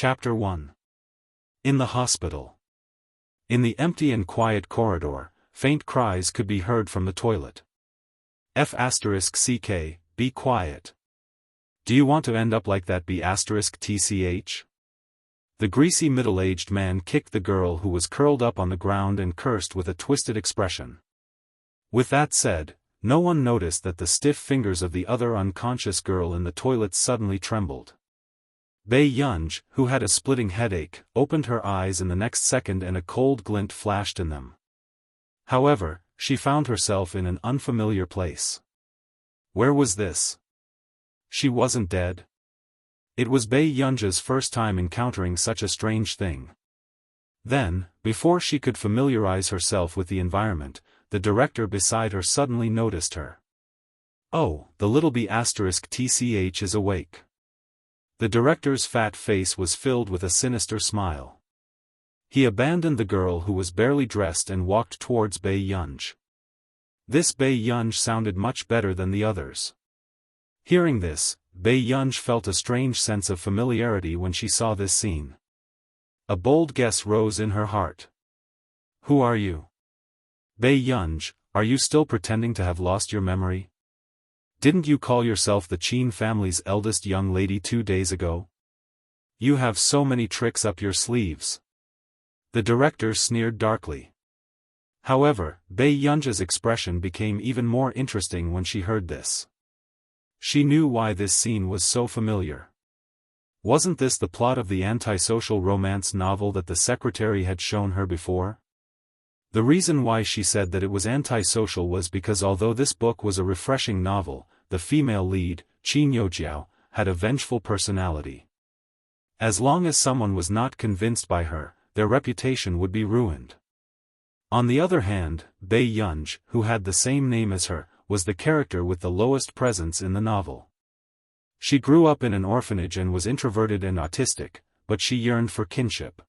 Chapter 1. In the hospital. In the empty and quiet corridor, faint cries could be heard from the toilet. F***ck, be quiet. Do you want to end up like that B***tch? The greasy middle-aged man kicked the girl who was curled up on the ground and cursed with a twisted expression. With that said, no one noticed that the stiff fingers of the other unconscious girl in the toilet suddenly trembled. Bei Yunj, who had a splitting headache, opened her eyes in the next second and a cold glint flashed in them. However, she found herself in an unfamiliar place. Where was this? She wasn't dead. It was Bei Yunj's first time encountering such a strange thing. Then, before she could familiarize herself with the environment, the director beside her suddenly noticed her. Oh, the little B***tch is awake. The director's fat face was filled with a sinister smile. He abandoned the girl who was barely dressed and walked towards Bei Yunj. This Bei Yunj sounded much better than the others. Hearing this, Bei Yunj felt a strange sense of familiarity when she saw this scene. A bold guess rose in her heart. Who are you? Bei Yunj, are you still pretending to have lost your memory? Didn't you call yourself the Qin family's eldest young lady 2 days ago? You have so many tricks up your sleeves. The director sneered darkly. However, Bei Yunj's expression became even more interesting when she heard this. She knew why this scene was so familiar. Wasn't this the plot of the antisocial romance novel that the secretary had shown her before? The reason why she said that it was antisocial was because although this book was a refreshing novel, the female lead, Qin Youjiao, had a vengeful personality. As long as someone was not convinced by her, their reputation would be ruined. On the other hand, Bei Yunj, who had the same name as her, was the character with the lowest presence in the novel. She grew up in an orphanage and was introverted and autistic, but she yearned for kinship.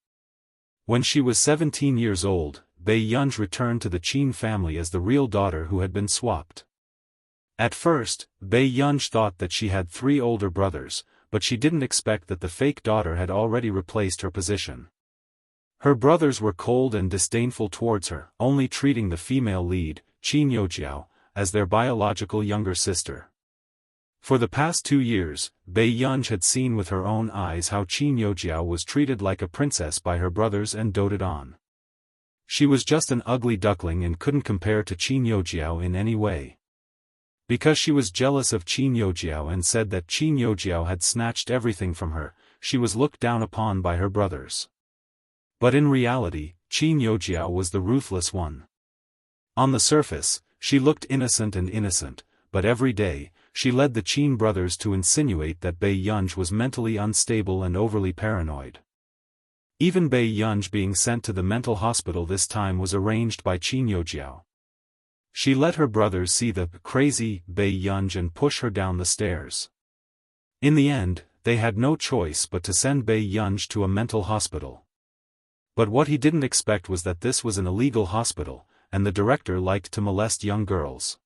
When she was 17 years old, Bei Yunj returned to the Qin family as the real daughter who had been swapped. At first, Bei Yunj thought that she had 3 older brothers, but she didn't expect that the fake daughter had already replaced her position. Her brothers were cold and disdainful towards her, only treating the female lead, Qin Youjiao, as their biological younger sister. For the past 2 years, Bei Yunj had seen with her own eyes how Qin Youjiao was treated like a princess by her brothers and doted on. She was just an ugly duckling and couldn't compare to Qin Youjiao in any way. Because she was jealous of Qin Youjiao and said that Qin Youjiao had snatched everything from her, she was looked down upon by her brothers. But in reality, Qin Youjiao was the ruthless one. On the surface, she looked innocent, but every day, she led the Qin brothers to insinuate that Bei Yunj was mentally unstable and overly paranoid. Even Bei Yunj being sent to the mental hospital this time was arranged by Qin Youjiao. She let her brothers see the crazy Bei Yunj and push her down the stairs. In the end, they had no choice but to send Bei Yunj to a mental hospital. But what he didn't expect was that this was an illegal hospital, and the director liked to molest young girls.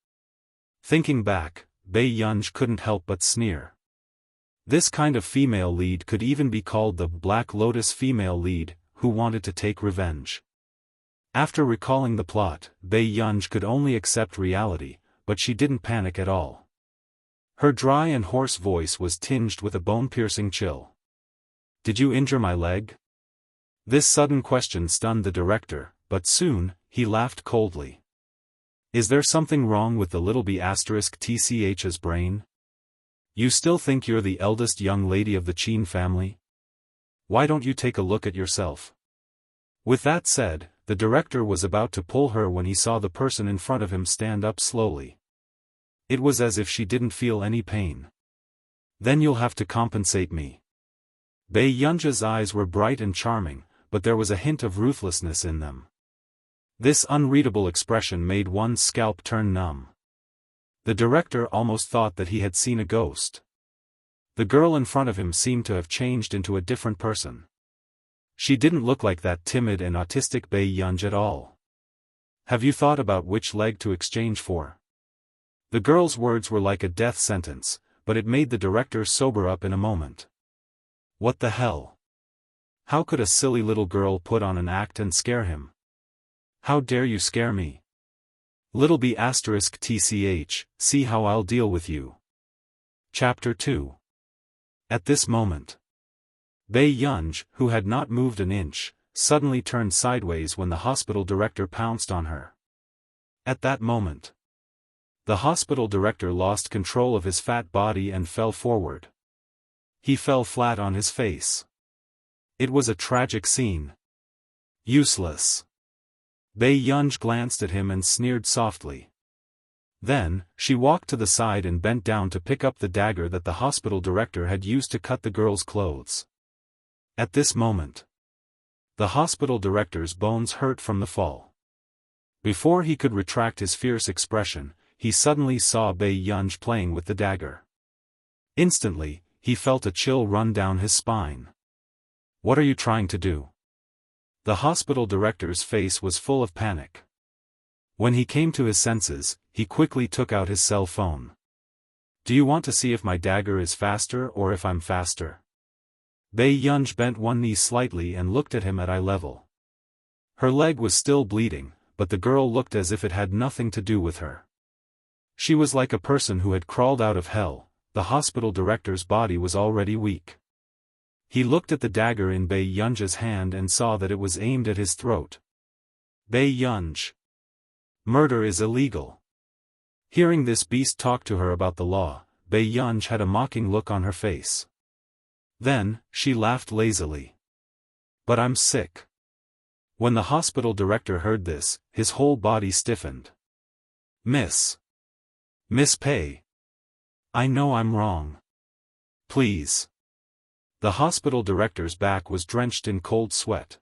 Thinking back, Bei Yunj couldn't help but sneer. This kind of female lead could even be called the Black Lotus female lead, who wanted to take revenge. After recalling the plot, Bei Yunj could only accept reality, but she didn't panic at all. Her dry and hoarse voice was tinged with a bone-piercing chill. Did you injure my leg? This sudden question stunned the director, but soon, he laughed coldly. Is there something wrong with the little B***tch's brain? You still think you're the eldest young lady of the Qin family? Why don't you take a look at yourself? With that said, the director was about to pull her when he saw the person in front of him stand up slowly. It was as if she didn't feel any pain. Then you'll have to compensate me. Bei Yunj's eyes were bright and charming, but there was a hint of ruthlessness in them. This unreadable expression made one's scalp turn numb. The director almost thought that he had seen a ghost. The girl in front of him seemed to have changed into a different person. She didn't look like that timid and autistic Bei Yunj at all. Have you thought about which leg to exchange for? The girl's words were like a death sentence, but it made the director sober up in a moment. What the hell? How could a silly little girl put on an act and scare him? How dare you scare me? Little b asterisk tch, see how I'll deal with you. Chapter 2. At this moment, Bei Yunj, who had not moved an inch, suddenly turned sideways when the hospital director pounced on her. At that moment, the hospital director lost control of his fat body and fell forward. He fell flat on his face. It was a tragic scene. Useless. Bei Yunj glanced at him and sneered softly. Then, she walked to the side and bent down to pick up the dagger that the hospital director had used to cut the girl's clothes. At this moment, the hospital director's bones hurt from the fall. Before he could retract his fierce expression, he suddenly saw Bei Yunj playing with the dagger. Instantly, he felt a chill run down his spine. What are you trying to do? The hospital director's face was full of panic. When he came to his senses, he quickly took out his cell phone. Do you want to see if my dagger is faster or if I'm faster? Bei Yunj bent one knee slightly and looked at him at eye level. Her leg was still bleeding, but the girl looked as if it had nothing to do with her. She was like a person who had crawled out of hell. The hospital director's body was already weak. He looked at the dagger in Bei Yunj's hand and saw that it was aimed at his throat. Bei Yunj. Murder is illegal. Hearing this beast talk to her about the law, Bei Yunj had a mocking look on her face. Then, she laughed lazily. But I'm sick. When the hospital director heard this, his whole body stiffened. Miss Pei. I know I'm wrong. Please. The hospital director's back was drenched in cold sweat.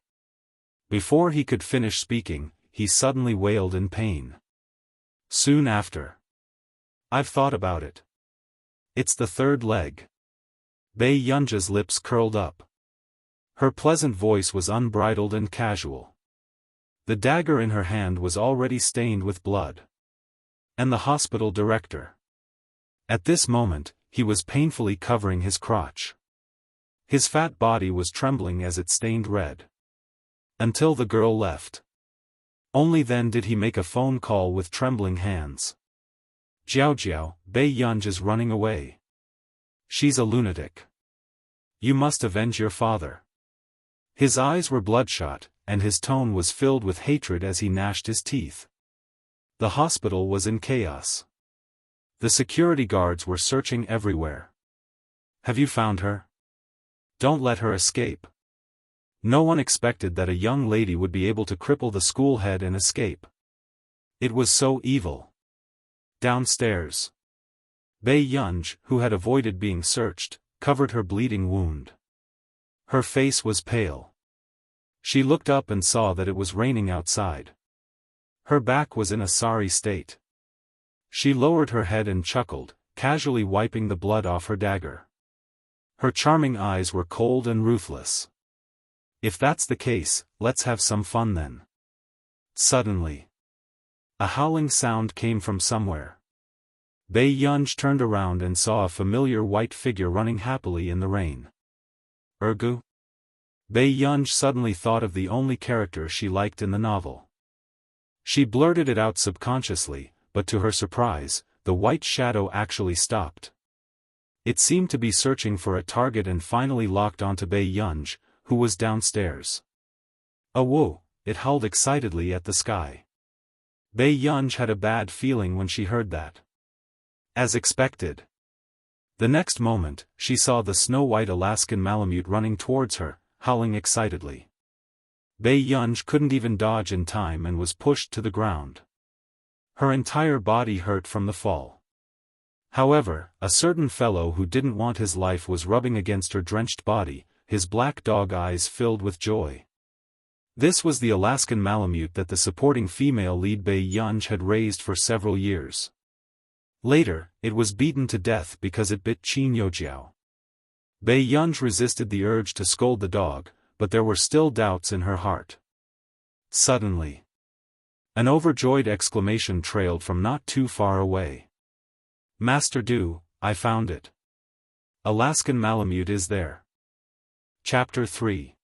Before he could finish speaking, he suddenly wailed in pain. Soon after. I've thought about it. It's the third leg. Bei Yunj's lips curled up. Her pleasant voice was unbridled and casual. The dagger in her hand was already stained with blood. And the hospital director. At this moment, he was painfully covering his crotch. His fat body was trembling as it stained red. Until the girl left. Only then did he make a phone call with trembling hands. Jiao, Bei Yunj is running away. She's a lunatic. You must avenge your father. His eyes were bloodshot, and his tone was filled with hatred as he gnashed his teeth. The hospital was in chaos. The security guards were searching everywhere. Have you found her? Don't let her escape. No one expected that a young lady would be able to cripple the school head and escape. It was so evil. Downstairs. Bei Yunj, who had avoided being searched, covered her bleeding wound. Her face was pale. She looked up and saw that it was raining outside. Her back was in a sorry state. She lowered her head and chuckled, casually wiping the blood off her dagger. Her charming eyes were cold and ruthless. If that's the case, let's have some fun then. Suddenly, a howling sound came from somewhere. Bei Yunj turned around and saw a familiar white figure running happily in the rain. Ergu? Bei Yunj suddenly thought of the only character she liked in the novel. She blurted it out subconsciously, but to her surprise, the white shadow actually stopped. It seemed to be searching for a target and finally locked onto Bei Yunj, who was downstairs. Whoa! It howled excitedly at the sky. Bei Yunj had a bad feeling when she heard that. As expected. The next moment, she saw the snow-white Alaskan Malamute running towards her, howling excitedly. Bei Yunj couldn't even dodge in time and was pushed to the ground. Her entire body hurt from the fall. However, a certain fellow who didn't want his life was rubbing against her drenched body, his black dog eyes filled with joy. This was the Alaskan Malamute that the supporting female lead Bei Yunj had raised for several years. Later, it was beaten to death because it bit Qin Youjiao. Bei Yunj resisted the urge to scold the dog, but there were still doubts in her heart. Suddenly, an overjoyed exclamation trailed from not too far away. Master Du, I found it. Alaskan Malamute is there. Chapter 3.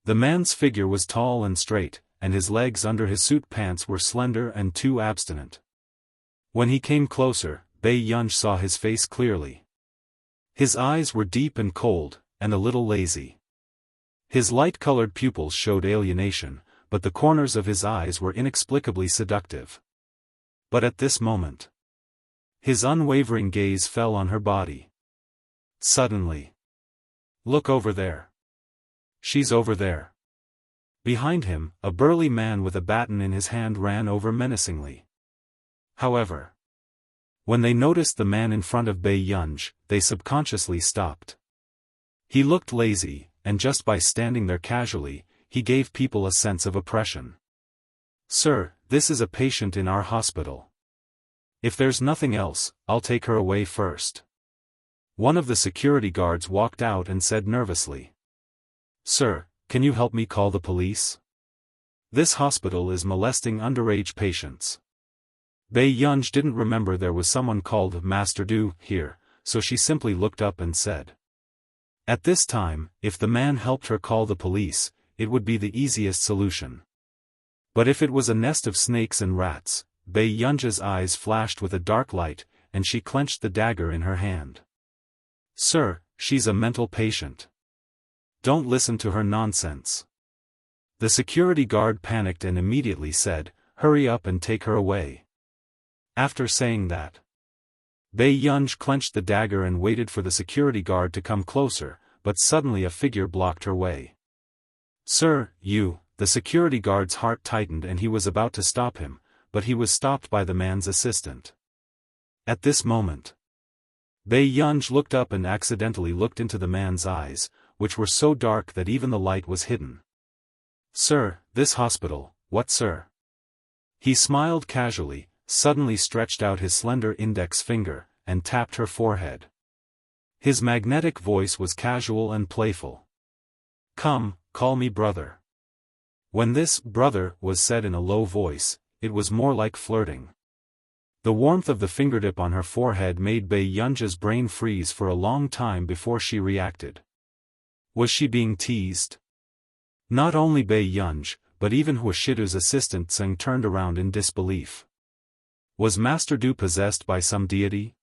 The man's figure was tall and straight, and his legs under his suit pants were slender and too abstinent. When he came closer, Bai Yunj saw his face clearly. His eyes were deep and cold, and a little lazy. His light-colored pupils showed alienation, but the corners of his eyes were inexplicably seductive. But at this moment, his unwavering gaze fell on her body. Suddenly, "Look over there. She's over there." Behind him, a burly man with a baton in his hand ran over menacingly. However, when they noticed the man in front of Bai Yunj, they subconsciously stopped. He looked lazy, and just by standing there casually, he gave people a sense of oppression. "Sir, this is a patient in our hospital. If there's nothing else, I'll take her away first." One of the security guards walked out and said nervously, "Sir, can you help me call the police? This hospital is molesting underage patients." Bai Yunj didn't remember there was someone called Master Du here, so she simply looked up and said. At this time, if the man helped her call the police, it would be the easiest solution. But if it was a nest of snakes and rats, Bai Yunj's eyes flashed with a dark light, and she clenched the dagger in her hand. "Sir, she's a mental patient. Don't listen to her nonsense." The security guard panicked and immediately said, "Hurry up and take her away." After saying that, Bai Yunj clenched the dagger and waited for the security guard to come closer, but suddenly a figure blocked her way. "Sir, you," the security guard's heart tightened and he was about to stop him, but he was stopped by the man's assistant. At this moment, Bai Yunj looked up and accidentally looked into the man's eyes, which were so dark that even the light was hidden. "Sir, this hospital, what sir?" He smiled casually, suddenly stretched out his slender index finger, and tapped her forehead. His magnetic voice was casual and playful. "Come, call me brother." When this "brother" was said in a low voice, it was more like flirting. The warmth of the fingertip on her forehead made Bai Yunj's brain freeze for a long time before she reacted. Was she being teased? Not only Bai Yunj, but even Huashidu's assistant Tseng turned around in disbelief. Was Master Du possessed by some deity?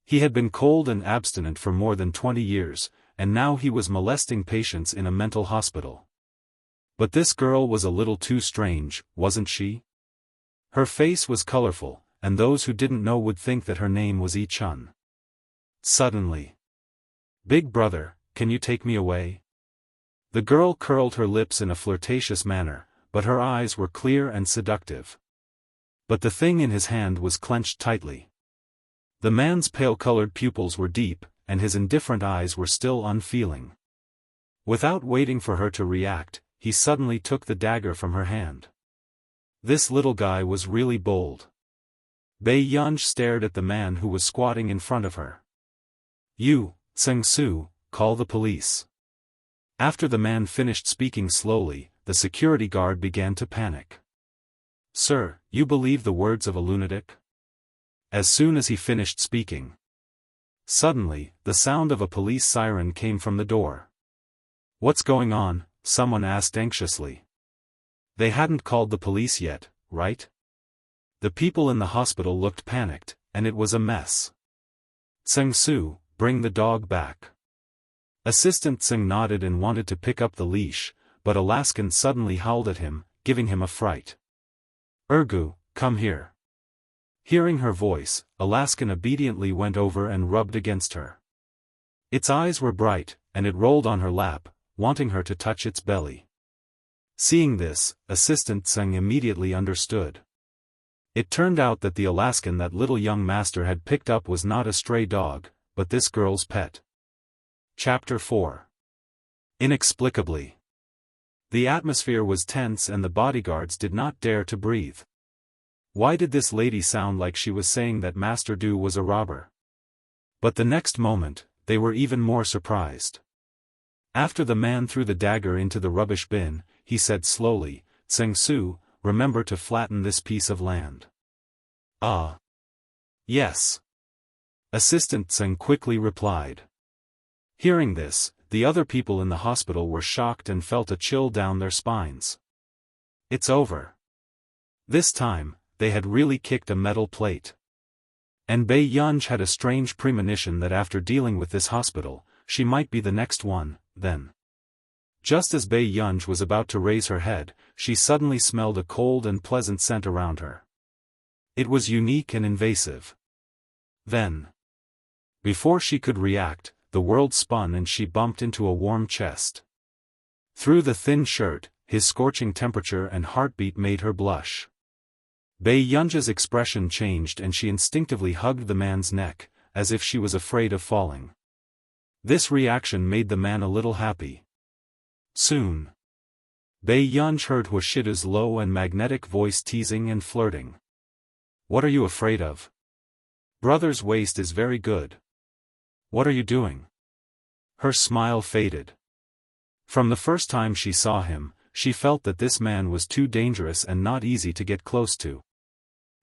He had been cold and abstinent for more than 20 years, and now he was molesting patients in a mental hospital. But this girl was a little too strange, wasn't she? Her face was colorful, and those who didn't know would think that her name was Yi Chun. Suddenly, "Big brother, can you take me away?" The girl curled her lips in a flirtatious manner, but her eyes were clear and seductive. But the thing in his hand was clenched tightly. The man's pale-colored pupils were deep, and his indifferent eyes were still unfeeling. Without waiting for her to react, he suddenly took the dagger from her hand. This little guy was really bold. Bai Yunj stared at the man who was squatting in front of her. "You, Tseng Su, call the police." After the man finished speaking slowly, the security guard began to panic. "Sir, you believe the words of a lunatic?" As soon as he finished speaking, suddenly, the sound of a police siren came from the door. "What's going on?" someone asked anxiously. They hadn't called the police yet, right? The people in the hospital looked panicked, and it was a mess. "Tseng Su, bring the dog back." Assistant Tseng nodded and wanted to pick up the leash, but Alaskan suddenly howled at him, giving him a fright. "Ergu, come here." Hearing her voice, Alaskan obediently went over and rubbed against her. Its eyes were bright, and it rolled on her lap, wanting her to touch its belly. Seeing this, Assistant Tseng immediately understood. It turned out that the Alaskan that little young master had picked up was not a stray dog, but this girl's pet. Chapter 4. Inexplicably, the atmosphere was tense and the bodyguards did not dare to breathe. Why did this lady sound like she was saying that Master Du was a robber? But the next moment, they were even more surprised. After the man threw the dagger into the rubbish bin, he said slowly, "Tseng Su, remember to flatten this piece of land." "Ah. Yes." Assistant Tseng quickly replied. Hearing this, the other people in the hospital were shocked and felt a chill down their spines. It's over. This time, they had really kicked a metal plate. And Bai Yunj had a strange premonition that after dealing with this hospital, she might be the next one, then. Just as Bai Yunj was about to raise her head, she suddenly smelled a cold and pleasant scent around her. It was unique and invasive. Then, before she could react, the world spun and she bumped into a warm chest. Through the thin shirt, his scorching temperature and heartbeat made her blush. Bai Yunja's expression changed and she instinctively hugged the man's neck, as if she was afraid of falling. This reaction made the man a little happy. Soon, Bai Yunj heard Hushida's low and magnetic voice teasing and flirting. What are you afraid of? Brother's waist is very good. What are you doing? Her smile faded. From the first time she saw him, she felt that this man was too dangerous and not easy to get close to.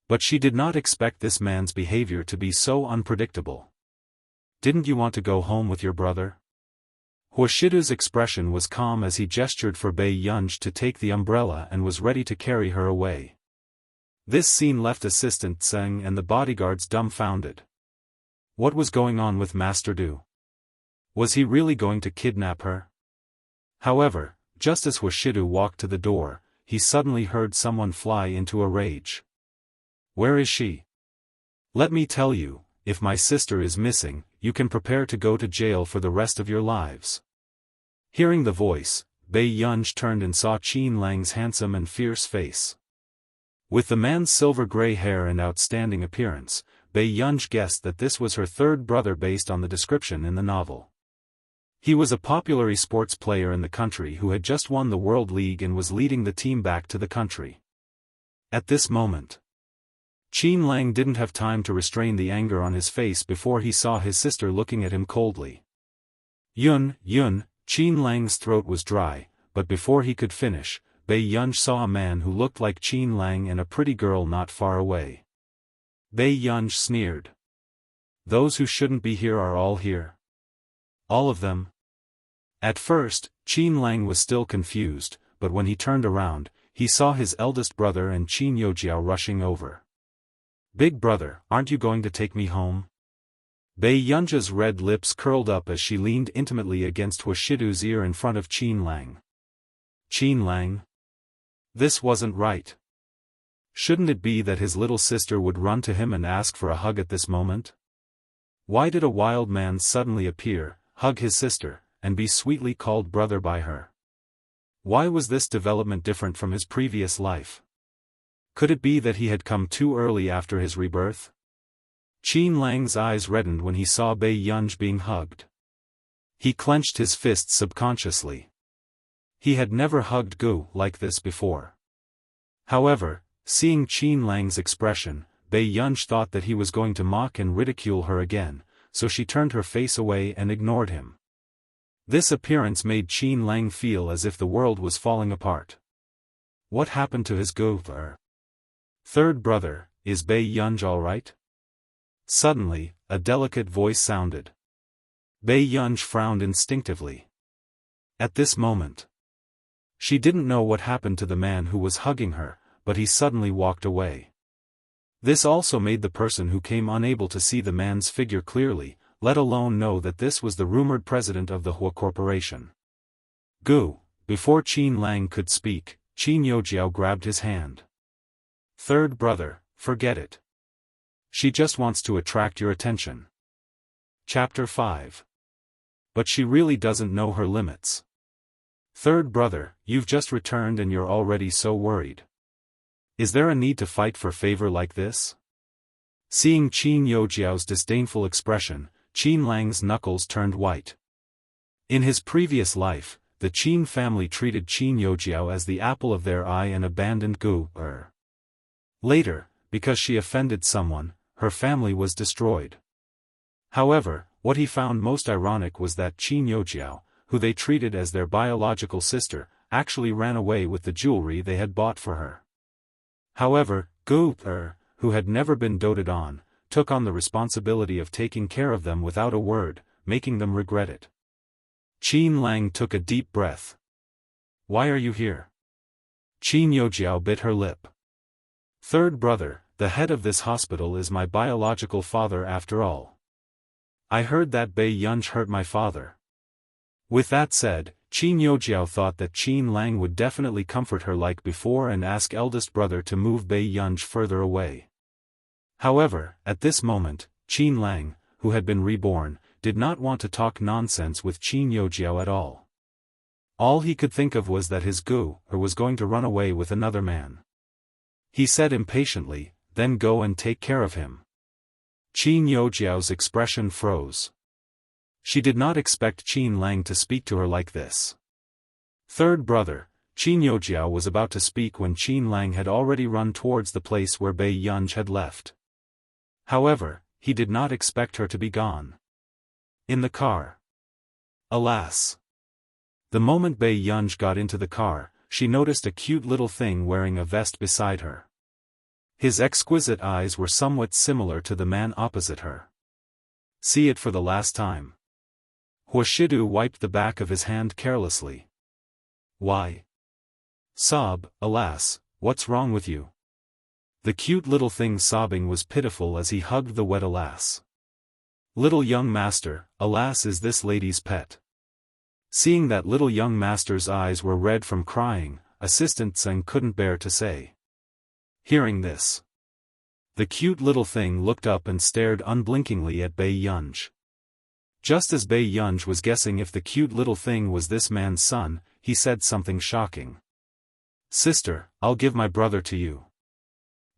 But she did not expect this man's behavior to be so unpredictable. Didn't you want to go home with your brother? Hushida's expression was calm as he gestured for Bai Yunj to take the umbrella and was ready to carry her away. This scene left Assistant Tseng and the bodyguards dumbfounded. What was going on with Master Du? Was he really going to kidnap her? However, just as Hushida walked to the door, he suddenly heard someone fly into a rage. Where is she? Let me tell you, if my sister is missing, you can prepare to go to jail for the rest of your lives. Hearing the voice, Bai Yunj turned and saw Qin Lang's handsome and fierce face. With the man's silver-gray hair and outstanding appearance, Bai Yunj guessed that this was her third brother based on the description in the novel. He was a popular esports player in the country who had just won the World League and was leading the team back to the country. At this moment, Qin Lang didn't have time to restrain the anger on his face before he saw his sister looking at him coldly. Yun, Qin Lang's throat was dry, but before he could finish, Bai Yunj saw a man who looked like Qin Lang and a pretty girl not far away. Bai Yunj sneered. Those who shouldn't be here are all here. All of them? At first, Qin Lang was still confused, but when he turned around, he saw his eldest brother and Qin Yojiao rushing over. Big brother, aren't you going to take me home? Bai Yunja's red lips curled up as she leaned intimately against Hushidu's ear in front of Qin Lang. Qin Lang? This wasn't right. Shouldn't it be that his little sister would run to him and ask for a hug at this moment? Why did a wild man suddenly appear, hug his sister, and be sweetly called brother by her? Why was this development different from his previous life? Could it be that he had come too early after his rebirth? Qin Lang's eyes reddened when he saw Bai Yunj being hugged. He clenched his fists subconsciously. He had never hugged Gu like this before. However, seeing Qin Lang's expression, Bai Yunj thought that he was going to mock and ridicule her again, so she turned her face away and ignored him. This appearance made Qin Lang feel as if the world was falling apart. What happened to his Gu? Third brother, is Bai Yunj all right? Suddenly, a delicate voice sounded. Bai Yunj frowned instinctively. At this moment, she didn't know what happened to the man who was hugging her, but he suddenly walked away. This also made the person who came unable to see the man's figure clearly, let alone know that this was the rumored president of the Hua Corporation. Gu, before Qin Lang could speak, Qin Yojiao grabbed his hand. Third brother, forget it. She just wants to attract your attention. Chapter 5. But she really doesn't know her limits. Third brother, you've just returned and you're already so worried. Is there a need to fight for favor like this? Seeing Qin Yojiao's disdainful expression, Qin Lang's knuckles turned white. In his previous life, the Qin family treated Qin Yojiao as the apple of their eye and abandoned Gu. Later, because she offended someone, her family was destroyed. However, what he found most ironic was that Qin Yojiao, who they treated as their biological sister, actually ran away with the jewelry they had bought for her. However, Gu, who had never been doted on, took on the responsibility of taking care of them without a word, making them regret it. Qin Lang took a deep breath. Why are you here? Qin Youjiao bit her lip. Third brother, the head of this hospital is my biological father after all. I heard that Bei Yunj hurt my father. With that said, Qin Youjiao thought that Qin Lang would definitely comfort her like before and ask eldest brother to move Bei Yunj further away. However, at this moment, Qin Lang, who had been reborn, did not want to talk nonsense with Qin Youjiao at all. All he could think of was that his gu was going to run away with another man. He said impatiently, then go and take care of him. Qin Youjiao's expression froze. She did not expect Qin Lang to speak to her like this. Third brother, Qin Youjiao was about to speak when Qin Lang had already run towards the place where Bei Yunj had left. However, he did not expect her to be gone. In the car. Alas! The moment Bei Yunj got into the car, she noticed a cute little thing wearing a vest beside her. His exquisite eyes were somewhat similar to the man opposite her. See it for the last time. Huashidu wiped the back of his hand carelessly. Why? Sob, alas, what's wrong with you? The cute little thing sobbing was pitiful as he hugged the wet alas. Little young master, alas is this lady's pet. Seeing that little young master's eyes were red from crying, Assistant Tseng couldn't bear to say. Hearing this, the cute little thing looked up and stared unblinkingly at Bei Yunj. Just as Bei Yunj was guessing if the cute little thing was this man's son, he said something shocking. Sister, I'll give my brother to you.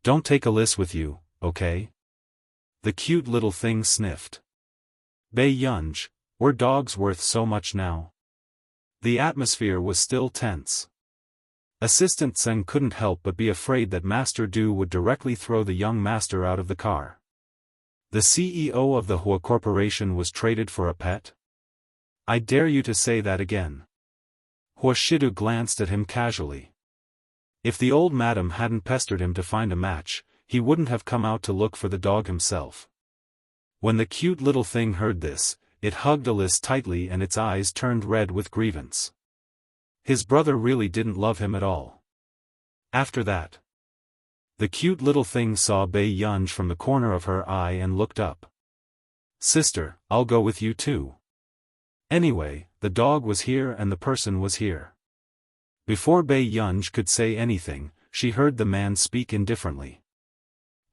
Don't take Alice with you, okay? The cute little thing sniffed. Bei Yunj, were dogs worth so much now? The atmosphere was still tense. Assistant Tseng couldn't help but be afraid that Master Du would directly throw the young master out of the car. The CEO of the Hua Corporation was traded for a pet? I dare you to say that again. Huashidu glanced at him casually. If the old madam hadn't pestered him to find a match, he wouldn't have come out to look for the dog himself. When the cute little thing heard this, it hugged Alice tightly and its eyes turned red with grievance. His brother really didn't love him at all. After that, the cute little thing saw Bei Yunj from the corner of her eye and looked up. Sister, I'll go with you too. Anyway, the dog was here and the person was here. Before Bei Yunj could say anything, she heard the man speak indifferently.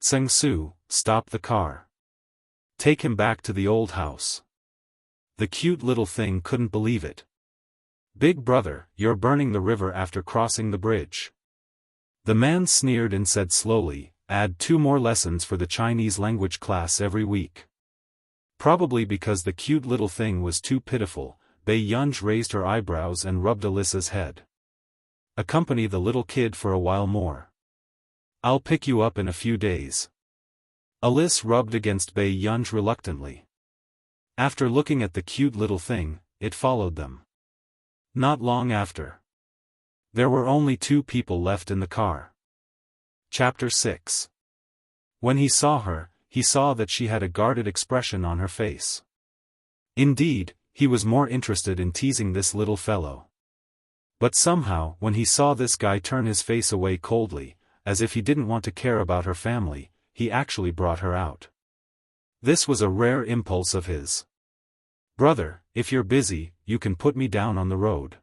Tseng Su, stop the car. Take him back to the old house. The cute little thing couldn't believe it. Big brother, you're burning the river after crossing the bridge. The man sneered and said slowly, add 2 more lessons for the Chinese language class every week. Probably because the cute little thing was too pitiful, Bei Yunj raised her eyebrows and rubbed Alyssa's head. Accompany the little kid for a while more. I'll pick you up in a few days. Alice rubbed against Bei Yunj reluctantly. After looking at the cute little thing, it followed them. Not long after. There were only 2 people left in the car. Chapter 6. When he saw her, he saw that she had a guarded expression on her face. Indeed, he was more interested in teasing this little fellow. But somehow, when he saw this guy turn his face away coldly, as if he didn't want to care about her family, he actually brought her out. This was a rare impulse of his. Brother, if you're busy, you can put me down on the road.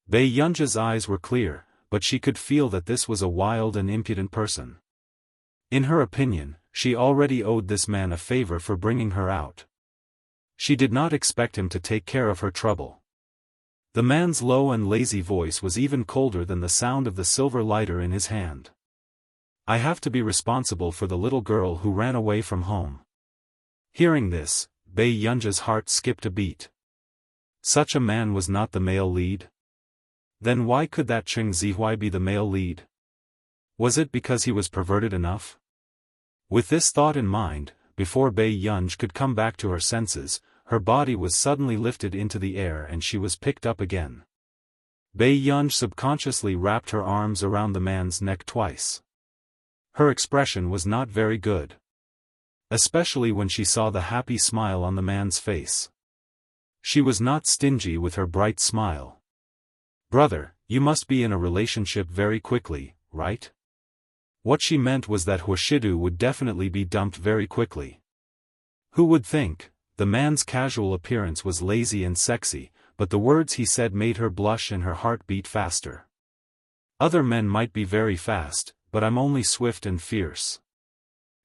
Bei Yunj's eyes were clear, but she could feel that this was a wild and impudent person. In her opinion, she already owed this man a favor for bringing her out. She did not expect him to take care of her trouble. The man's low and lazy voice was even colder than the sound of the silver lighter in his hand. I have to be responsible for the little girl who ran away from home. Hearing this, Bei Yunj's heart skipped a beat. Such a man was not the male lead? Then why could that Cheng Zihuai be the male lead? Was it because he was perverted enough? With this thought in mind, before Bei Yunj could come back to her senses, her body was suddenly lifted into the air and she was picked up again. Bei Yunj subconsciously wrapped her arms around the man's neck twice. Her expression was not very good. Especially when she saw the happy smile on the man's face. She was not stingy with her bright smile. "Brother, you must be in a relationship very quickly, right?" What she meant was that Hoshidu would definitely be dumped very quickly. Who would think? The man's casual appearance was lazy and sexy, but the words he said made her blush and her heart beat faster. "Other men might be very fast, but I'm only swift and fierce."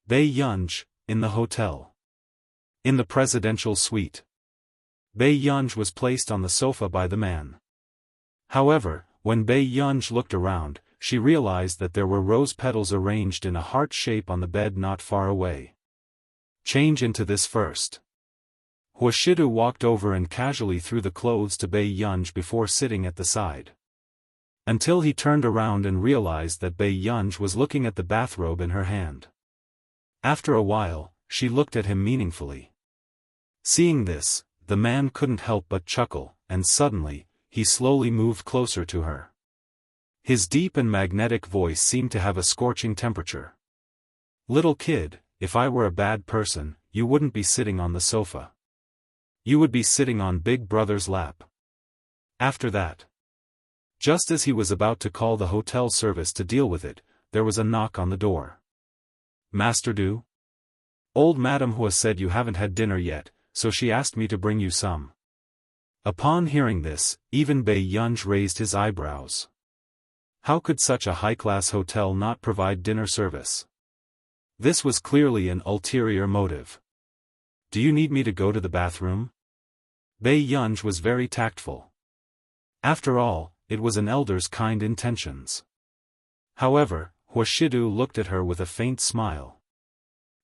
Bei Yunj, in the hotel. In the presidential suite. Bei Yunj was placed on the sofa by the man. However, when Bei Yunj looked around, she realized that there were rose petals arranged in a heart shape on the bed not far away. "Change into this first." Hoshidu walked over and casually threw the clothes to Bei Yunj before sitting at the side. Until he turned around and realized that Bei Yunj was looking at the bathrobe in her hand. After a while, she looked at him meaningfully. Seeing this, the man couldn't help but chuckle, and suddenly, he slowly moved closer to her. His deep and magnetic voice seemed to have a scorching temperature. "Little kid, if I were a bad person, you wouldn't be sitting on the sofa. You would be sitting on Big Brother's lap." After that, just as he was about to call the hotel service to deal with it, there was a knock on the door. "Master Du? Old Madame Hua said you haven't had dinner yet, so she asked me to bring you some." Upon hearing this, even Bei Yunj raised his eyebrows. How could such a high-class hotel not provide dinner service? This was clearly an ulterior motive. "Do you need me to go to the bathroom?" Bei Yunj was very tactful. After all, it was an elder's kind intentions. However, Hoshidu looked at her with a faint smile.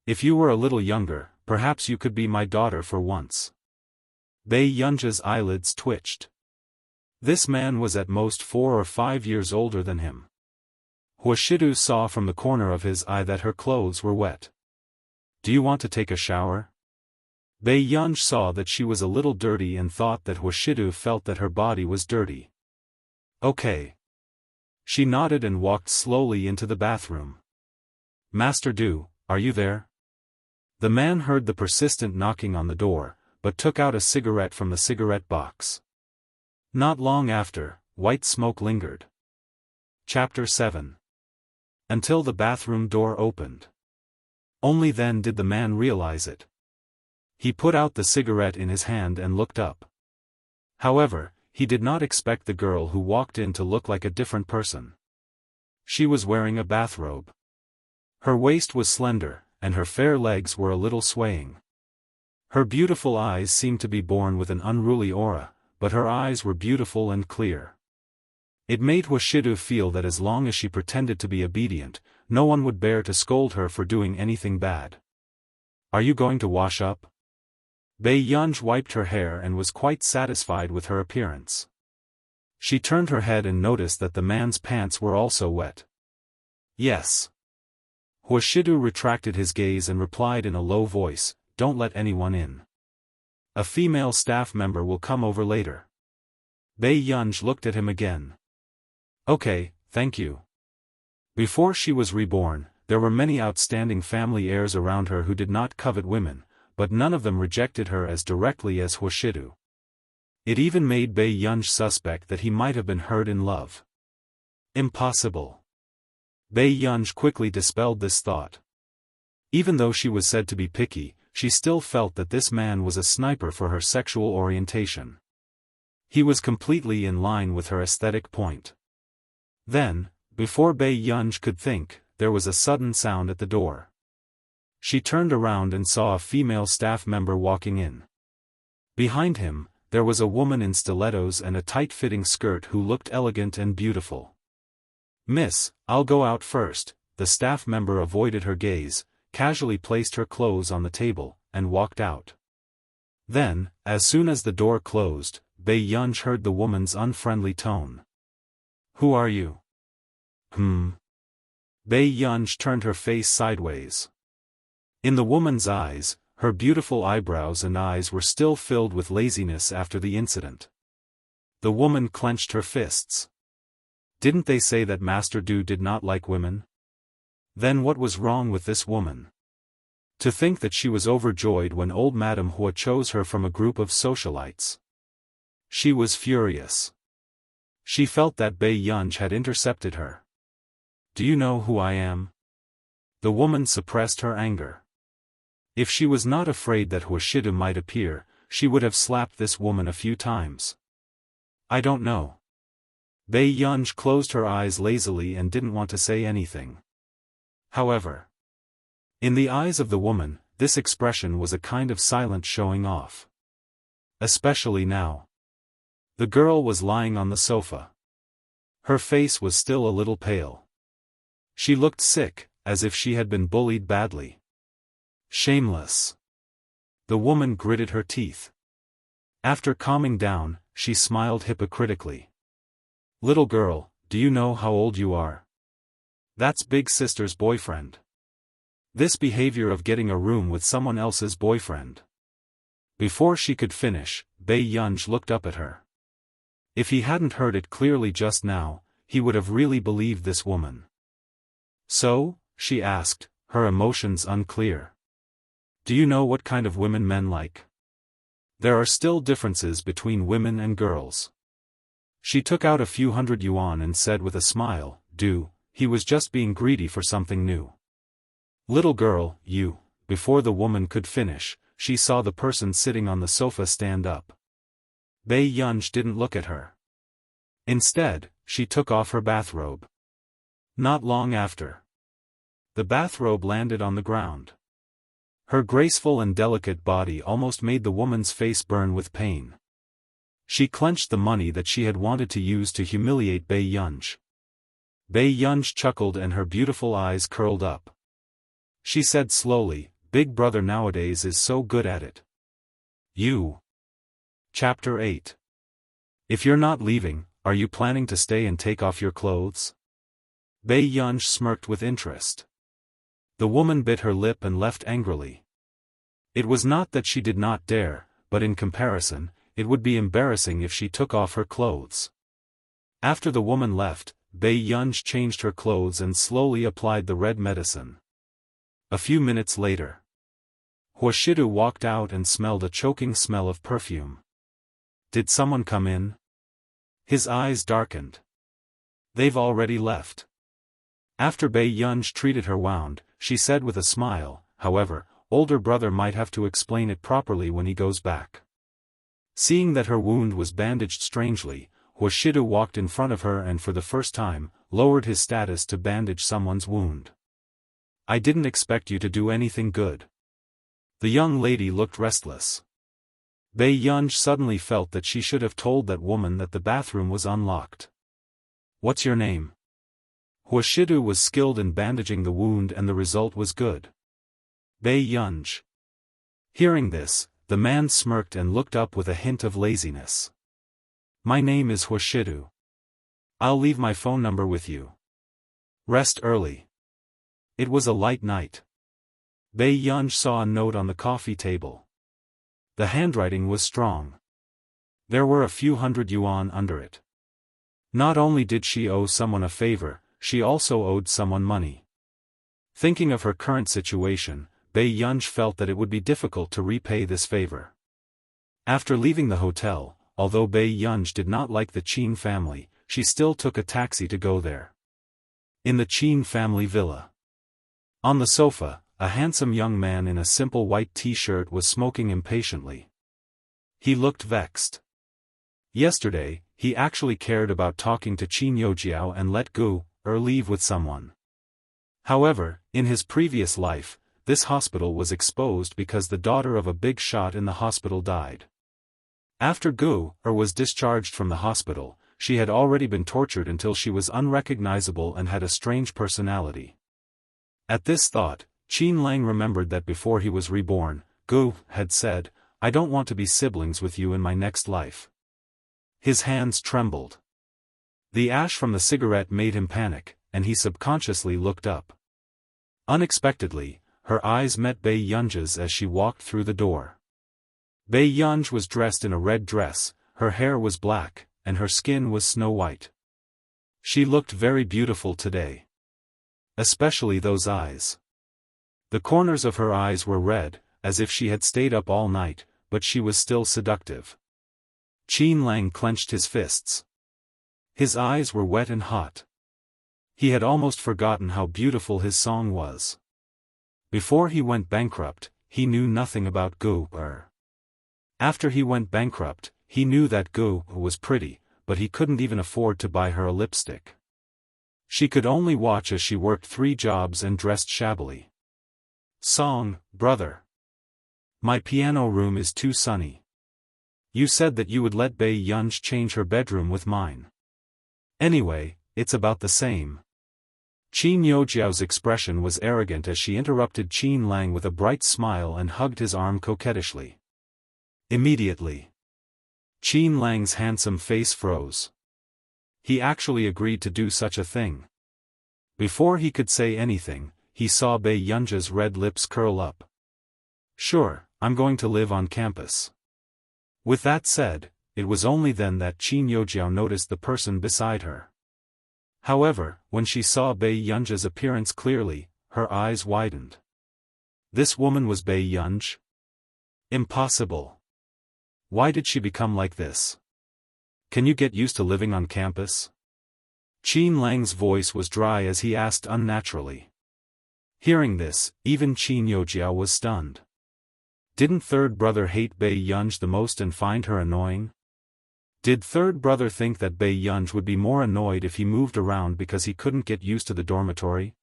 "If you were a little younger, perhaps you could be my daughter for once." Bei Yunj's eyelids twitched. This man was at most 4 or 5 years older than him. Hoshidu saw from the corner of his eye that her clothes were wet. "Do you want to take a shower?" Bei Yunj saw that she was a little dirty and thought that Hoshidu felt that her body was dirty. "Okay." She nodded and walked slowly into the bathroom. "Master Du, are you there?" The man heard the persistent knocking on the door, but took out a cigarette from the cigarette box. Not long after, white smoke lingered. Chapter 7. Until the bathroom door opened. Only then did the man realize it. He put out the cigarette in his hand and looked up. However, he did not expect the girl who walked in to look like a different person. She was wearing a bathrobe. Her waist was slender, and her fair legs were a little swaying. Her beautiful eyes seemed to be born with an unruly aura, but her eyes were beautiful and clear. It made Hoshidu feel that as long as she pretended to be obedient, no one would bear to scold her for doing anything bad. "Are you going to wash up?" Bei Yunj wiped her hair and was quite satisfied with her appearance. She turned her head and noticed that the man's pants were also wet. "Yes." Hoshidu retracted his gaze and replied in a low voice, "Don't let anyone in. A female staff member will come over later." Bei Yunj looked at him again. "Okay, thank you." Before she was reborn, there were many outstanding family heirs around her who did not covet women, but none of them rejected her as directly as Hoshidu. It even made Bei Yunj suspect that he might have been hurt in love. Impossible. Bei Yunj quickly dispelled this thought. Even though she was said to be picky, she still felt that this man was a sniper for her sexual orientation. He was completely in line with her aesthetic point. Then, before Bei Yunj could think, there was a sudden sound at the door. She turned around and saw a female staff member walking in. Behind him, there was a woman in stilettos and a tight-fitting skirt who looked elegant and beautiful. "Miss, I'll go out first." The staff member avoided her gaze, casually placed her clothes on the table, and walked out. Then, as soon as the door closed, Bei Yunj heard the woman's unfriendly tone. "Who are you?" Bei Yunj turned her face sideways. In the woman's eyes, her beautiful eyebrows and eyes were still filled with laziness after the incident. The woman clenched her fists. Didn't they say that Master Du did not like women? Then what was wrong with this woman? To think that she was overjoyed when old Madame Hua chose her from a group of socialites. She was furious. She felt that Bei Yunj had intercepted her. "Do you know who I am?" The woman suppressed her anger. If she was not afraid that Huashidu might appear, she would have slapped this woman a few times. "I don't know." Bei Yunj closed her eyes lazily and didn't want to say anything. However, in the eyes of the woman, this expression was a kind of silent showing off. Especially now. The girl was lying on the sofa. Her face was still a little pale. She looked sick, as if she had been bullied badly. Shameless. The woman gritted her teeth. After calming down, she smiled hypocritically. "Little girl, do you know how old you are? That's big sister's boyfriend. This behavior of getting a room with someone else's boyfriend." Before she could finish, Bei Yunj looked up at her. If he hadn't heard it clearly just now, he would have really believed this woman. "So?" she asked, her emotions unclear. "Do you know what kind of women men like? There are still differences between women and girls." She took out a few hundred yuan and said with a smile, he was just being greedy for something new. "Little girl, you." Before the woman could finish, she saw the person sitting on the sofa stand up. Bei Yunj didn't look at her. Instead, she took off her bathrobe. Not long after, the bathrobe landed on the ground. Her graceful and delicate body almost made the woman's face burn with pain. She clenched the money that she had wanted to use to humiliate Bei Yunj. Bei Yunj chuckled and her beautiful eyes curled up. She said slowly, "Big brother nowadays is so good at it." You. Chapter 8. If you're not leaving, are you planning to stay and take off your clothes? Bei Yunj smirked with interest. The woman bit her lip and left angrily. It was not that she did not dare, but in comparison, it would be embarrassing if she took off her clothes. After the woman left, Bei Yunj changed her clothes and slowly applied the red medicine. A few minutes later, Huashidu walked out and smelled a choking smell of perfume. Did someone come in? His eyes darkened. They've already left. After Bei Yunj treated her wound, she said with a smile, "However, older brother might have to explain it properly when he goes back." Seeing that her wound was bandaged strangely, Huashidu walked in front of her and for the first time, lowered his status to bandage someone's wound. "I didn't expect you to do anything good." The young lady looked restless. Bei Yunj suddenly felt that she should have told that woman that the bathroom was unlocked. "What's your name?" Huashidu was skilled in bandaging the wound and the result was good. Bei Yunj. Hearing this, the man smirked and looked up with a hint of laziness. "My name is Huashidu. I'll leave my phone number with you. Rest early." It was a light night. Bei Yunj saw a note on the coffee table. The handwriting was strong. There were a few hundred yuan under it. Not only did she owe someone a favor, she also owed someone money. Thinking of her current situation, Bei Yunj felt that it would be difficult to repay this favor. After leaving the hotel, although Bei Yunj did not like the Qin family, she still took a taxi to go there. In the Qin family villa. On the sofa, a handsome young man in a simple white t-shirt was smoking impatiently. He looked vexed. Yesterday, he actually cared about talking to Qin Yojiao and let go, or leave with someone. However, in his previous life, this hospital was exposed because the daughter of a big shot in the hospital died. After Gu was discharged from the hospital, she had already been tortured until she was unrecognizable and had a strange personality. At this thought, Qin Lang remembered that before he was reborn, Gu had said, "I don't want to be siblings with you in my next life." His hands trembled. The ash from the cigarette made him panic, and he subconsciously looked up. Unexpectedly, her eyes met Bei Yunj's as she walked through the door. Bei Yunj was dressed in a red dress, her hair was black, and her skin was snow white. She looked very beautiful today. Especially those eyes. The corners of her eyes were red, as if she had stayed up all night, but she was still seductive. Qin Lang clenched his fists. His eyes were wet and hot. He had almost forgotten how beautiful his song was. Before he went bankrupt, he knew nothing about Gu. After he went bankrupt, he knew that Gu was pretty, but he couldn't even afford to buy her a lipstick. She could only watch as she worked 3 jobs and dressed shabbily. Song, brother. My piano room is too sunny. You said that you would let Bei Yunj change her bedroom with mine. Anyway, it's about the same. Qin Yojiao's expression was arrogant as she interrupted Qin Lang with a bright smile and hugged his arm coquettishly. Immediately, Qin Lang's handsome face froze. He actually agreed to do such a thing. Before he could say anything, he saw Bei Yunja's red lips curl up. Sure, I'm going to live on campus. With that said, it was only then that Qin Yojiao noticed the person beside her. However, when she saw Bei Yunja's appearance clearly, her eyes widened. This woman was Bei Yunj? Impossible. Why did she become like this? Can you get used to living on campus? Qin Lang's voice was dry as he asked unnaturally. Hearing this, even Qin Yojiao was stunned. Didn't third brother hate Bei Yunj the most and find her annoying? Did third brother think that Bei Yunj would be more annoyed if he moved around because he couldn't get used to the dormitory?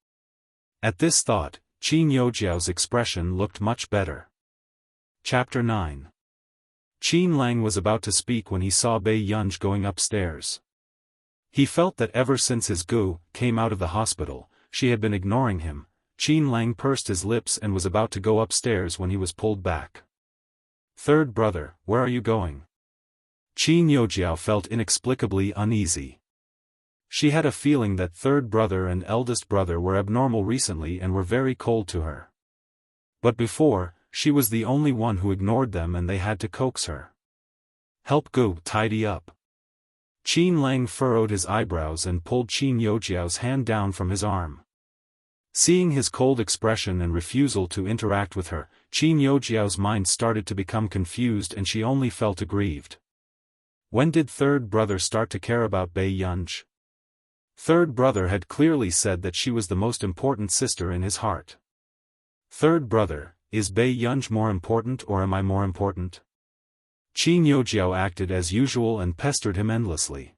At this thought, Qin Yojiao's expression looked much better. Chapter 9. Qin Lang was about to speak when he saw Bei Yunj going upstairs. He felt that ever since his Gu came out of the hospital, she had been ignoring him. Qin Lang pursed his lips and was about to go upstairs when he was pulled back. Third brother, where are you going? Qin Yojiao felt inexplicably uneasy. She had a feeling that third brother and eldest brother were abnormal recently and were very cold to her. But before, she was the only one who ignored them and they had to coax her. Help Gu tidy up. Qin Lang furrowed his eyebrows and pulled Qin Yojiao's hand down from his arm. Seeing his cold expression and refusal to interact with her, Qin Yojiao's mind started to become confused and she only felt aggrieved. When did third brother start to care about Bei Yunj? Third brother had clearly said that she was the most important sister in his heart. Third brother, is Bei Yunj more important or am I more important? Qin Yojiao acted as usual and pestered him endlessly.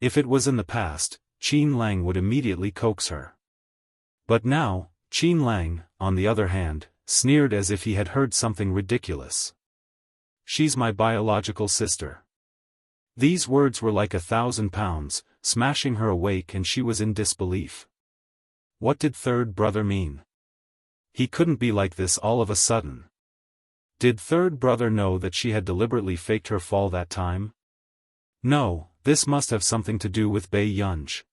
If it was in the past, Qin Lang would immediately coax her. But now, Qin Lang, on the other hand, sneered as if he had heard something ridiculous. She's my biological sister. These words were like 1,000 pounds, smashing her awake and she was in disbelief. What did third brother mean? He couldn't be like this all of a sudden. Did third brother know that she had deliberately faked her fall that time? No, this must have something to do with Bei Yunj.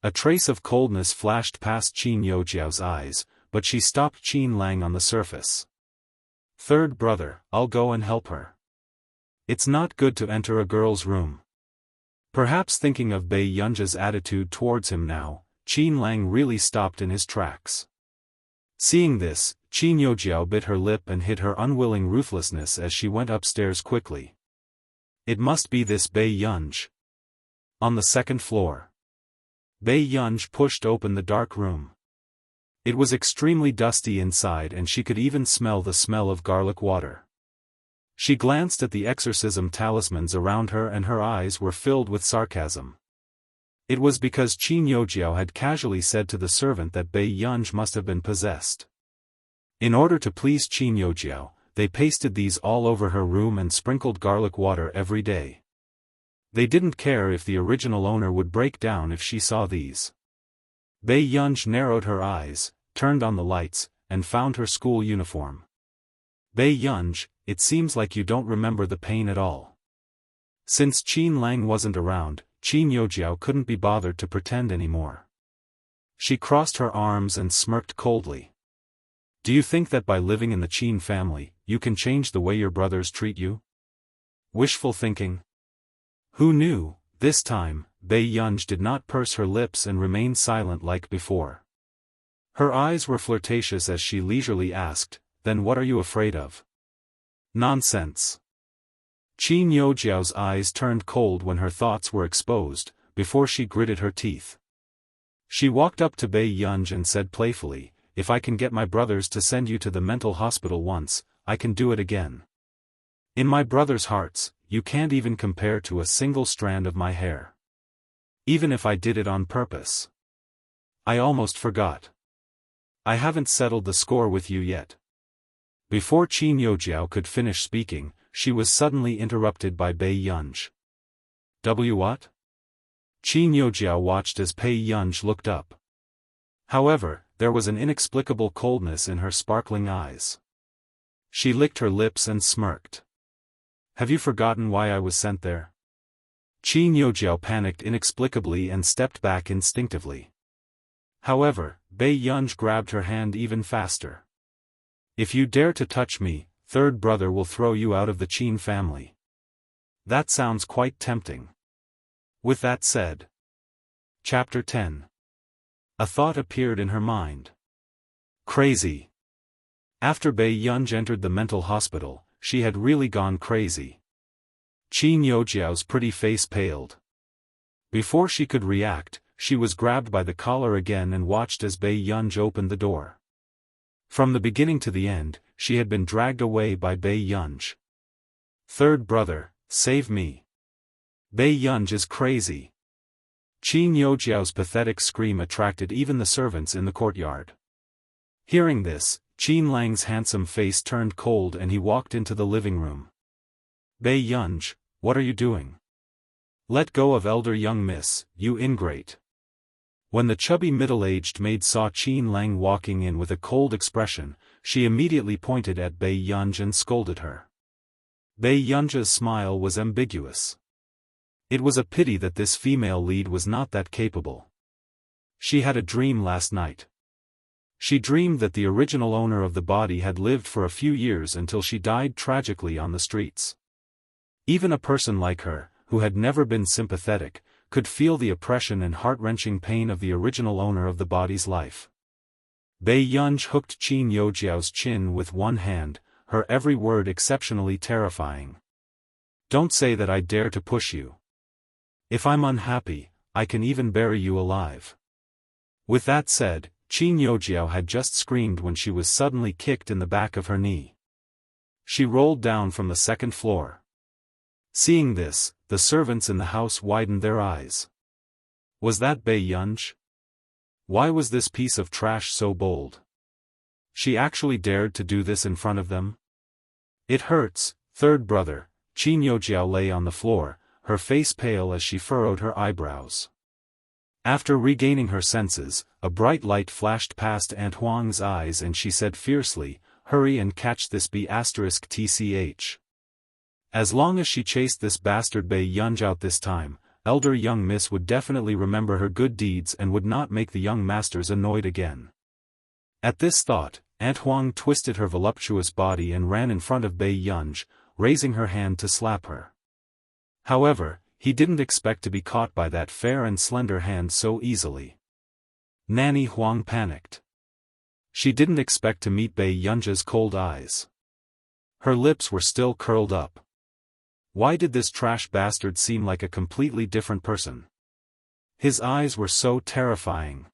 A trace of coldness flashed past Qin Yojiao's eyes, but she stopped Qin Lang on the surface. Third brother, I'll go and help her. It's not good to enter a girl's room. Perhaps thinking of Bei Yunj's attitude towards him now, Qin Lang really stopped in his tracks. Seeing this, Qin Yojiao bit her lip and hid her unwilling ruthlessness as she went upstairs quickly. It must be this Bei Yunj. On the second floor. Bei Yunj pushed open the dark room. It was extremely dusty inside and she could even smell the smell of garlic water. She glanced at the exorcism talismans around her and her eyes were filled with sarcasm. It was because Qin Yojiao had casually said to the servant that Bei Yunj must have been possessed. In order to please Qin Yojiao, they pasted these all over her room and sprinkled garlic water every day. They didn't care if the original owner would break down if she saw these. Bei Yunj narrowed her eyes, turned on the lights, and found her school uniform. Bei Yunj, it seems like you don't remember the pain at all. Since Qin Lang wasn't around, Qin Yojiao couldn't be bothered to pretend anymore. She crossed her arms and smirked coldly. Do you think that by living in the Qin family, you can change the way your brothers treat you? Wishful thinking. Who knew? This time, Bei Yunj did not purse her lips and remain silent like before. Her eyes were flirtatious as she leisurely asked, then what are you afraid of? Nonsense. Qin Youjiao's eyes turned cold when her thoughts were exposed, before she gritted her teeth. She walked up to Bei Yunj and said playfully, "If I can get my brothers to send you to the mental hospital once, I can do it again. In my brothers' hearts, you can't even compare to a single strand of my hair. Even if I did it on purpose. I almost forgot. I haven't settled the score with you yet." Before Qin Youjiao could finish speaking, she was suddenly interrupted by Bei Yunj. What? Qin Youjiao watched as Bei Yunj looked up. However, there was an inexplicable coldness in her sparkling eyes. She licked her lips and smirked. "Have you forgotten why I was sent there?" Qin Youjiao panicked inexplicably and stepped back instinctively. However, Bei Yunj grabbed her hand even faster. "If you dare to touch me, third brother will throw you out of the Qin family." That sounds quite tempting. With that said. Chapter 10. A thought appeared in her mind. Crazy. After Bei Yunj entered the mental hospital, she had really gone crazy. Qin Youjiao's pretty face paled. Before she could react, she was grabbed by the collar again and watched as Bei Yunj opened the door. From the beginning to the end, she had been dragged away by Bei Yunj. "Third brother, save me. Bei Yunj is crazy." Qin Youjiao's pathetic scream attracted even the servants in the courtyard. Hearing this, Qin Lang's handsome face turned cold and he walked into the living room. "Bei Yunj, what are you doing? Let go of elder young miss, you ingrate." When the chubby middle-aged maid saw Qin Lang walking in with a cold expression, she immediately pointed at Bei Yunj and scolded her. Bei Yunj's smile was ambiguous. It was a pity that this female lead was not that capable. She had a dream last night. She dreamed that the original owner of the body had lived for a few years until she died tragically on the streets. Even a person like her, who had never been sympathetic, could feel the oppression and heart-wrenching pain of the original owner of the body's life. Bei Yunj hooked Qin Youjiao's chin with one hand, her every word exceptionally terrifying. "Don't say that I dare to push you. If I'm unhappy, I can even bury you alive." With that said, Qin Youjiao had just screamed when she was suddenly kicked in the back of her knee. She rolled down from the second floor. Seeing this, the servants in the house widened their eyes. Was that Bei Yunj? Why was this piece of trash so bold? She actually dared to do this in front of them? "It hurts, third brother." Qin Youjiao lay on the floor, her face pale as she furrowed her eyebrows. After regaining her senses, a bright light flashed past Aunt Huang's eyes and she said fiercely, "Hurry and catch this B***tch. As long as she chased this bastard Bei Yunj out this time, elder young miss would definitely remember her good deeds and would not make the young masters annoyed again." At this thought, Aunt Huang twisted her voluptuous body and ran in front of Bei Yunj, raising her hand to slap her. However, he didn't expect to be caught by that fair and slender hand so easily. Nanny Huang panicked. She didn't expect to meet Bei Yunj's cold eyes. Her lips were still curled up. Why did this trash bastard seem like a completely different person? His eyes were so terrifying.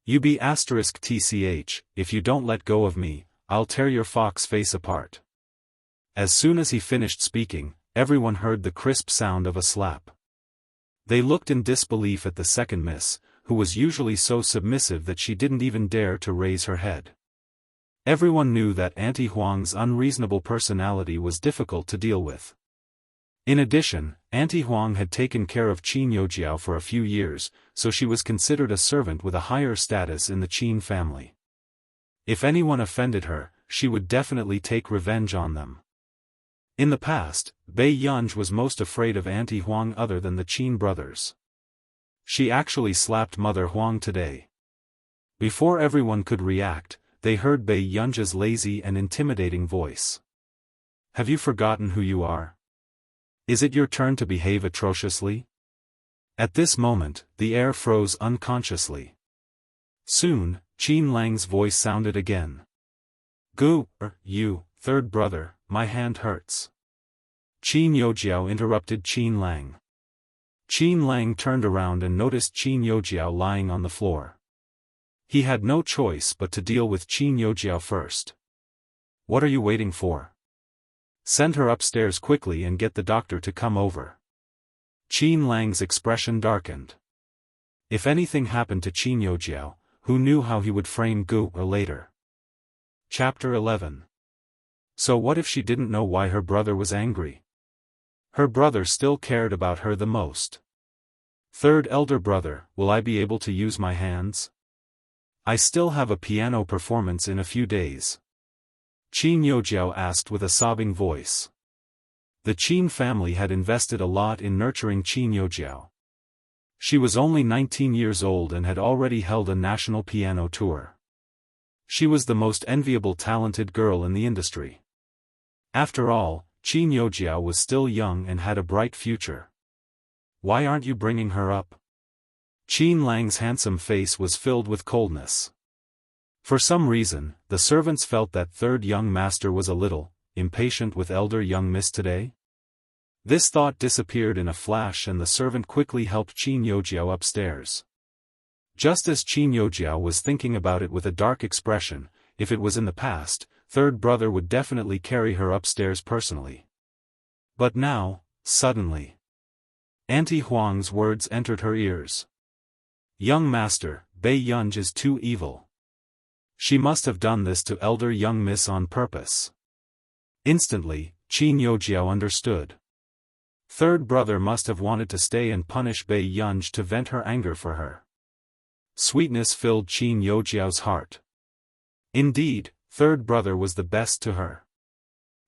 "You B***tch, if you don't let go of me, I'll tear your fox face apart." As soon as he finished speaking, everyone heard the crisp sound of a slap. They looked in disbelief at the second miss, who was usually so submissive that she didn't even dare to raise her head. Everyone knew that Auntie Huang's unreasonable personality was difficult to deal with. In addition, Auntie Huang had taken care of Qin Youjiao for a few years, so she was considered a servant with a higher status in the Qin family. If anyone offended her, she would definitely take revenge on them. In the past, Bei Yunj was most afraid of Auntie Huang other than the Qin brothers. She actually slapped Mother Huang today. Before everyone could react, they heard Bei Yunj's lazy and intimidating voice. "Have you forgotten who you are? Is it your turn to behave atrociously?" At this moment, the air froze unconsciously. Soon, Qin Lang's voice sounded again. "You, third brother, my hand hurts." Qin Youjiao interrupted Qin Lang. Qin Lang turned around and noticed Qin Youjiao lying on the floor. He had no choice but to deal with Qin Youjiao first. What are you waiting for? Send her upstairs quickly and get the doctor to come over. Qin Lang's expression darkened. If anything happened to Qin Youjiao, who knew how he would frame Gu later? Chapter 11. So what if she didn't know why her brother was angry? Her brother still cared about her the most. Third elder brother, will I be able to use my hands? I still have a piano performance in a few days. Qin Youjiao asked with a sobbing voice. The Qin family had invested a lot in nurturing Qin Youjiao. She was only 19 years old and had already held a national piano tour. She was the most enviable talented girl in the industry. After all, Qin Youjiao was still young and had a bright future. Why aren't you bringing her up? Qin Lang's handsome face was filled with coldness. For some reason, the servants felt that third young master was a little impatient with elder young miss today. This thought disappeared in a flash and the servant quickly helped Qin Youjiao upstairs. Just as Qin Youjiao was thinking about it with a dark expression, if it was in the past, third brother would definitely carry her upstairs personally. But now, suddenly, Auntie Huang's words entered her ears. Young master, Bei Yunj is too evil. She must have done this to elder young miss on purpose. Instantly, Qin Youjiao understood. Third brother must have wanted to stay and punish Bei Yunj to vent her anger for her. Sweetness filled Qin Youjiao's heart. Indeed, third brother was the best to her.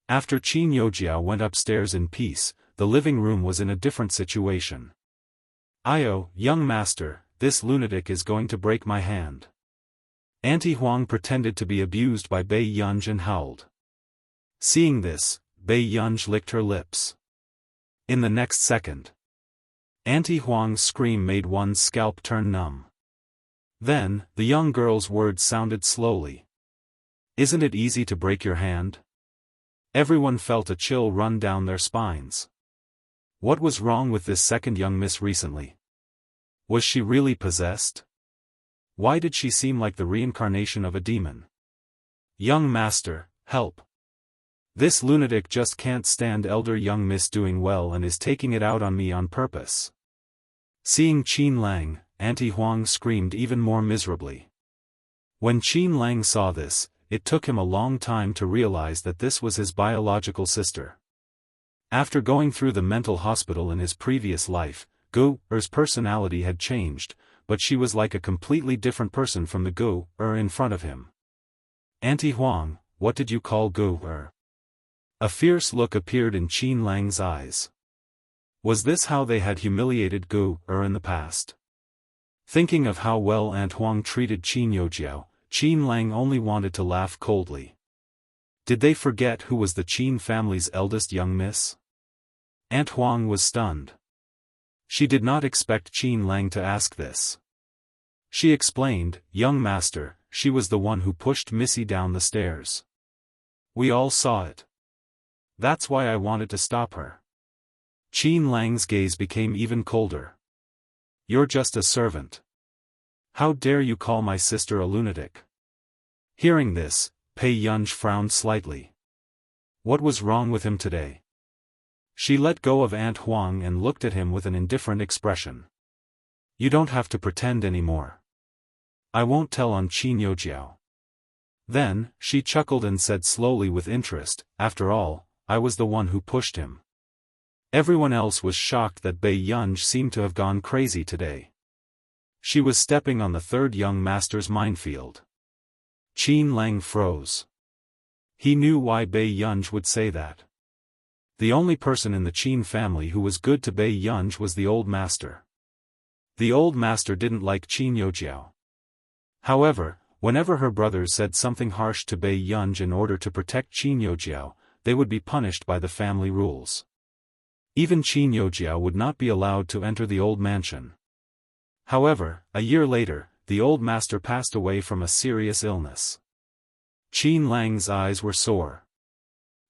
After Qin Youjiao went upstairs in peace, the living room was in a different situation. Io, young master, this lunatic is going to break my hand. Auntie Huang pretended to be abused by Bei Yunj and howled. Seeing this, Bei Yunj licked her lips. In the next second, Auntie Huang's scream made one's scalp turn numb. Then, the young girl's words sounded slowly. Isn't it easy to break your hand? Everyone felt a chill run down their spines. What was wrong with this second young miss recently? Was she really possessed? Why did she seem like the reincarnation of a demon? Young master, help. This lunatic just can't stand elder young miss doing well and is taking it out on me on purpose. Seeing Qin Lang, Auntie Huang screamed even more miserably. When Qin Lang saw this, it took him a long time to realize that this was his biological sister. After going through the mental hospital in his previous life, Gu-er's personality had changed, but she was like a completely different person from the Gu-er in front of him. Auntie Huang, what did you call Gu-er? A fierce look appeared in Qin Lang's eyes. Was this how they had humiliated Gu-er in the past? Thinking of how well Aunt Huang treated Qin Youjiao, Qin Lang only wanted to laugh coldly. Did they forget who was the Qin family's eldest young miss? Aunt Huang was stunned. She did not expect Qin Lang to ask this. She explained, young master, she was the one who pushed Missy down the stairs. We all saw it. That's why I wanted to stop her. Qin Lang's gaze became even colder. You're just a servant. How dare you call my sister a lunatic? Hearing this, Bei Yunj frowned slightly. What was wrong with him today? She let go of Aunt Huang and looked at him with an indifferent expression. You don't have to pretend anymore. I won't tell on Qin Youjiao. Then, she chuckled and said slowly with interest, after all, I was the one who pushed him. Everyone else was shocked that Bei Yunj seemed to have gone crazy today. She was stepping on the third young master's minefield. Qin Lang froze. He knew why Bei Yunj would say that. The only person in the Qin family who was good to Bei Yunj was the old master. The old master didn't like Qin Youjiao. However, whenever her brothers said something harsh to Bei Yunj in order to protect Qin Youjiao, they would be punished by the family rules. Even Qin Youjiao would not be allowed to enter the old mansion. However, a year later, the old master passed away from a serious illness. Qin Lang's eyes were sore.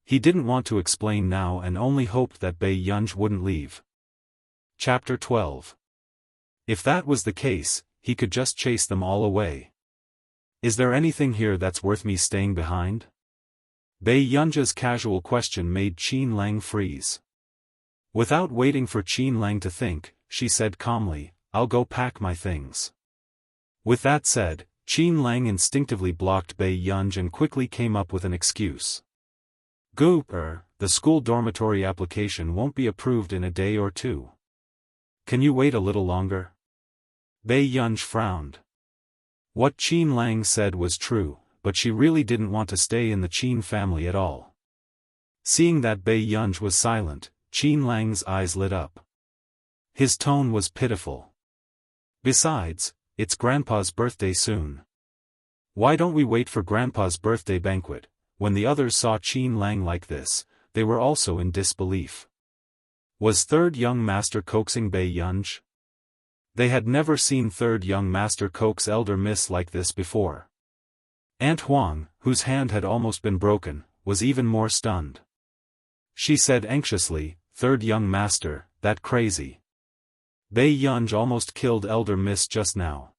He didn't want to explain now and only hoped that Bei Yunj wouldn't leave. Chapter 12. If that was the case, he could just chase them all away. Is there anything here that's worth me staying behind? Bei Yunja's casual question made Qin Lang freeze. Without waiting for Qin Lang to think, she said calmly, "I'll go pack my things." With that said, Qin Lang instinctively blocked Bei Yunj and quickly came up with an excuse. The school dormitory application won't be approved in a day or two. Can you wait a little longer? Bei Yunj frowned. What Qin Lang said was true, but she really didn't want to stay in the Qin family at all. Seeing that Bei Yunj was silent, Qin Lang's eyes lit up. His tone was pitiful. Besides, it's Grandpa's birthday soon. Why don't we wait for Grandpa's birthday banquet? When the others saw Qin Lang like this, they were also in disbelief. Was third young master coaxing Bei Yunj? They had never seen third young master coax elder miss like this before. Aunt Huang, whose hand had almost been broken, was even more stunned. She said anxiously, "Third young master, that crazy. Bei Yunj almost killed elder miss just now.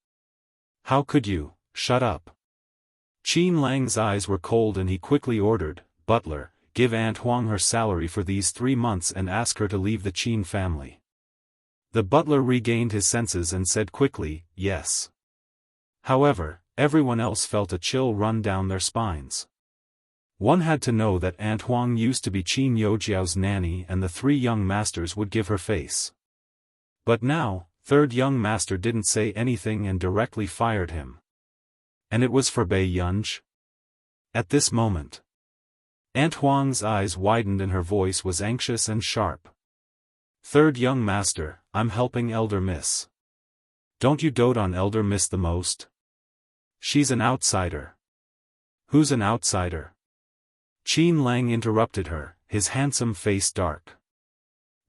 How could you? Shut up." Qin Lang's eyes were cold and he quickly ordered, "Butler, give Aunt Huang her salary for these 3 months and ask her to leave the Qin family." The butler regained his senses and said quickly, "Yes." However, everyone else felt a chill run down their spines. One had to know that Aunt Huang used to be Qin Youjiao's nanny and the 3 young masters would give her face. But now, third young master didn't say anything and directly fired him. And it was for Bei Yunj? At this moment, Aunt Huang's eyes widened and her voice was anxious and sharp. "Third young master, I'm helping elder miss. Don't you dote on elder miss the most? She's an outsider." "Who's an outsider?" Qin Lang interrupted her, his handsome face dark.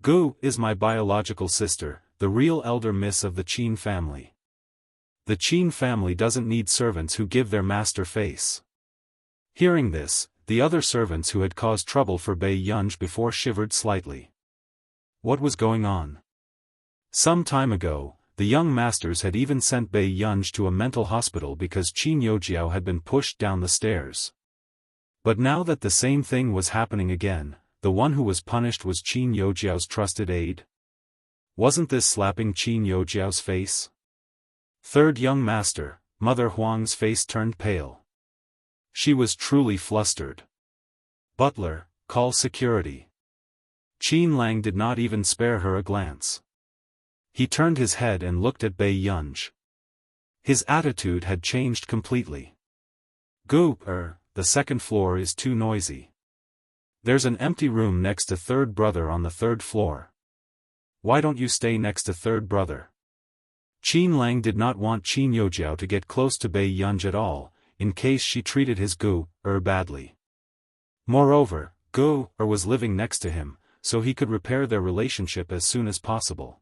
"Gu is my biological sister, the real elder miss of the Qin family. The Qin family doesn't need servants who give their master face." Hearing this, the other servants who had caused trouble for Bei Yunj before shivered slightly. What was going on? Some time ago, the young masters had even sent Bei Yunj to a mental hospital because Qin Youjiao had been pushed down the stairs. But now that the same thing was happening again, the one who was punished was Qin Youjiao's trusted aide. Wasn't this slapping Qin Youjiao's face? Third young master, Mother Huang's face turned pale. She was truly flustered. "Butler, call security." Qin Lang did not even spare her a glance. He turned his head and looked at Bei Yunj. His attitude had changed completely. The second floor is too noisy. There's an empty room next to third brother on the 3rd floor. Why don't you stay next to third brother? Qin Lang did not want Qin Youjiao to get close to Bei Yunj at all, in case she treated his badly. Moreover, was living next to him, so he could repair their relationship as soon as possible.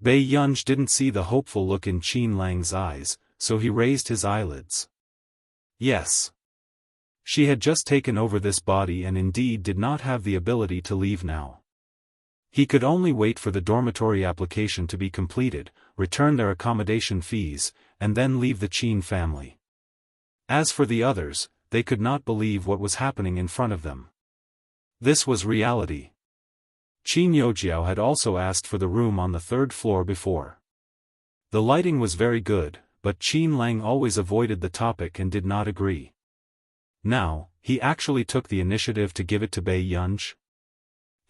Bei Yunj didn't see the hopeful look in Qin Lang's eyes, so he raised his eyelids. Yes. She had just taken over this body and indeed did not have the ability to leave now. He could only wait for the dormitory application to be completed, return their accommodation fees, and then leave the Qin family. As for the others, they could not believe what was happening in front of them. This was reality. Qin Youjiao had also asked for the room on the 3rd floor before. The lighting was very good, but Qin Lang always avoided the topic and did not agree. Now, he actually took the initiative to give it to Bei Yunj.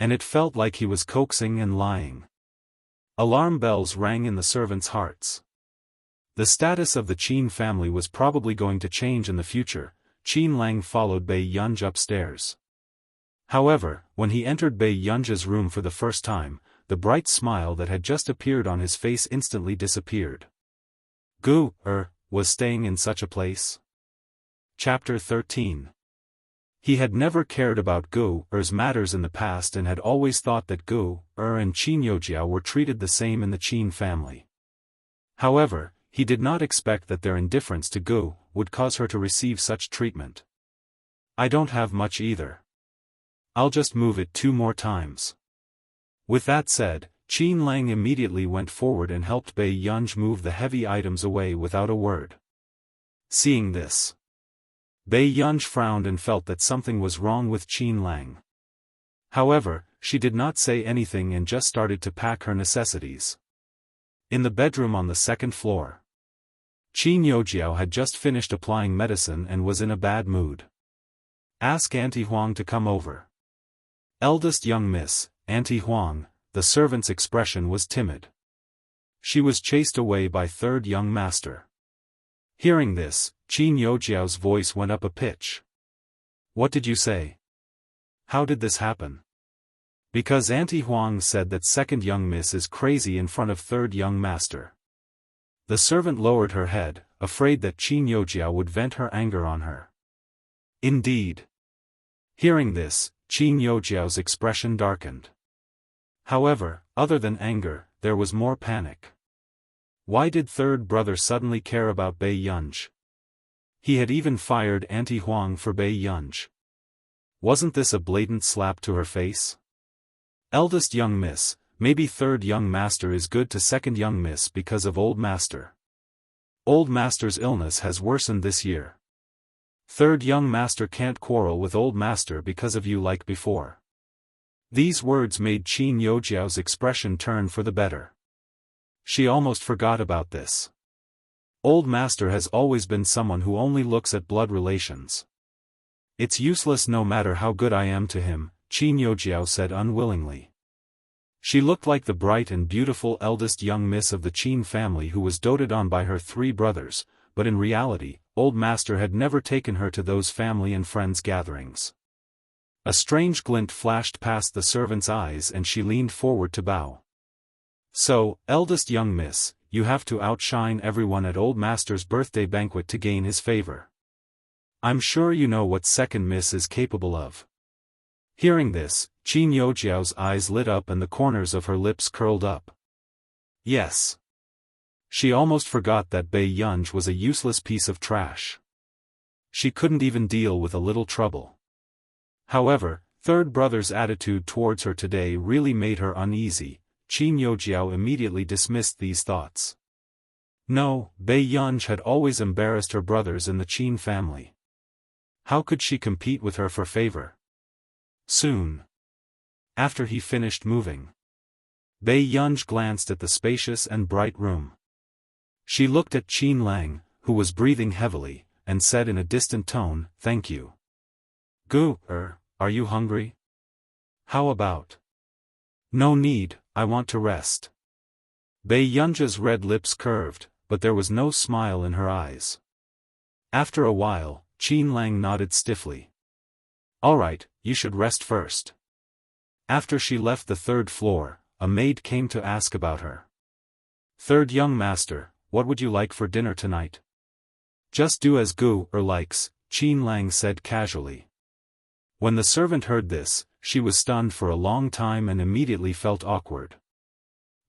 And it felt like he was coaxing and lying. Alarm bells rang in the servants' hearts. The status of the Qin family was probably going to change in the future. Qin Lang followed Bei Yunj upstairs. However, when he entered Bei Yunj's room for the first time, the bright smile that had just appeared on his face instantly disappeared. Was staying in such a place? Chapter 13. He had never cared about Gu's matters in the past and had always thought that Gu and Qin Youjiao were treated the same in the Qin family. However, he did not expect that their indifference to Gu would cause her to receive such treatment. "I don't have much either. I'll just move it 2 more times. With that said, Qin Lang immediately went forward and helped Bei Yunj move the heavy items away without a word. Seeing this, Bei Yunj frowned and felt that something was wrong with Qin Lang. However, she did not say anything and just started to pack her necessities. In the bedroom on the 2nd floor, Qin Yojiao had just finished applying medicine and was in a bad mood. Ask Auntie Huang to come over. Eldest young miss, Auntie Huang. The servant's expression was timid. She was chased away by 3rd young master. Hearing this, Qin Yojiao's voice went up a pitch. What did you say? How did this happen? Because Auntie Huang said that 2nd young miss is crazy in front of 3rd young master. The servant lowered her head, afraid that Qin Yojiao would vent her anger on her. Indeed. Hearing this, Qin Yojiao's expression darkened. However, other than anger, there was more panic. Why did 3rd brother suddenly care about Bei Yunj? He had even fired Auntie Huang for Bei Yunj. Wasn't this a blatant slap to her face? Eldest young miss, maybe 3rd young master is good to 2nd young miss because of old master. Old master's illness has worsened this year. 3rd young master can't quarrel with old master because of you like before. These words made Qin Yojiao's expression turn for the better. She almost forgot about this. Old master has always been someone who only looks at blood relations. It's useless no matter how good I am to him, Qin Yojiao said unwillingly. She looked like the bright and beautiful eldest young miss of the Qin family who was doted on by her 3 brothers, but in reality, old master had never taken her to those family and friends gatherings. A strange glint flashed past the servant's eyes and she leaned forward to bow. So, eldest young miss, you have to outshine everyone at old master's birthday banquet to gain his favor. I'm sure you know what 2nd miss is capable of. Hearing this, Qin Yojiao's eyes lit up and the corners of her lips curled up. Yes. She almost forgot that Bei Yunj was a useless piece of trash. She couldn't even deal with a little trouble. However, 3rd brother's attitude towards her today really made her uneasy. Qin Yojiao immediately dismissed these thoughts. No, Bei Yunj had always embarrassed her brothers in the Qin family. How could she compete with her for favor? Soon after he finished moving, Bei Yunj glanced at the spacious and bright room. She looked at Qin Lang, who was breathing heavily, and said in a distant tone, "Thank you." Are you hungry? How about? No need, I want to rest. Bei Yunja's red lips curved, but there was no smile in her eyes. After a while, Qin Lang nodded stiffly. Alright, you should rest first. After she left the 3rd floor, a maid came to ask about her. 3rd young master, what would you like for dinner tonight? Just do as likes, Qin Lang said casually. When the servant heard this, she was stunned for a long time and immediately felt awkward.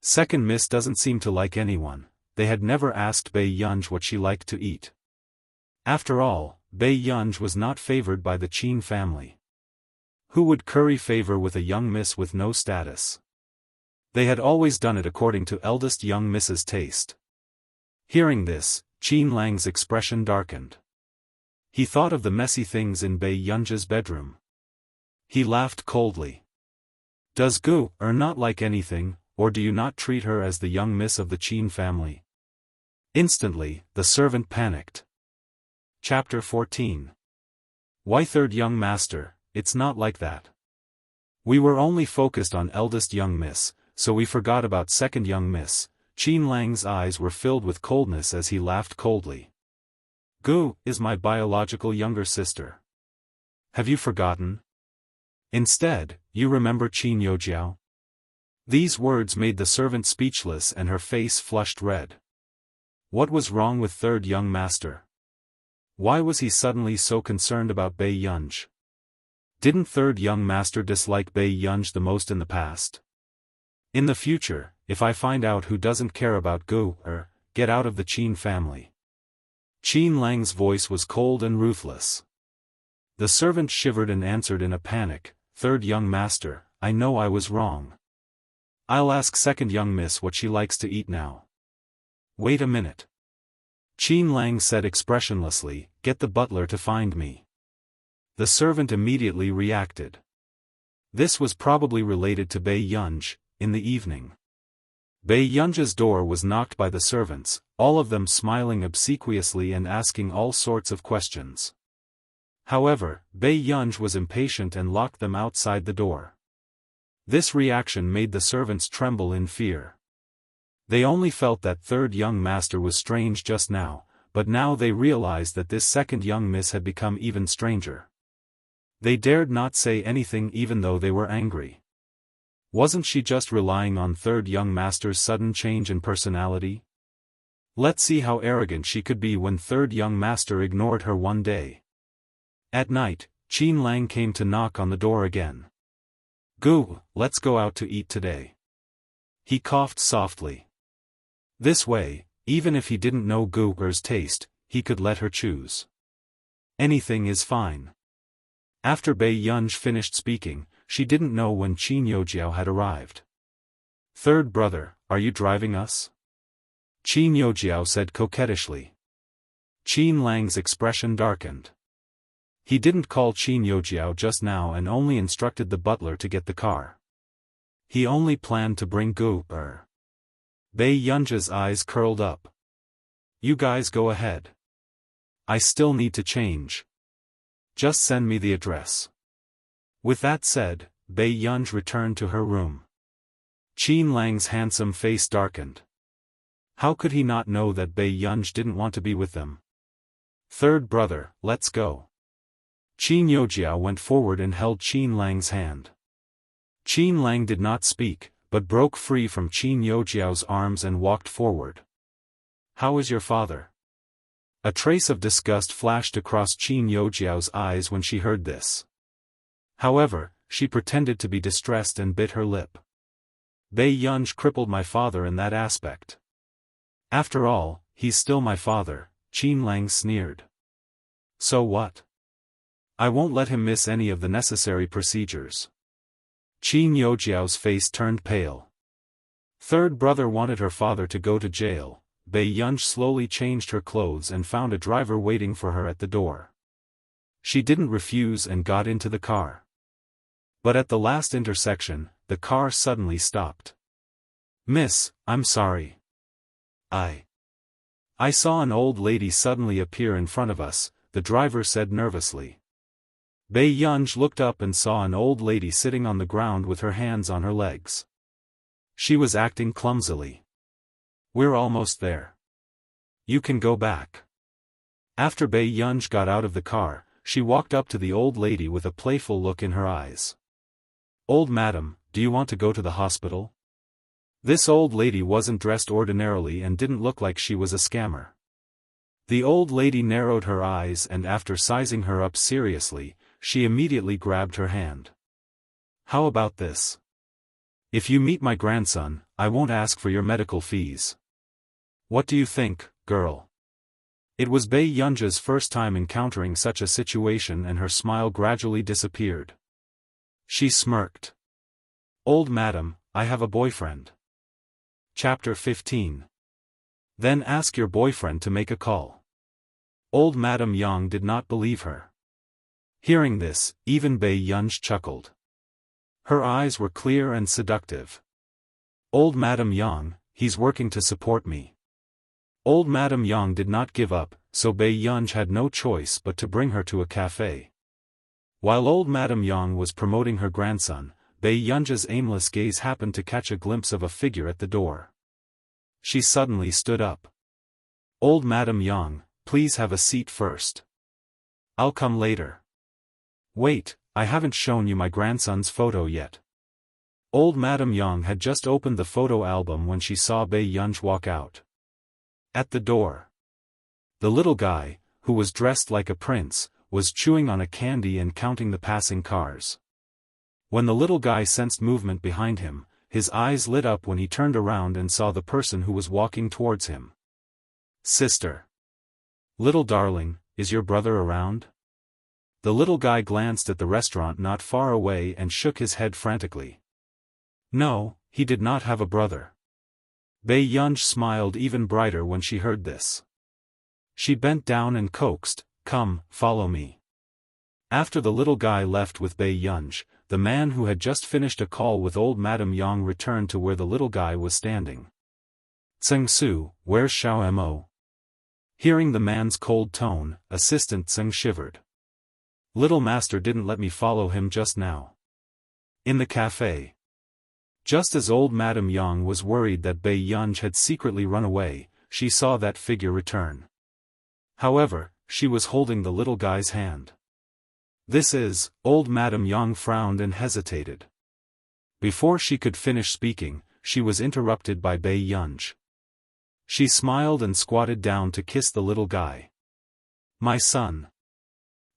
2nd miss doesn't seem to like anyone. They had never asked Bei Yunj what she liked to eat. After all, Bei Yunj was not favored by the Qin family. Who would curry favor with a young miss with no status? They had always done it according to eldest young miss's taste. Hearing this, Qin Lang's expression darkened. He thought of the messy things in Bei Yunja's bedroom. He laughed coldly. Does not like anything, or do you not treat her as the young miss of the Qin family? Instantly, the servant panicked. Chapter 14. Why 3rd young master, it's not like that. We were only focused on eldest young miss, so we forgot about 2nd young miss. Qin Lang's eyes were filled with coldness as he laughed coldly. Is my biological younger sister. Have you forgotten? Instead, you remember Qin Yojiao? These words made the servant speechless and her face flushed red. What was wrong with 3rd young master? Why was he suddenly so concerned about Bei Yunj? Didn't 3rd young master dislike Bei Yunj the most in the past? In the future, if I find out who doesn't care about get out of the Qin family. Qin Lang's voice was cold and ruthless. The servant shivered and answered in a panic, third young master, I know I was wrong. I'll ask second young miss what she likes to eat now. Wait a minute. Qin Lang said expressionlessly, get the butler to find me. The servant immediately reacted. This was probably related to Bei Yunj. In the evening, Bei Yunj's door was knocked by the servants, all of them smiling obsequiously and asking all sorts of questions. However, Bei Yunj was impatient and locked them outside the door. This reaction made the servants tremble in fear. They only felt that third young master was strange just now, but now they realized that this second young miss had become even stranger. They dared not say anything even though they were angry. Wasn't she just relying on third young master's sudden change in personality? Let's see how arrogant she could be when third young master ignored her one day. At night, Qin Lang came to knock on the door again. Gu, let's go out to eat today. He coughed softly. This way, even if he didn't know Gu's taste, he could let her choose. Anything is fine. After Bei Yunj finished speaking, she didn't know when Qin Yojiao had arrived. Third brother, are you driving us? Qin Yojiao said coquettishly. Qin Lang's expression darkened. He didn't call Qin Yojiao just now and only instructed the butler to get the car. He only planned to bring Gu. Bei Yunj's eyes curled up. You guys go ahead. I still need to change. Just send me the address. With that said, Bei Yunj returned to her room. Qin Lang's handsome face darkened. How could he not know that Bei Yunj didn't want to be with them? Third brother, let's go. Qin Yojiao went forward and held Qin Lang's hand. Qin Lang did not speak, but broke free from Qin Yojiao's arms and walked forward. How is your father? A trace of disgust flashed across Qin Yojiao's eyes when she heard this. However, she pretended to be distressed and bit her lip. Bei Yunj crippled my father in that aspect. After all, he's still my father, Qin Lang sneered. So what? I won't let him miss any of the necessary procedures. Qin Yojiao's face turned pale. Third brother wanted her father to go to jail. Bei Yunj slowly changed her clothes and found a driver waiting for her at the door. She didn't refuse and got into the car. But at the last intersection, the car suddenly stopped. Miss, I'm sorry. I saw an old lady suddenly appear in front of us, the driver said nervously. Bei Yunj looked up and saw an old lady sitting on the ground with her hands on her legs. She was acting clumsily. We're almost there. You can go back. After Bei Yunj got out of the car, she walked up to the old lady with a playful look in her eyes. Old madam, do you want to go to the hospital? This old lady wasn't dressed ordinarily and didn't look like she was a scammer. The old lady narrowed her eyes and after sizing her up seriously, she immediately grabbed her hand. How about this? If you meet my grandson, I won't ask for your medical fees. What do you think, girl? It was Bei Yunj's first time encountering such a situation and her smile gradually disappeared. She smirked. Old madam, I have a boyfriend. Chapter 15. Then ask your boyfriend to make a call. Old Madam Yang did not believe her. Hearing this, even Bei Yunj chuckled. Her eyes were clear and seductive. Old Madam Yang, he's working to support me. Old Madam Yang did not give up, so Bei Yunj had no choice but to bring her to a cafe. While old Madam Yang was promoting her grandson, Bei Yunj's aimless gaze happened to catch a glimpse of a figure at the door. She suddenly stood up. Old Madam Yang, please have a seat first. I'll come later. Wait, I haven't shown you my grandson's photo yet. Old Madam Yang had just opened the photo album when she saw Bei Yunj walk out. At the door, the little guy, who was dressed like a prince, was chewing on a candy and counting the passing cars. When the little guy sensed movement behind him, his eyes lit up when he turned around and saw the person who was walking towards him. Sister. Little darling, is your brother around? The little guy glanced at the restaurant not far away and shook his head frantically. No, he did not have a brother. Bei Yunj smiled even brighter when she heard this. She bent down and coaxed, "Come, follow me." After the little guy left with Bei Yunj, the man who had just finished a call with old Madame Yang returned to where the little guy was standing. "Tseng Su, where's Xiao Mo?" Hearing the man's cold tone, Assistant Tseng shivered. "Little master didn't let me follow him just now." In the cafe. Just as old Madame Yang was worried that Bei Yunj had secretly run away, she saw that figure return. However, she was holding the little guy's hand. "This is," old Madame Yang frowned and hesitated. Before she could finish speaking, she was interrupted by Bei Yunj. She smiled and squatted down to kiss the little guy. "My son."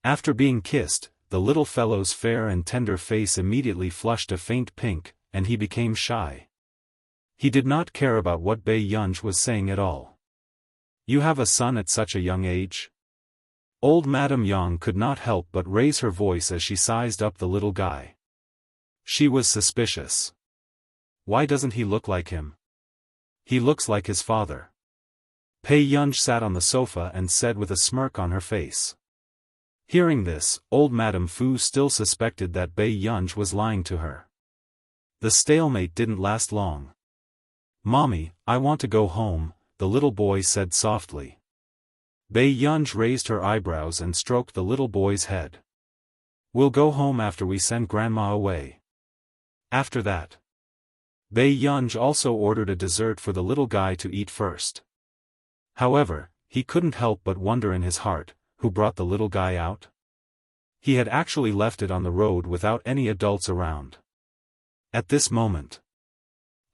After being kissed, the little fellow's fair and tender face immediately flushed a faint pink, and he became shy. He did not care about what Bei Yunj was saying at all. "You have a son at such a young age?" Old Madame Yang could not help but raise her voice as she sized up the little guy. She was suspicious. "Why doesn't he look like him? He looks like his father." Bei Yunj sat on the sofa and said with a smirk on her face. Hearing this, old Madame Fu still suspected that Bei Yunj was lying to her. The stalemate didn't last long. "Mommy, I want to go home," the little boy said softly. Bei Yunj raised her eyebrows and stroked the little boy's head. "We'll go home after we send Grandma away." After that, Bei Yunj also ordered a dessert for the little guy to eat first. However, he couldn't help but wonder in his heart, who brought the little guy out? He had actually left it on the road without any adults around. At this moment,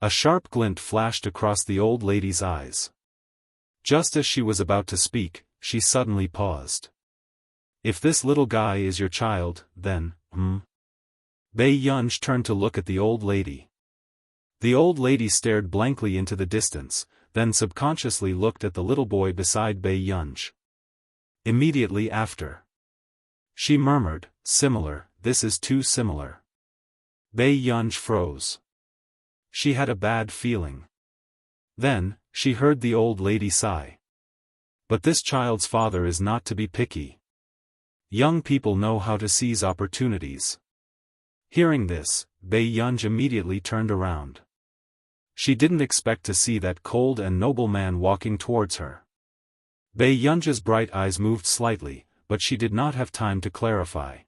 a sharp glint flashed across the old lady's eyes. Just as she was about to speak, she suddenly paused. "If this little guy is your child, then, Bei Yunj turned to look at the old lady. The old lady stared blankly into the distance, then subconsciously looked at the little boy beside Bei Yunj. Immediately after, she murmured, "Similar, this is too similar." Bei Yunj froze. She had a bad feeling. Then, she heard the old lady sigh. But this child's father is not to be picky. Young people know how to seize opportunities. Hearing this, Bei Yunj immediately turned around. She didn't expect to see that cold and noble man walking towards her. Bei Yunj's bright eyes moved slightly, but she did not have time to clarify.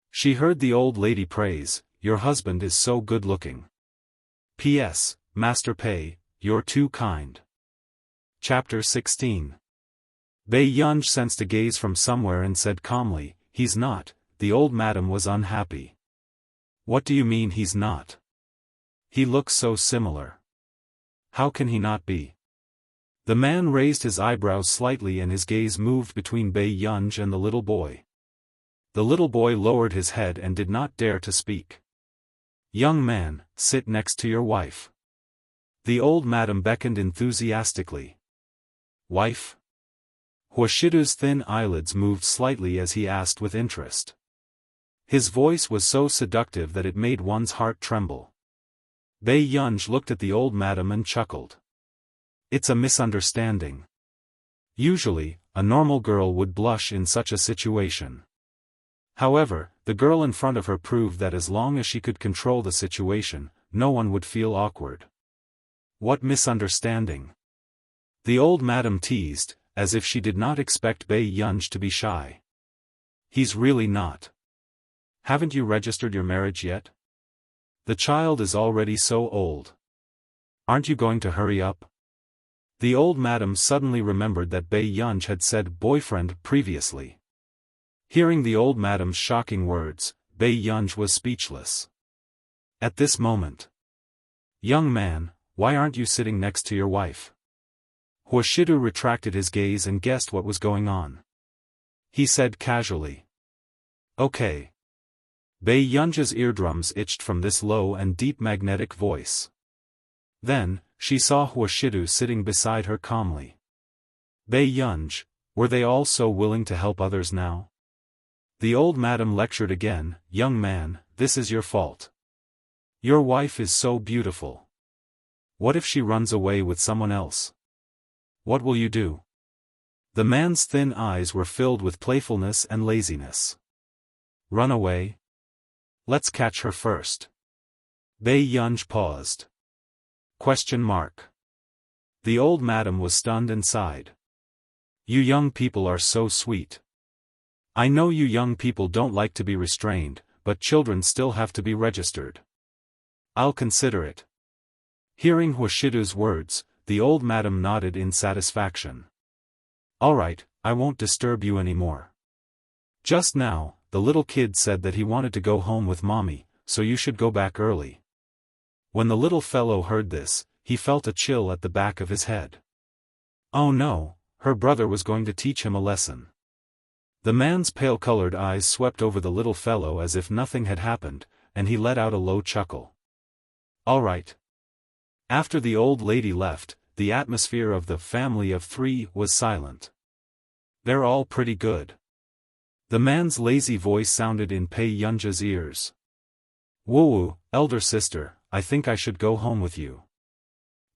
She heard the old lady praise, "Your husband is so good-looking. P.S., Master Pei, you're too kind." Chapter 16. Bei Yunj sensed a gaze from somewhere and said calmly, "He's not." The old madam was unhappy. "What do you mean he's not? He looks so similar. How can he not be?" The man raised his eyebrows slightly and his gaze moved between Bei Yunj and the little boy. The little boy lowered his head and did not dare to speak. "Young man, sit next to your wife." The old madam beckoned enthusiastically. "Wife?" Huashidu's thin eyelids moved slightly as he asked with interest. His voice was so seductive that it made one's heart tremble. Bei Yunj looked at the old madam and chuckled. "It's a misunderstanding. Usually, a normal girl would blush in such a situation. However, the girl in front of her proved that as long as she could control the situation, no one would feel awkward." "What misunderstanding?" the old madam teased, as if she did not expect Bei Yunj to be shy. "He's really not. Haven't you registered your marriage yet? The child is already so old. Aren't you going to hurry up?" The old madam suddenly remembered that Bei Yunj had said boyfriend previously. Hearing the old madam's shocking words, Bei Yunj was speechless. At this moment, "Young man, why aren't you sitting next to your wife?" Huashidu retracted his gaze and guessed what was going on. He said casually, "Okay." Bei Yunj's eardrums itched from this low and deep magnetic voice. Then, she saw Huashidu sitting beside her calmly. Bei Yunj, were they all so willing to help others now? The old madam lectured again, "Young man, this is your fault. Your wife is so beautiful. What if she runs away with someone else? What will you do?" The man's thin eyes were filled with playfulness and laziness. "Run away? Let's catch her first." Bei Yunj paused. Question mark. The old madam was stunned and sighed. "You young people are so sweet. I know you young people don't like to be restrained, but children still have to be registered. I'll consider it." Hearing Huashidu's words, the old madam nodded in satisfaction. "All right, I won't disturb you anymore. Just now, the little kid said that he wanted to go home with mommy, so you should go back early." When the little fellow heard this, he felt a chill at the back of his head. Oh no, her brother was going to teach him a lesson. The man's pale-colored eyes swept over the little fellow as if nothing had happened, and he let out a low chuckle. "All right." After the old lady left, the atmosphere of the family of three was silent. "They're all pretty good." The man's lazy voice sounded in Pei Yunja's ears. "Woo, elder sister, I think I should go home with you."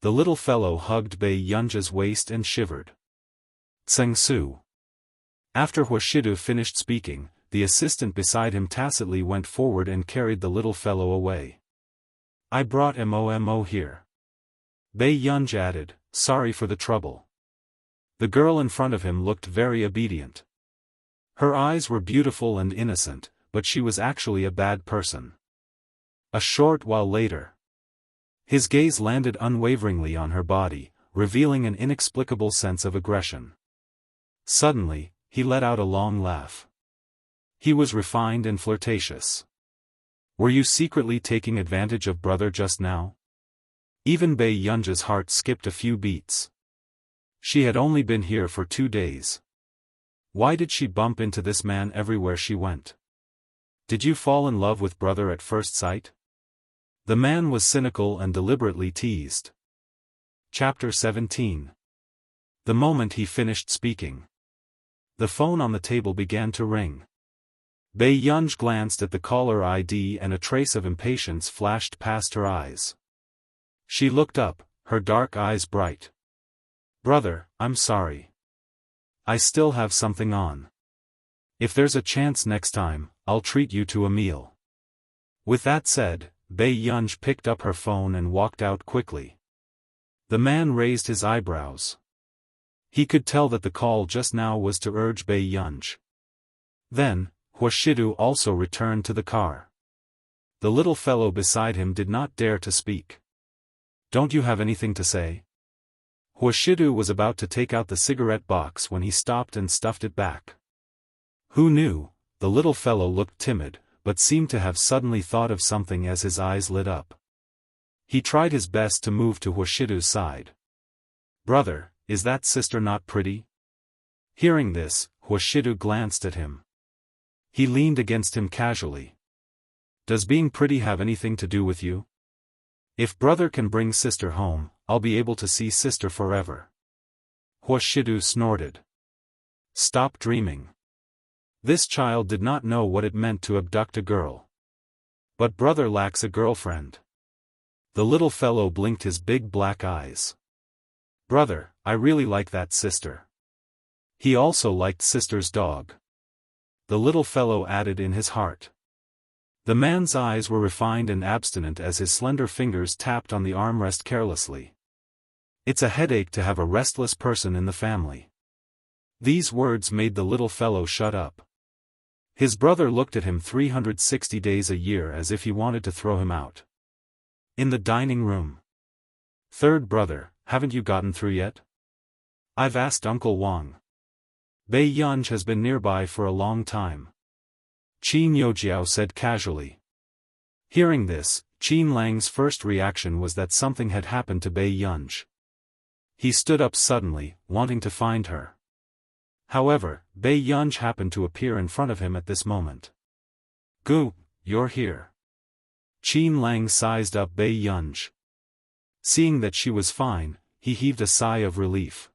The little fellow hugged Bei Yunja's waist and shivered. Tseng Su. After Huashidu finished speaking, the assistant beside him tacitly went forward and carried the little fellow away. "I brought Momo here." Bei Yunj added, "Sorry for the trouble." The girl in front of him looked very obedient. Her eyes were beautiful and innocent, but she was actually a bad person. A short while later, his gaze landed unwaveringly on her body, revealing an inexplicable sense of aggression. Suddenly, he let out a long laugh. He was refined and flirtatious. "Were you secretly taking advantage of brother just now?" Even Bei Yunja's heart skipped a few beats. She had only been here for 2 days. Why did she bump into this man everywhere she went? "Did you fall in love with brother at first sight?" The man was cynical and deliberately teased. Chapter 17. The moment he finished speaking, the phone on the table began to ring. Bei Yunj glanced at the caller ID and a trace of impatience flashed past her eyes. She looked up, her dark eyes bright. "Brother, I'm sorry. I still have something on. If there's a chance next time, I'll treat you to a meal." With that said, Bei Yunj picked up her phone and walked out quickly. The man raised his eyebrows. He could tell that the call just now was to urge Bei Yunj. Then, Huashidu also returned to the car. The little fellow beside him did not dare to speak. "Don't you have anything to say?" Huashidu was about to take out the cigarette box when he stopped and stuffed it back. Who knew? The little fellow looked timid, but seemed to have suddenly thought of something as his eyes lit up. He tried his best to move to Huashidu's side. "Brother, is that sister not pretty?" Hearing this, Huashidu glanced at him. He leaned against him casually. "Does being pretty have anything to do with you? If brother can bring sister home, I'll be able to see sister forever." Huashidu snorted. "Stop dreaming. This child did not know what it meant to abduct a girl. But brother lacks a girlfriend." The little fellow blinked his big black eyes. "Brother, I really like that sister." He also liked sister's dog. The little fellow added in his heart. The man's eyes were refined and abstinent as his slender fingers tapped on the armrest carelessly. "It's a headache to have a restless person in the family." These words made the little fellow shut up. His brother looked at him 360 days a year as if he wanted to throw him out. In the dining room. "Third brother, haven't you gotten through yet?" "I've asked Uncle Wang. Bei Yunj has been nearby for a long time." Qin Yojiao said casually. Hearing this, Qin Lang's first reaction was that something had happened to Bei Yunj. He stood up suddenly, wanting to find her. However, Bei Yunj happened to appear in front of him at this moment. "Gu, you're here." Qin Lang sized up Bei Yunj. Seeing that she was fine, he heaved a sigh of relief.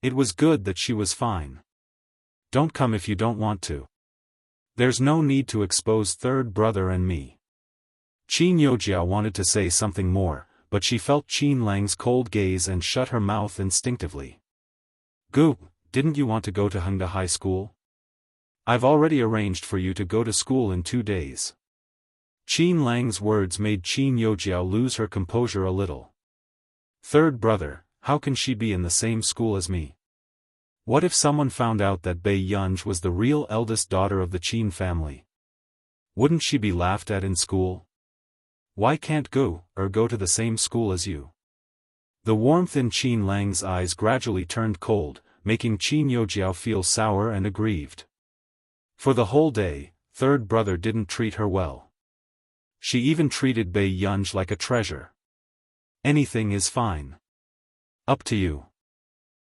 It was good that she was fine. "Don't come if you don't want to." There's no need to expose third brother and me. Qin Youjiao wanted to say something more, but she felt Qin Lang's cold gaze and shut her mouth instinctively. Gu, didn't you want to go to Hengda High School? I've already arranged for you to go to school in 2 days. Qin Lang's words made Qin Youjiao lose her composure a little. Third brother, how can she be in the same school as me? What if someone found out that Bei Yunj was the real eldest daughter of the Qin family? Wouldn't she be laughed at in school? Why can't go to the same school as you? The warmth in Qin Lang's eyes gradually turned cold, making Qin Youjiao feel sour and aggrieved. For the whole day, third brother didn't treat her well. She even treated Bei Yunj like a treasure. Anything is fine. Up to you.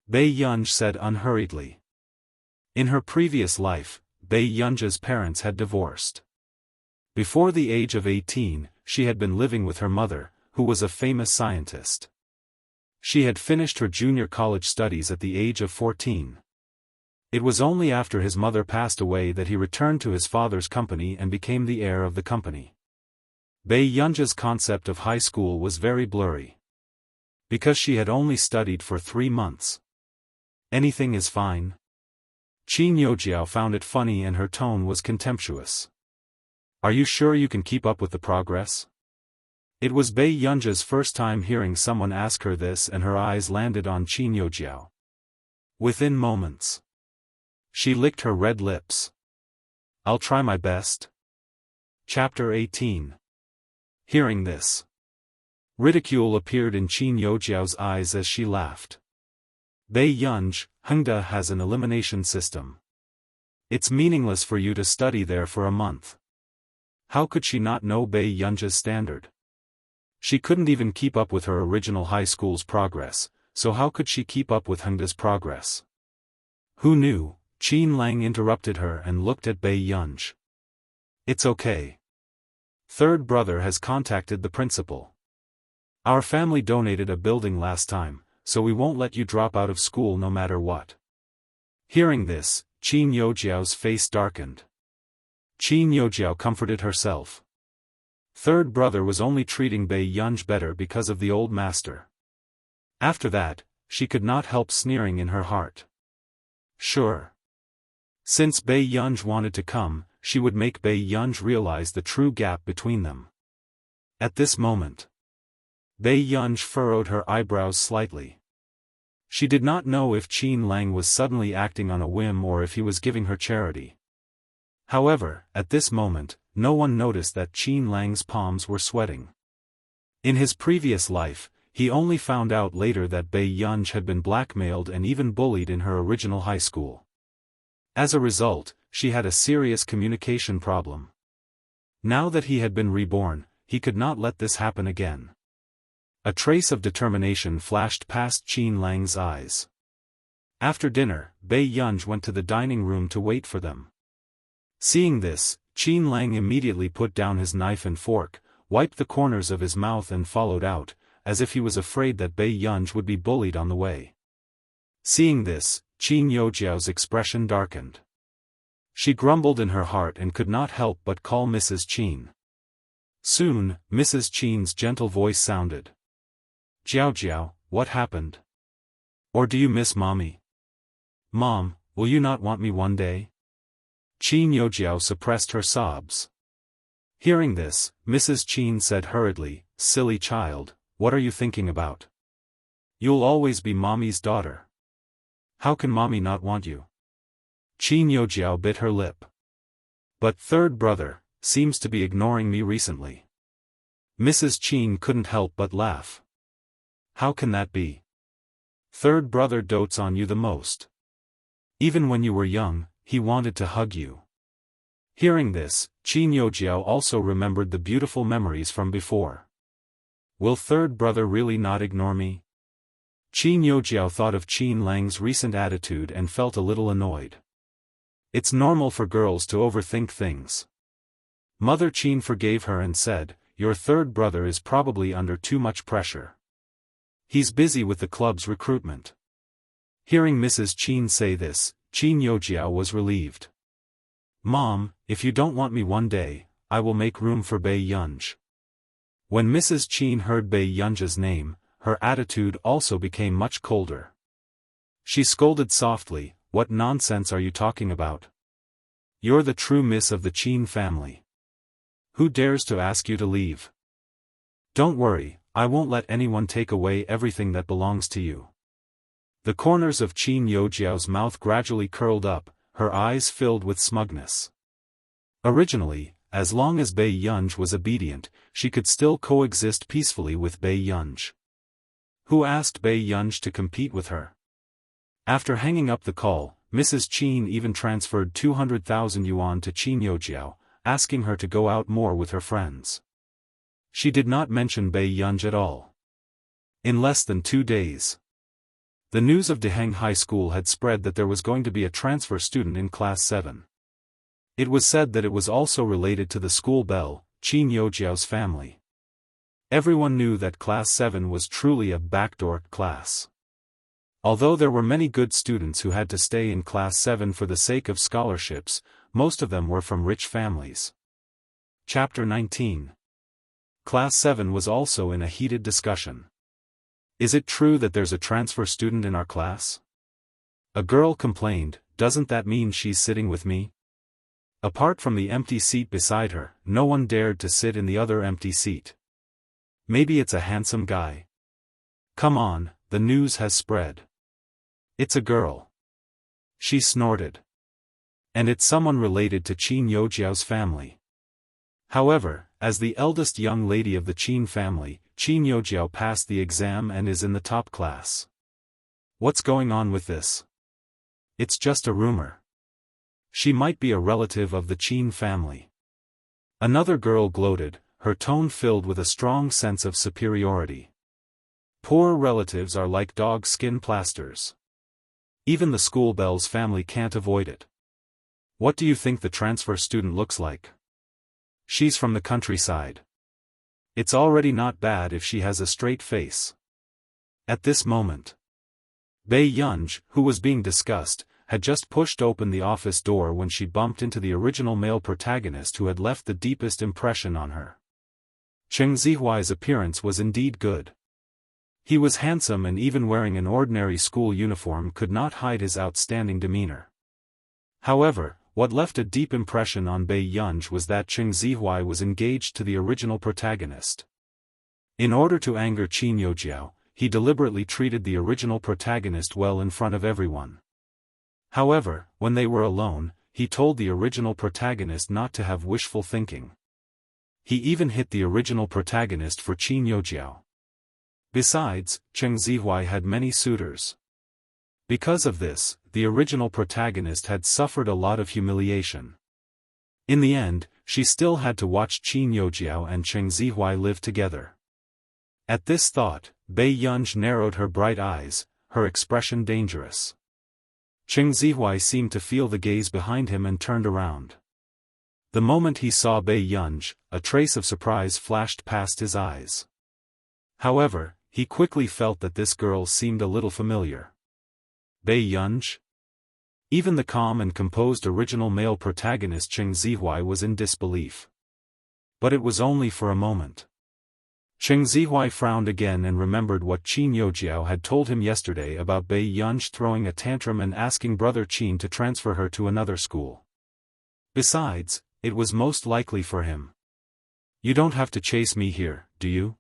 Bei Yunj said unhurriedly. In her previous life, Bei Yunj's parents had divorced. Before the age of 18, she had been living with her mother, who was a famous scientist. She had finished her junior college studies at the age of 14. It was only after his mother passed away that he returned to his father's company and became the heir of the company. Bei Yunj's concept of high school was very blurry. Because she had only studied for 3 months. Anything is fine. Qin Youjiao found it funny and her tone was contemptuous. Are you sure you can keep up with the progress? It was Bei Yunj's first time hearing someone ask her this and her eyes landed on Qin Youjiao. Within moments. She licked her red lips. I'll try my best. Chapter 18. Hearing this. Ridicule appeared in Qin Youjiao's eyes as she laughed. Bei Yunj, Hengda has an elimination system. It's meaningless for you to study there for a month. How could she not know Bei Yunj's standard? She couldn't even keep up with her original high school's progress, so how could she keep up with Hengda's progress? Who knew? Qin Lang interrupted her and looked at Bei Yunj. It's okay. Third brother has contacted the principal. Our family donated a building last time, so we won't let you drop out of school no matter what. Hearing this, Qin Youjiao's face darkened. Qin Youjiao comforted herself. Third brother was only treating Bei Yunj better because of the old master. After that, she could not help sneering in her heart. Sure. Since Bei Yunj wanted to come, she would make Bei Yunj realize the true gap between them. At this moment, Bei Yunj furrowed her eyebrows slightly. She did not know if Qin Lang was suddenly acting on a whim or if he was giving her charity. However, at this moment, no one noticed that Qin Lang's palms were sweating. In his previous life, he only found out later that Bei Yunj had been blackmailed and even bullied in her original high school. As a result, she had a serious communication problem. Now that he had been reborn, he could not let this happen again. A trace of determination flashed past Qin Lang's eyes. After dinner, Bei Yunj went to the dining room to wait for them. Seeing this, Qin Lang immediately put down his knife and fork, wiped the corners of his mouth and followed out, as if he was afraid that Bei Yunj would be bullied on the way. Seeing this, Qin Youjiao's expression darkened. She grumbled in her heart and could not help but call Mrs. Qin. Soon, Mrs. Qin's gentle voice sounded. Jiao, what happened? Or do you miss mommy? Mom, will you not want me one day? Qin Youjiao suppressed her sobs. Hearing this, Mrs. Qin said hurriedly, silly child, what are you thinking about? You'll always be mommy's daughter. How can mommy not want you? Qin Youjiao bit her lip. But third brother seems to be ignoring me recently. Mrs. Qin couldn't help but laugh. How can that be? Third brother dotes on you the most. Even when you were young, he wanted to hug you. Hearing this, Qin Youjiao also remembered the beautiful memories from before. Will third brother really not ignore me? Qin Youjiao thought of Qin Lang's recent attitude and felt a little annoyed. It's normal for girls to overthink things. Mother Qin forgave her and said, your third brother is probably under too much pressure. He's busy with the club's recruitment. Hearing Mrs. Qin say this, Qin Youjiao was relieved. Mom, If you don't want me one day, I will make room for Bei Yunj. When Mrs. Qin heard Bei Yunj's name, her attitude also became much colder. She scolded softly, "What nonsense are you talking about? You're the true miss of the Qin family. Who dares to ask you to leave? Don't worry, I won't let anyone take away everything that belongs to you." The corners of Qin Yojiao's mouth gradually curled up, her eyes filled with smugness. Originally, as long as Bei Yunj was obedient, she could still coexist peacefully with Bei Yunj. Who asked Bei Yunj to compete with her? After hanging up the call, Mrs. Qin even transferred 200,000 yuan to Qin Yojiao, asking her to go out more with her friends. She did not mention Bei Yunj at all. In less than 2 days, the news of Deheng High School had spread that there was going to be a transfer student in Class 7. It was said that it was also related to the school belle, Qin Yojiao's family. Everyone knew that Class 7 was truly a backdoor class. Although there were many good students who had to stay in Class 7 for the sake of scholarships, most of them were from rich families. Chapter 19. Class 7 was also in a heated discussion. Is it true that there's a transfer student in our class? A girl complained, doesn't that mean she's sitting with me? Apart from the empty seat beside her, no one dared to sit in the other empty seat. Maybe it's a handsome guy. Come on, the news has spread. It's a girl. She snorted. And it's someone related to Qin Yojiao's family. However, as the eldest young lady of the Qin family, Qin Yojiao passed the exam and is in the top class. What's going on with this? It's just a rumor. She might be a relative of the Qin family. Another girl gloated, her tone filled with a strong sense of superiority. Poor relatives are like dog skin plasters. Even the school belle's family can't avoid it. What do you think the transfer student looks like? She's from the countryside. It's already not bad if she has a straight face. At this moment, Bei Yunj, who was being discussed, had just pushed open the office door when she bumped into the original male protagonist who had left the deepest impression on her. Cheng Zihuai's appearance was indeed good. He was handsome and even wearing an ordinary school uniform could not hide his outstanding demeanor. However, what left a deep impression on Bei Yunj was that Cheng Zihuai was engaged to the original protagonist. In order to anger Qin Yojiao, he deliberately treated the original protagonist well in front of everyone. However, when they were alone, he told the original protagonist not to have wishful thinking. He even hit the original protagonist for Qin Yojiao. Besides, Cheng Zihuai had many suitors. Because of this, the original protagonist had suffered a lot of humiliation. In the end, she still had to watch Qin Yojiao and Cheng Zihuai live together. At this thought, Bei Yunj narrowed her bright eyes, her expression dangerous. Cheng Zihuai seemed to feel the gaze behind him and turned around. The moment he saw Bei Yunj, a trace of surprise flashed past his eyes. However, he quickly felt that this girl seemed a little familiar. Bei Yunj? Even the calm and composed original male protagonist Cheng Zihuai was in disbelief. But it was only for a moment. Cheng Zihuai frowned again and remembered what Qin Yojiao had told him yesterday about Bei Yunj throwing a tantrum and asking brother Qin to transfer her to another school. Besides, it was most likely for him. You don't have to chase me here, do you?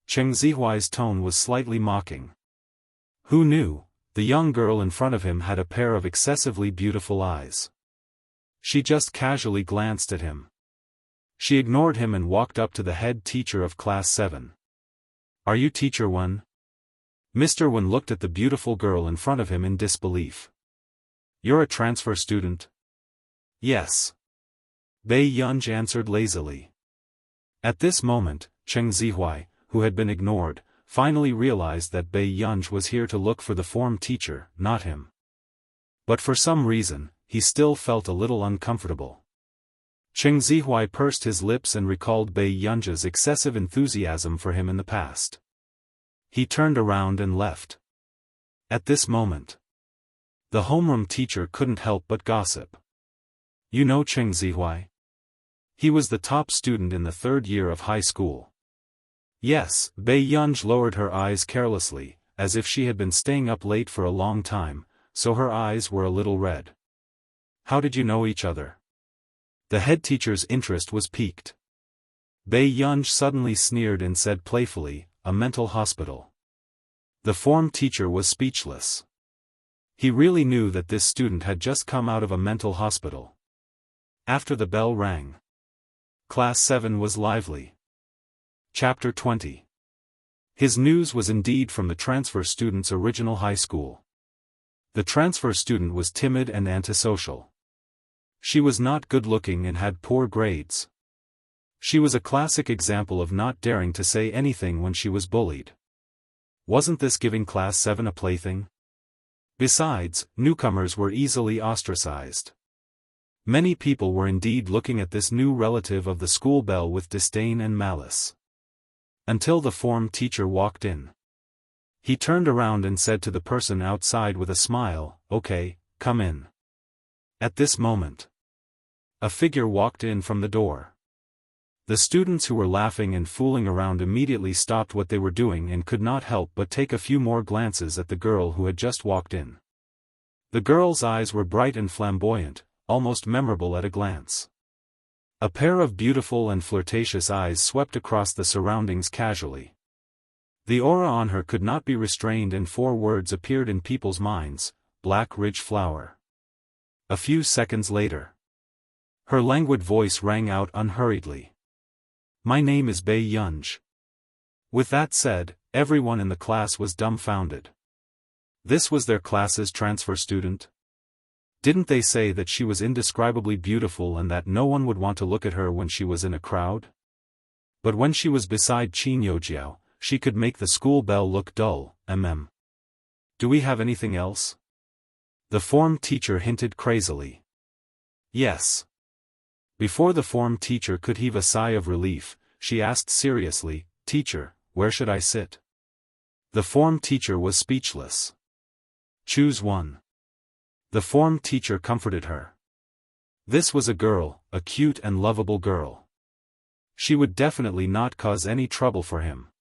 Cheng Zihuai's tone was slightly mocking. Who knew? The young girl in front of him had a pair of excessively beautiful eyes. She just casually glanced at him. She ignored him and walked up to the head teacher of Class 7. Are you Teacher Wen? Mr. Wen looked at the beautiful girl in front of him in disbelief. You're a transfer student? Yes. Bei Yunj answered lazily. At this moment, Cheng Zihuai, who had been ignored, finally realized that Bei Yunj was here to look for the form teacher, not him. But for some reason, he still felt a little uncomfortable. Cheng Zihuai pursed his lips and recalled Bei Yunj's excessive enthusiasm for him in the past. He turned around and left. At this moment, the homeroom teacher couldn't help but gossip. You know Cheng Zihui? He was the top student in the third year of high school. Yes, Bei Yunj lowered her eyes carelessly, as if she had been staying up late for a long time, so her eyes were a little red. How did you know each other? The head teacher's interest was piqued. Bei Yunj suddenly sneered and said playfully, "A mental hospital." The form teacher was speechless. He really knew that this student had just come out of a mental hospital. After the bell rang, Class 7 was lively. Chapter 20. His news was indeed from the transfer student's original high school. The transfer student was timid and antisocial. She was not good-looking and had poor grades. She was a classic example of not daring to say anything when she was bullied. Wasn't this giving Class 7 a plaything? Besides, newcomers were easily ostracized. Many people were indeed looking at this new relative of the school belle with disdain and malice. Until the form teacher walked in. He turned around and said to the person outside with a smile, "Okay, come in." At this moment, a figure walked in from the door. The students who were laughing and fooling around immediately stopped what they were doing and could not help but take a few more glances at the girl who had just walked in. The girl's eyes were bright and flamboyant, almost memorable at a glance. A pair of beautiful and flirtatious eyes swept across the surroundings casually. The aura on her could not be restrained and 4 words appeared in people's minds: Black Ridge Flower. A few seconds later, her languid voice rang out unhurriedly. "My name is Bei Yunj." With that said, everyone in the class was dumbfounded. This was their class's transfer student? Didn't they say that she was indescribably beautiful and that no one would want to look at her when she was in a crowd? But when she was beside Qin Youjiao, she could make the school belle look dull. Do we have anything else? The form teacher hinted crazily. Yes. Before the form teacher could heave a sigh of relief, she asked seriously, "Teacher, where should I sit?" The form teacher was speechless. "Choose one." The form teacher comforted her. This was a girl, a cute and lovable girl. She would definitely not cause any trouble for him.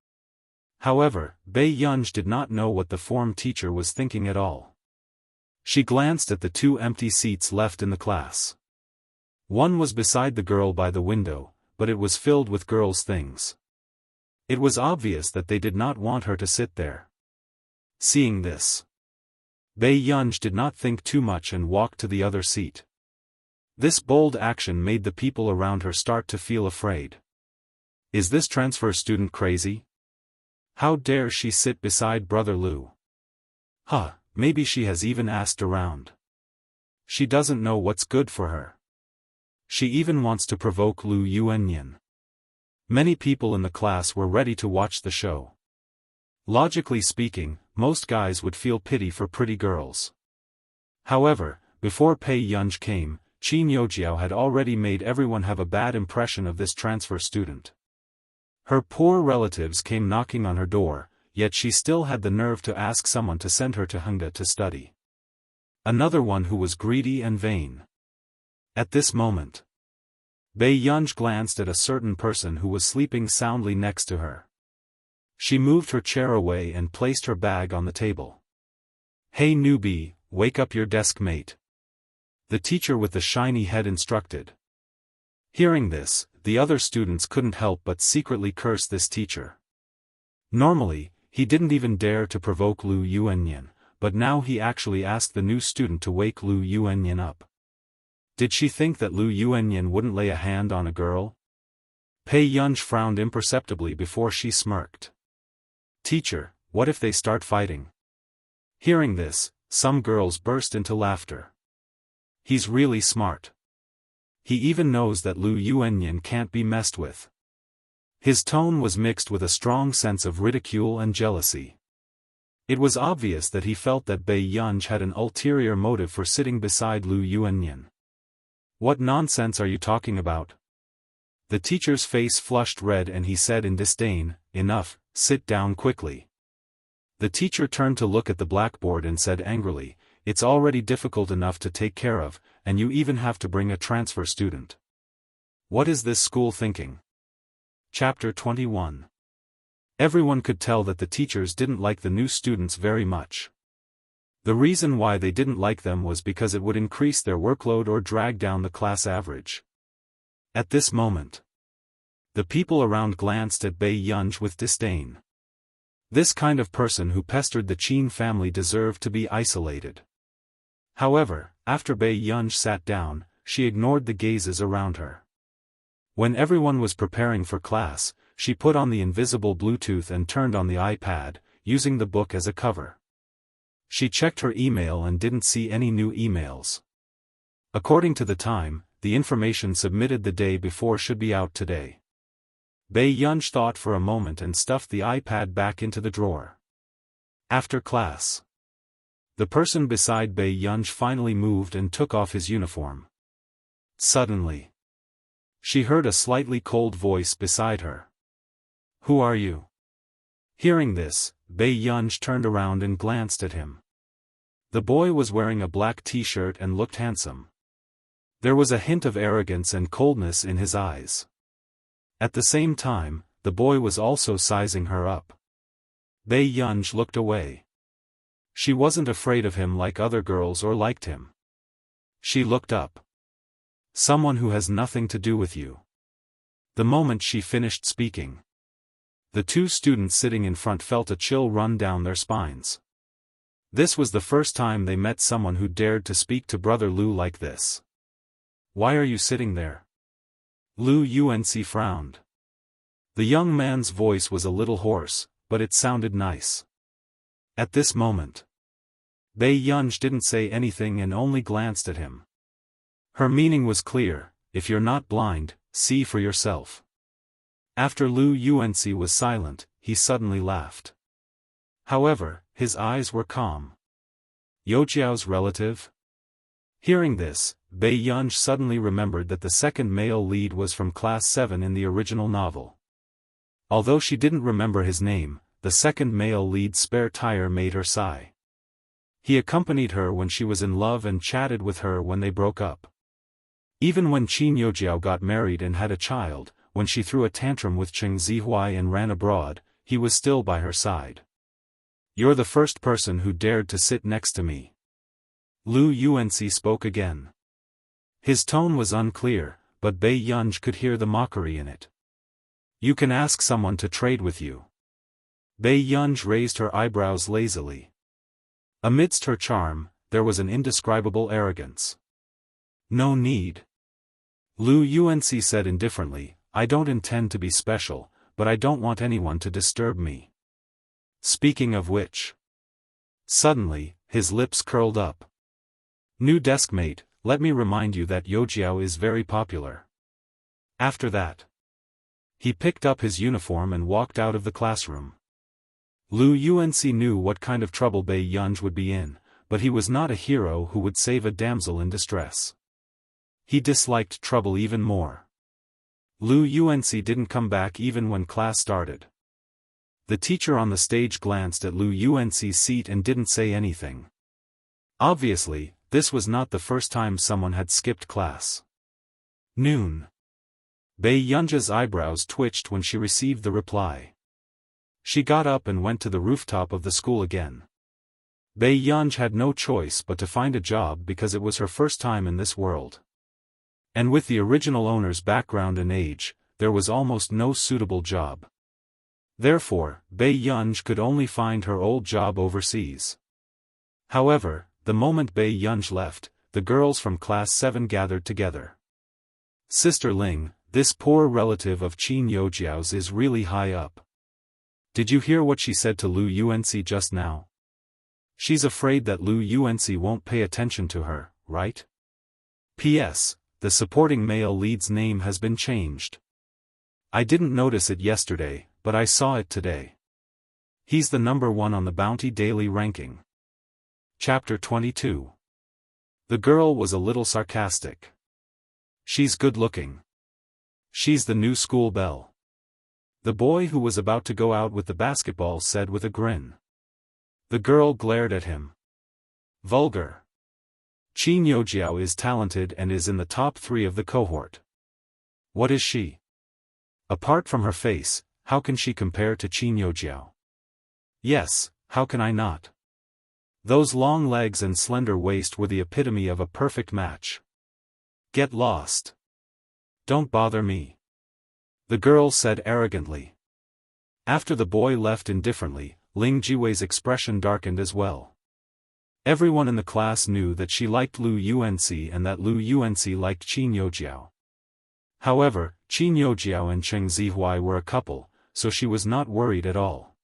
However, Bei Yunj did not know what the form teacher was thinking at all. She glanced at the 2 empty seats left in the class. One was beside the girl by the window, but it was filled with girls' things. It was obvious that they did not want her to sit there. Seeing this, Bei Yunj did not think too much and walked to the other seat. This bold action made the people around her start to feel afraid. Is this transfer student crazy? How dare she sit beside Brother Lu? Maybe she has even asked around. She doesn't know what's good for her. She even wants to provoke Lu Yuanyan. Many people in the class were ready to watch the show. Logically speaking, most guys would feel pity for pretty girls. However, before Bei Yunj came, Qin Youjiao had already made everyone have a bad impression of this transfer student. Her poor relatives came knocking on her door, yet she still had the nerve to ask someone to send her to Hengda to study. Another one who was greedy and vain. At this moment, Bei Yunj glanced at a certain person who was sleeping soundly next to her. She moved her chair away and placed her bag on the table. "Hey newbie, wake up your desk mate," the teacher with the shiny head instructed. Hearing this, the other students couldn't help but secretly curse this teacher. Normally, he didn't even dare to provoke Lu Yuanyan, but now he actually asked the new student to wake Lu Yuanyan up. Did she think that Lu Yuanyan wouldn't lay a hand on a girl? Bei Yunj frowned imperceptibly before she smirked. "Teacher, what if they start fighting?" Hearing this, some girls burst into laughter. He's really smart. He even knows that Lu Yuanyan can't be messed with. His tone was mixed with a strong sense of ridicule and jealousy. It was obvious that he felt that Bei Yunj had an ulterior motive for sitting beside Lu Yuanyan. "What nonsense are you talking about?" The teacher's face flushed red and he said in disdain, "Enough, sit down quickly." The teacher turned to look at the blackboard and said angrily, "It's already difficult enough to take care of, and you even have to bring a transfer student. What is this school thinking? Chapter 21. Everyone could tell that the teachers didn't like the new students very much. The reason why they didn't like them was because it would increase their workload or drag down the class average. At this moment, the people around glanced at Bei Yunj with disdain. This kind of person who pestered the Qin family deserved to be isolated. However, after Bei Yunj sat down, she ignored the gazes around her. When everyone was preparing for class, she put on the invisible Bluetooth and turned on the iPad, using the book as a cover. She checked her email and didn't see any new emails. According to the time, the information submitted the day before should be out today. Bei Yunj thought for a moment and stuffed the iPad back into the drawer. After class, the person beside Bei Yunj finally moved and took off his uniform. Suddenly, she heard a slightly cold voice beside her. "Who are you?" Hearing this, Bei Yunj turned around and glanced at him. The boy was wearing a black t-shirt and looked handsome. There was a hint of arrogance and coldness in his eyes. At the same time, the boy was also sizing her up. Bei Yunj looked away. She wasn't afraid of him like other girls or liked him. She looked up. "Someone who has nothing to do with you." The moment she finished speaking, the two students sitting in front felt a chill run down their spines. This was the first time they met someone who dared to speak to Brother Lu like this. "Why are you sitting there?" Lu Yunci frowned. The young man's voice was a little hoarse, but it sounded nice. At this moment, Bei Yunj didn't say anything and only glanced at him. Her meaning was clear: if you're not blind, see for yourself. After Lu Yunci was silent, he suddenly laughed. However, his eyes were calm. Youjiao's relative? Hearing this, Bei Yunj suddenly remembered that the second male lead was from class 7 in the original novel. Although she didn't remember his name, the second male lead's spare tire made her sigh. He accompanied her when she was in love and chatted with her when they broke up. Even when Qin Youjiao got married and had a child, when she threw a tantrum with Cheng Zihuai and ran abroad, he was still by her side. "You're the first person who dared to sit next to me." Lu Yunci spoke again. His tone was unclear, but Bei Yunj could hear the mockery in it. "You can ask someone to trade with you." Bei Yunj raised her eyebrows lazily. Amidst her charm, there was an indescribable arrogance. "No need." Lu Yunci said indifferently, "I don't intend to be special, but I don't want anyone to disturb me. Speaking of which." Suddenly, his lips curled up. "New deskmate, let me remind you that Youjiao is very popular." After that, he picked up his uniform and walked out of the classroom. Lu Yunci knew what kind of trouble Bei Yunj would be in, but he was not a hero who would save a damsel in distress. He disliked trouble even more. Lu Yunci didn't come back even when class started. The teacher on the stage glanced at Lu Yunci's seat and didn't say anything. Obviously, this was not the first time someone had skipped class. Noon. Bei Yunja's eyebrows twitched when she received the reply. She got up and went to the rooftop of the school again. Bei Yunj had no choice but to find a job because it was her first time in this world. And with the original owner's background and age, there was almost no suitable job. Therefore, Bei Yunj could only find her old job overseas. However, the moment Bei Yunj left, the girls from class 7 gathered together. "Sister Ling, this poor relative of Qin Youjiao's is really high up. Did you hear what she said to Lu Yunci just now? She's afraid that Lu Yunci won't pay attention to her, right? P.S. The supporting male lead's name has been changed. I didn't notice it yesterday, but I saw it today. He's the number 1 on the Bounty Daily ranking." Chapter 22. The girl was a little sarcastic. "She's good-looking. She's the new school belle." The boy who was about to go out with the basketball said with a grin. The girl glared at him. "Vulgar. Qin Youjiao is talented and is in the top 3 of the cohort. What is she? Apart from her face, how can she compare to Qin Youjiao? Yes, how can I not? Those long legs and slender waist were the epitome of a perfect match. Get lost. Don't bother me. The girl said arrogantly. After the boy left indifferently, Ling Jiwei's expression darkened as well. Everyone in the class knew that she liked Lu Yuanci and that Lu Yuanci liked Qin Youjiao. However, Qin Youjiao and Cheng Zihuai were a couple, so she was not worried at all.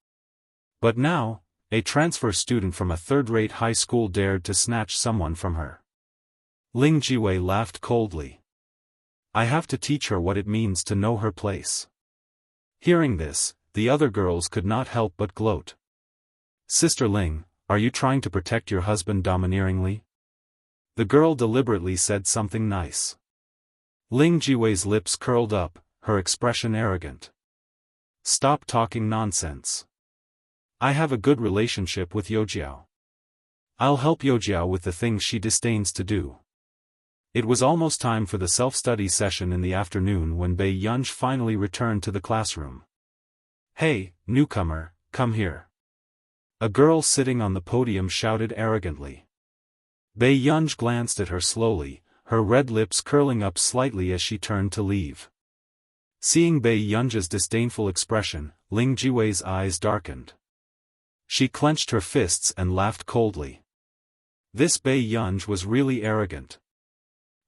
But now, a transfer student from a third-rate high school dared to snatch someone from her. Ling Jiwei laughed coldly. I have to teach her what it means to know her place. Hearing this, the other girls could not help but gloat. Sister Ling, are you trying to protect your husband domineeringly? The girl deliberately said something nice. Ling Jiwei's lips curled up, her expression arrogant. Stop talking nonsense. I have a good relationship with Youjiao. I'll help Youjiao with the things she disdains to do. It was almost time for the self-study session in the afternoon when Bei Yunj finally returned to the classroom. Hey, newcomer, come here. A girl sitting on the podium shouted arrogantly. Bei Yunj glanced at her slowly, her red lips curling up slightly as she turned to leave. Seeing Bei Yunj's disdainful expression, Ling Jiwei's eyes darkened. She clenched her fists and laughed coldly. This Bei Yunj was really arrogant.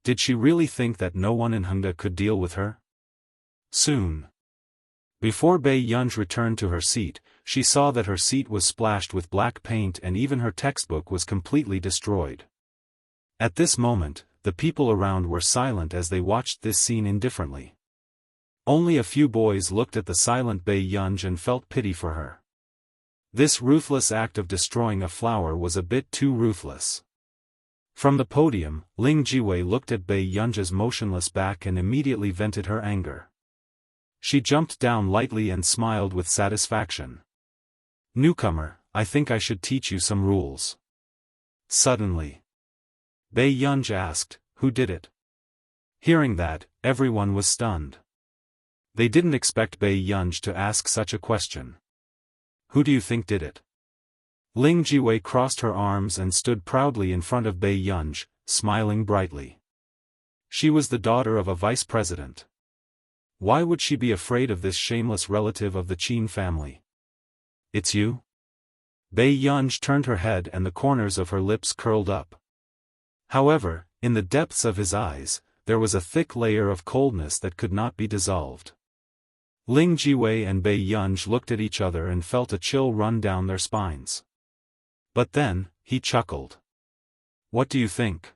Did she really think that no one in Hengda could deal with her? Soon. Before Bei Yunj returned to her seat, she saw that her seat was splashed with black paint and even her textbook was completely destroyed. At this moment, the people around were silent as they watched this scene indifferently. Only a few boys looked at the silent Bei Yunj and felt pity for her. This ruthless act of destroying a flower was a bit too ruthless. From the podium, Ling Jiwei looked at Bei Yunj's motionless back and immediately vented her anger. She jumped down lightly and smiled with satisfaction. Newcomer, I think I should teach you some rules. Suddenly, Bei Yunj asked, who did it? Hearing that, everyone was stunned. They didn't expect Bei Yunj to ask such a question. Who do you think did it? Ling Jiwei crossed her arms and stood proudly in front of Bei Yunj, smiling brightly. She was the daughter of a vice president. Why would she be afraid of this shameless relative of the Qin family? It's you? Bei Yunj turned her head and the corners of her lips curled up. However, in the depths of his eyes, there was a thick layer of coldness that could not be dissolved. Ling Jiwei and Bei Yunj looked at each other and felt a chill run down their spines. But then, he chuckled. What do you think?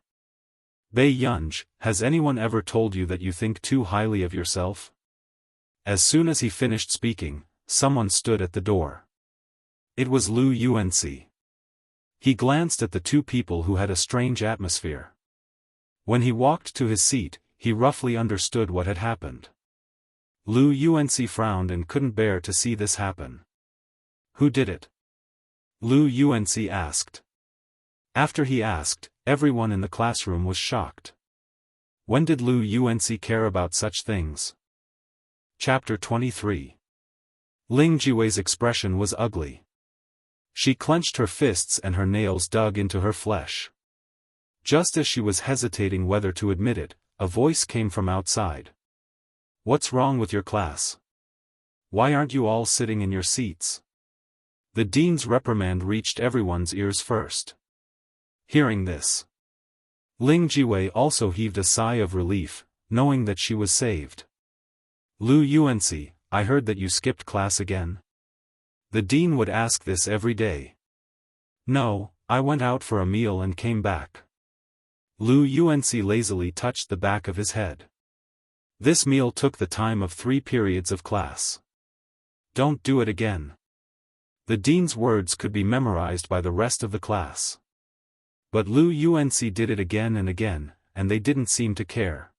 Bei Yunj, has anyone ever told you that you think too highly of yourself? As soon as he finished speaking, someone stood at the door. It was Lu Yuanci. He glanced at the two people who had a strange atmosphere. When he walked to his seat, he roughly understood what had happened. Lu Yuanci frowned and couldn't bear to see this happen. Who did it? Lu Yuanci asked. After he asked, everyone in the classroom was shocked. When did Lu Yuanci care about such things? Chapter 23. Ling Jiwei's expression was ugly. She clenched her fists and her nails dug into her flesh. Just as she was hesitating whether to admit it, a voice came from outside. What's wrong with your class? Why aren't you all sitting in your seats? The dean's reprimand reached everyone's ears first. Hearing this, Ling Jiwei also heaved a sigh of relief, knowing that she was saved. Lu Yuanci, I heard that you skipped class again. The dean would ask this every day. No, I went out for a meal and came back. Lu Yuanci lazily touched the back of his head. This meal took the time of 3 periods of class. Don't do it again. The dean's words could be memorized by the rest of the class. But Lu Yuanci did it again and again, and they didn't seem to care.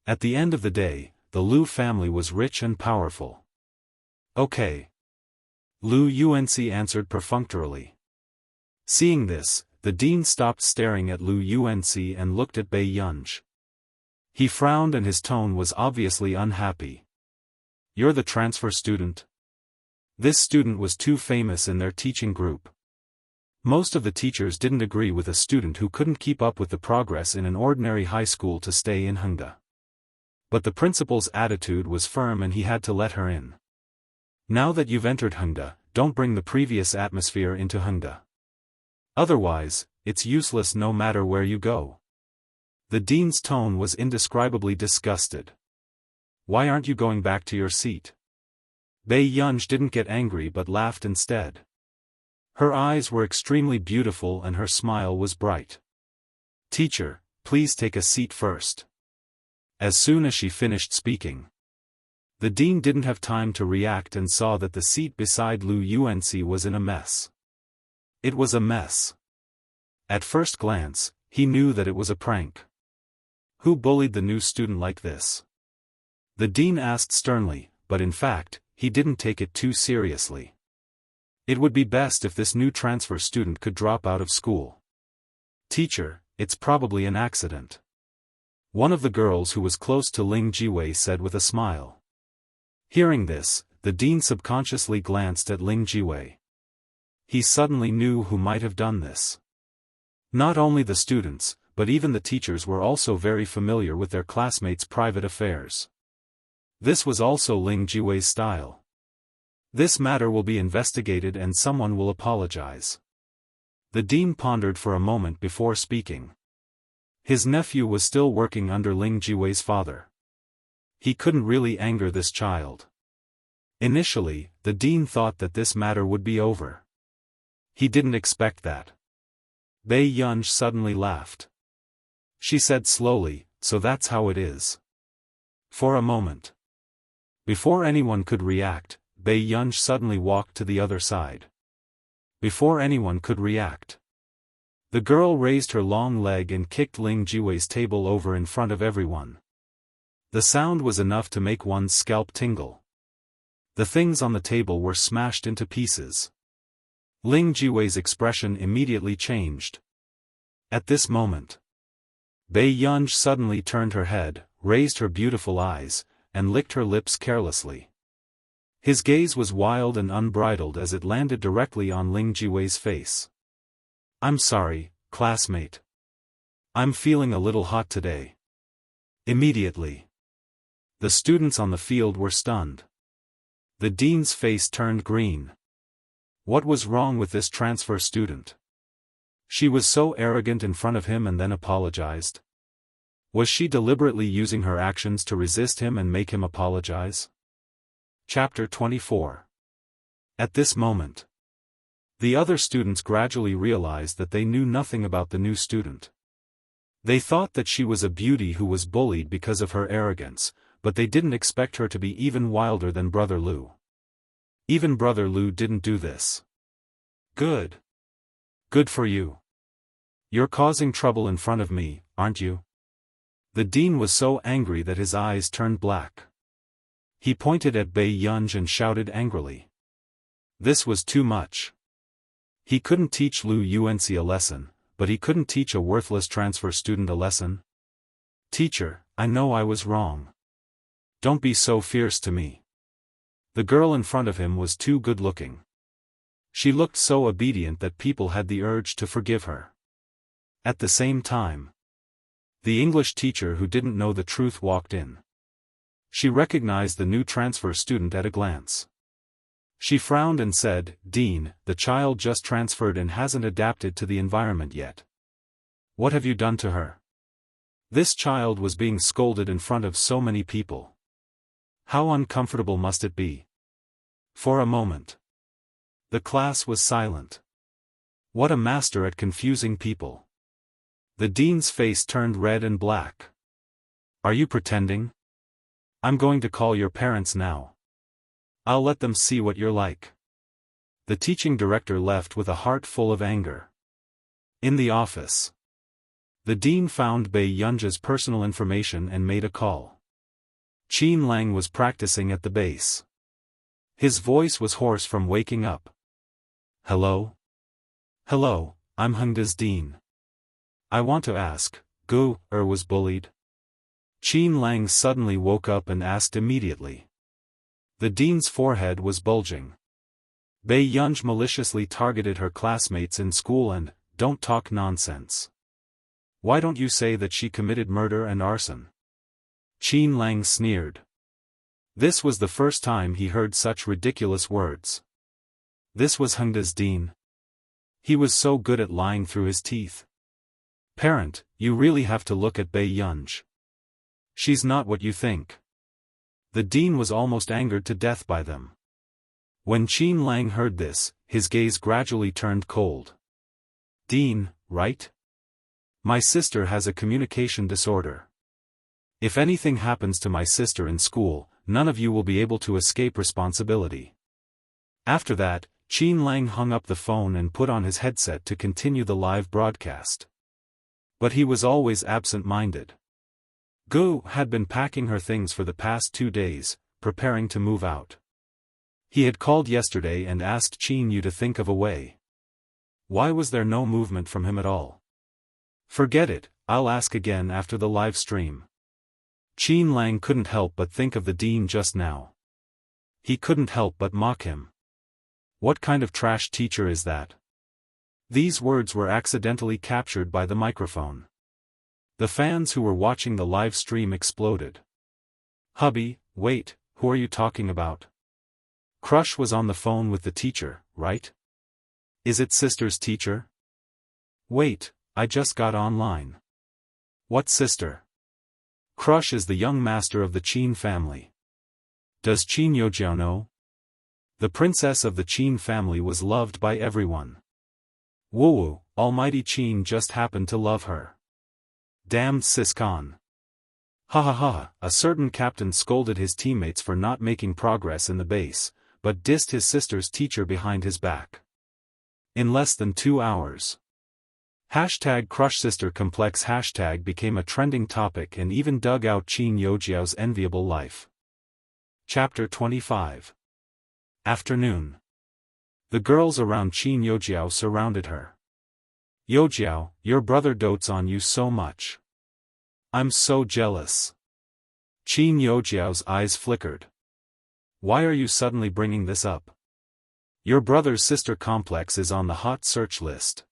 At the end of the day, the Lu family was rich and powerful. Okay. Lu Yuanci answered perfunctorily. Seeing this, the dean stopped staring at Lu Yuanxi and looked at Bei Yunj. He frowned and his tone was obviously unhappy. "You're the transfer student?" This student was too famous in their teaching group. Most of the teachers didn't agree with a student who couldn't keep up with the progress in an ordinary high school to stay in Hengda. But the principal's attitude was firm and he had to let her in. "Now that you've entered Hengda, don't bring the previous atmosphere into Hengda. Otherwise, it's useless no matter where you go." The dean's tone was indescribably disgusted. "Why aren't you going back to your seat?" Bei Yunj didn't get angry but laughed instead. Her eyes were extremely beautiful and her smile was bright. "Teacher, please take a seat first." As soon as she finished speaking, the dean didn't have time to react and saw that the seat beside Lu Yuanxi was in a mess. It was a mess. At first glance, he knew that it was a prank. Who bullied the new student like this? The dean asked sternly, but in fact, he didn't take it too seriously. It would be best if this new transfer student could drop out of school. "Teacher, it's probably an accident," one of the girls who was close to Ling Jiwei said with a smile. Hearing this, the dean subconsciously glanced at Ling Jiwei. He suddenly knew who might have done this. Not only the students, but even the teachers were also very familiar with their classmates' private affairs. This was also Ling Jiwei's style. "This matter will be investigated and someone will apologize." The dean pondered for a moment before speaking. His nephew was still working under Ling Jiwei's father. He couldn't really anger this child. Initially, the dean thought that this matter would be over. He didn't expect that. Bei Yunj suddenly laughed. She said slowly, "So that's how it is." For a moment. Before anyone could react, Bei Yunj suddenly walked to the other side. Before anyone could react, the girl raised her long leg and kicked Ling Jiwei's table over in front of everyone. The sound was enough to make one's scalp tingle. The things on the table were smashed into pieces. Ling Jiwei's expression immediately changed. At this moment, Bei Yunj suddenly turned her head, raised her beautiful eyes, and licked her lips carelessly. His gaze was wild and unbridled as it landed directly on Ling Jiwei's face. "I'm sorry, classmate. I'm feeling a little hot today." Immediately, the students on the field were stunned. The dean's face turned green. What was wrong with this transfer student? She was so arrogant in front of him and then apologized. Was she deliberately using her actions to resist him and make him apologize? Chapter 24. At this moment, the other students gradually realized that they knew nothing about the new student. They thought that she was a beauty who was bullied because of her arrogance, but they didn't expect her to be even wilder than Brother Lu. Even Brother Lu didn't do this. Good. Good for you. You're causing trouble in front of me, aren't you? The dean was so angry that his eyes turned black. He pointed at Bei Yunj and shouted angrily. This was too much. He couldn't teach Lu Yuanxi a lesson, but he couldn't teach a worthless transfer student a lesson. "Teacher, I know I was wrong. Don't be so fierce to me." The girl in front of him was too good-looking. She looked so obedient that people had the urge to forgive her. At the same time, the English teacher who didn't know the truth walked in. She recognized the new transfer student at a glance. She frowned and said, "Dean, the child just transferred and hasn't adapted to the environment yet. What have you done to her? This child was being scolded in front of so many people. How uncomfortable must it be?" For a moment, the class was silent. What a master at confusing people. The dean's face turned red and black. "Are you pretending? I'm going to call your parents now. I'll let them see what you're like." The teaching director left with a heart full of anger. In the office, the dean found Bei Yunj's personal information and made a call. Qin Lang was practicing at the base. His voice was hoarse from waking up. "Hello? Hello, I'm Hengda's dean. I want to ask, Gu was bullied? Qin Lang suddenly woke up and asked immediately. The dean's forehead was bulging. Bei Yunj maliciously targeted her classmates in school and, don't talk nonsense. Why don't you say that she committed murder and arson? Qin Lang sneered. This was the first time he heard such ridiculous words. This was Hengda's dean. He was so good at lying through his teeth. Parent, you really have to look at Bei Yunj. She's not what you think. The dean was almost angered to death by them. When Qin Lang heard this, his gaze gradually turned cold. Dean, right? My sister has a communication disorder. If anything happens to my sister in school, none of you will be able to escape responsibility. After that, Qin Lang hung up the phone and put on his headset to continue the live broadcast. But he was always absent-minded. Gu had been packing her things for the past 2 days, preparing to move out. He had called yesterday and asked Qin Yu to think of a way. Why was there no movement from him at all? Forget it, I'll ask again after the live stream. Qin Lang couldn't help but think of the dean just now. He couldn't help but mock him. What kind of trash teacher is that? These words were accidentally captured by the microphone. The fans who were watching the live stream exploded. Hubby, wait, who are you talking about? Crush was on the phone with the teacher, right? Is it sister's teacher? Wait, I just got online. What sister? Crush is the young master of the Qin family. Does Qin Youjiao know? The princess of the Qin family was loved by everyone. Woo, almighty Qin just happened to love her. Damned Siscon. Ha ha ha, a certain captain scolded his teammates for not making progress in the base, but dissed his sister's teacher behind his back. In less than 2 hours. #CrushSisterComplex became a trending topic and even dug out Qin Youjiao's enviable life. Chapter 25. Afternoon. The girls around Qin Youjiao surrounded her. Youjiao, your brother dotes on you so much. I'm so jealous. Qin Youjiao's eyes flickered. Why are you suddenly bringing this up? Your brother's sister complex is on the hot search list.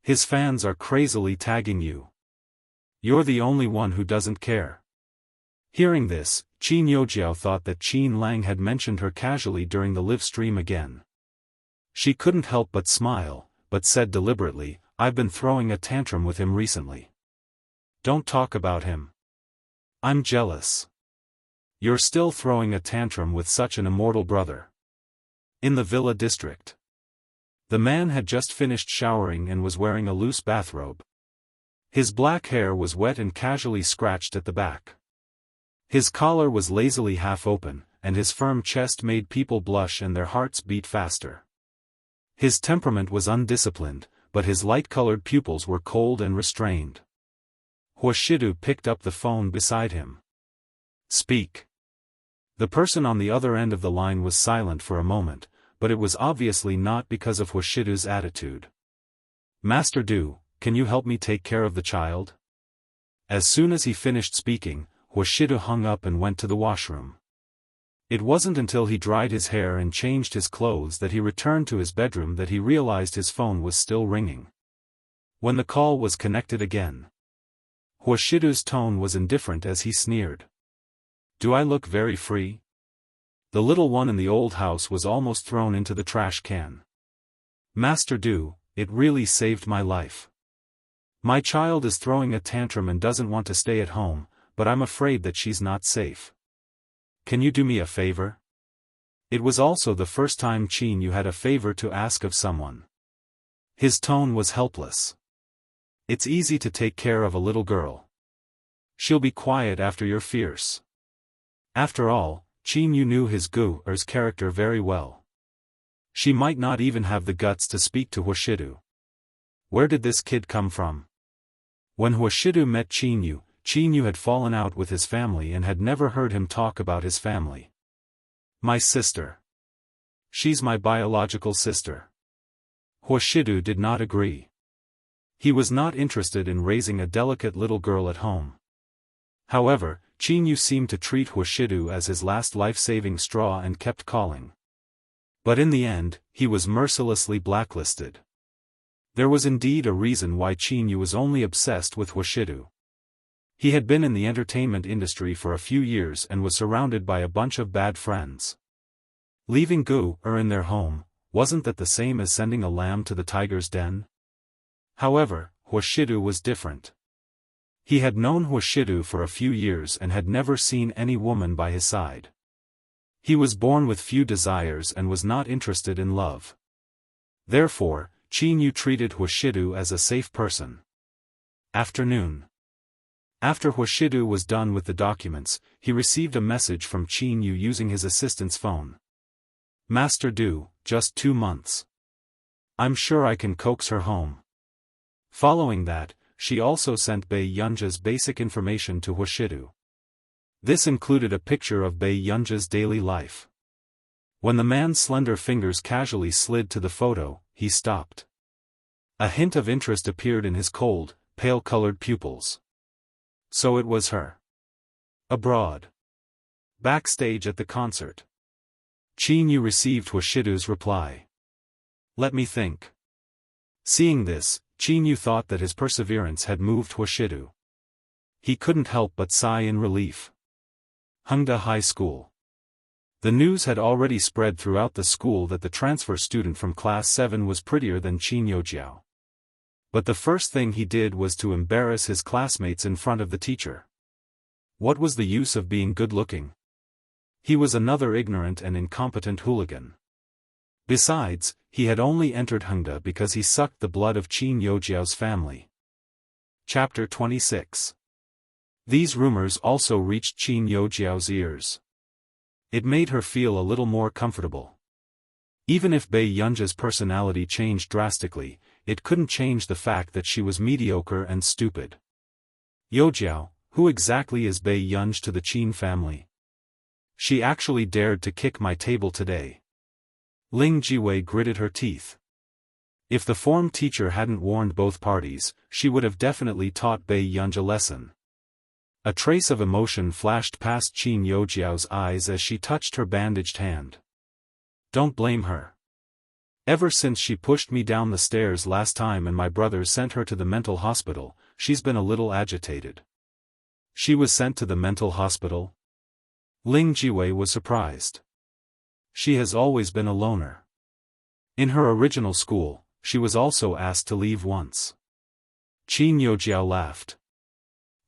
His fans are crazily tagging you. You're the only one who doesn't care. Hearing this, Qin Youjiao thought that Qin Lang had mentioned her casually during the live stream again. She couldn't help but smile, but said deliberately, I've been throwing a tantrum with him recently. Don't talk about him. I'm jealous. You're still throwing a tantrum with such an immortal brother. In the villa district. The man had just finished showering and was wearing a loose bathrobe. His black hair was wet and casually scratched at the back. His collar was lazily half open, and his firm chest made people blush and their hearts beat faster. His temperament was undisciplined, but his light-colored pupils were cold and restrained. Huashidu picked up the phone beside him. Speak. The person on the other end of the line was silent for a moment, but it was obviously not because of Huashidu's attitude. Master Du, can you help me take care of the child? As soon as he finished speaking, Huashidu hung up and went to the washroom. It wasn't until he dried his hair and changed his clothes that he returned to his bedroom that he realized his phone was still ringing. When the call was connected again, Huashidu's tone was indifferent as he sneered. Do I look very free? The little one in the old house was almost thrown into the trash can. Master Du, it really saved my life. My child is throwing a tantrum and doesn't want to stay at home, but I'm afraid that she's not safe. Can you do me a favor? It was also the first time Qin Yu had a favor to ask of someone. His tone was helpless. It's easy to take care of a little girl. She'll be quiet after you're fierce. After all, Qin Yu knew his Gu's character very well. She might not even have the guts to speak to Huashidu. Where did this kid come from? When Huashidu met Qin Yu had fallen out with his family and had never heard him talk about his family. My sister. She's my biological sister. Huashidu did not agree. He was not interested in raising a delicate little girl at home. However, Chinyu seemed to treat Huashidu as his last life-saving straw and kept calling. But in the end, he was mercilessly blacklisted. There was indeed a reason why Chinyu was only obsessed with Huashidu. He had been in the entertainment industry for a few years and was surrounded by a bunch of bad friends. Leaving in their home, wasn't that the same as sending a lamb to the tiger's den? However, Huashidu was different. He had known Huashidu for a few years and had never seen any woman by his side. He was born with few desires and was not interested in love. Therefore, Chinyu treated Huashidu as a safe person. Afternoon. After Huashidu was done with the documents, he received a message from Chinyu using his assistant's phone. Master Du, just 2 months. I'm sure I can coax her home. Following that, she also sent Bei Yunja's basic information to Huashidu. This included a picture of Bei Yunja's daily life. When the man's slender fingers casually slid to the photo, he stopped. A hint of interest appeared in his cold, pale-colored pupils. So it was her. Abroad. Backstage at the concert. Chinyu received Huashidu's reply. Let me think. Seeing this, Chinyu thought that his perseverance had moved Huashidu. He couldn't help but sigh in relief. Hongda High School. The news had already spread throughout the school that the transfer student from Class 7 was prettier than Qin Youjiao. But the first thing he did was to embarrass his classmates in front of the teacher. What was the use of being good-looking? He was another ignorant and incompetent hooligan. Besides, he had only entered Hongda because he sucked the blood of Qin Youjiao's family. Chapter 26. These rumors also reached Qin Youjiao's ears. It made her feel a little more comfortable. Even if Bei Yunja's personality changed drastically, it couldn't change the fact that she was mediocre and stupid. Youjiao, who exactly is Bei Yunj to the Qin family? She actually dared to kick my table today. Ling Jiwei gritted her teeth. If the form teacher hadn't warned both parties, she would have definitely taught Bei Yunj a lesson. A trace of emotion flashed past Qin Youjiao's eyes as she touched her bandaged hand. Don't blame her. Ever since she pushed me down the stairs last time and my brother sent her to the mental hospital, she's been a little agitated. She was sent to the mental hospital? Ling Jiwei was surprised. She has always been a loner. In her original school, she was also asked to leave once. Qin Youjiao laughed.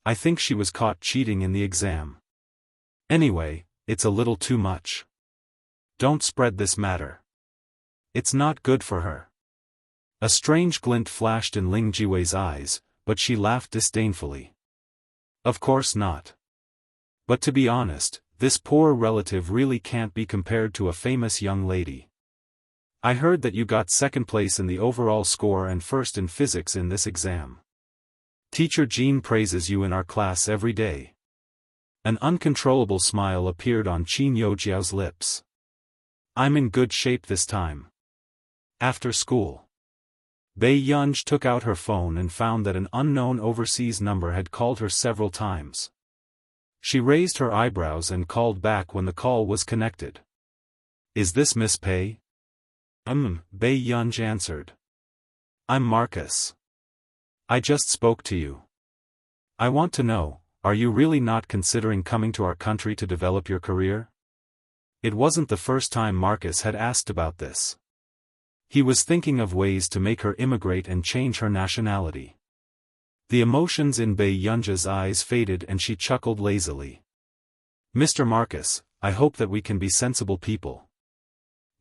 I think she was caught cheating in the exam. Anyway, it's a little too much. Don't spread this matter. It's not good for her. A strange glint flashed in Ling Jiwei's eyes, but she laughed disdainfully. Of course not. But to be honest, this poor relative really can't be compared to a famous young lady. I heard that you got second place in the overall score and first in physics in this exam. Teacher Jean praises you in our class every day. An uncontrollable smile appeared on Qin Youjiao's lips. I'm in good shape this time. After school. Bei Yunj took out her phone and found that an unknown overseas number had called her several times. She raised her eyebrows and called back when the call was connected. Is this Miss Pei? Bei Yunj answered. I'm Marcus. I just spoke to you. I want to know, are you really not considering coming to our country to develop your career? It wasn't the first time Marcus had asked about this. He was thinking of ways to make her immigrate and change her nationality. The emotions in Bei Yunja's eyes faded and she chuckled lazily. Mr. Marcus, I hope that we can be sensible people.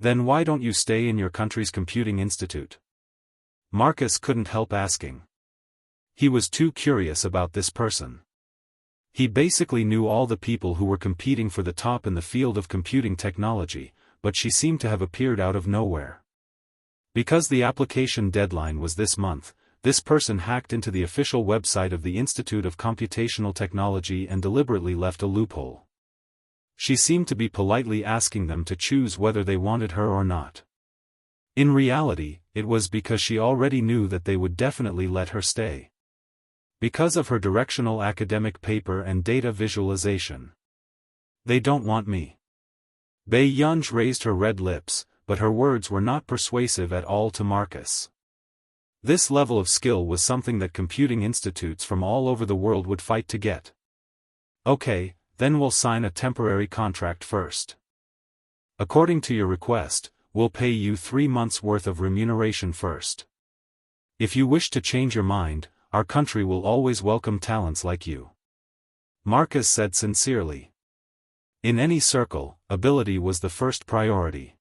Then why don't you stay in your country's computing institute? Marcus couldn't help asking. He was too curious about this person. He basically knew all the people who were competing for the top in the field of computing technology, but she seemed to have appeared out of nowhere. Because the application deadline was this month, this person hacked into the official website of the Institute of Computational Technology and deliberately left a loophole. She seemed to be politely asking them to choose whether they wanted her or not. In reality, it was because she already knew that they would definitely let her stay. Because of her directional academic paper and data visualization. They don't want me. Bei Yunj raised her red lips, but her words were not persuasive at all to Marcus. This level of skill was something that computing institutes from all over the world would fight to get. Okay, then we'll sign a temporary contract first. According to your request, we'll pay you 3 months' worth of remuneration first. If you wish to change your mind, our country will always welcome talents like you. Marcus said sincerely. In any circle, ability was the first priority.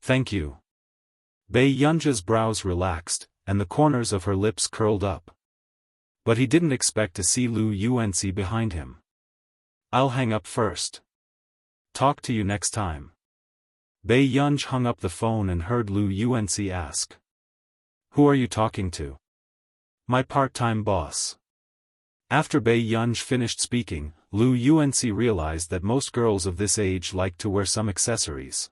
Thank you. Bei Yunja's brows relaxed, and the corners of her lips curled up. But he didn't expect to see Lu Yuanci behind him. I'll hang up first. Talk to you next time. Bei Yunj hung up the phone and heard Lu Yuanci ask. Who are you talking to? My part-time boss. After Bei Yunj finished speaking, Lu Yuanci realized that most girls of this age like to wear some accessories.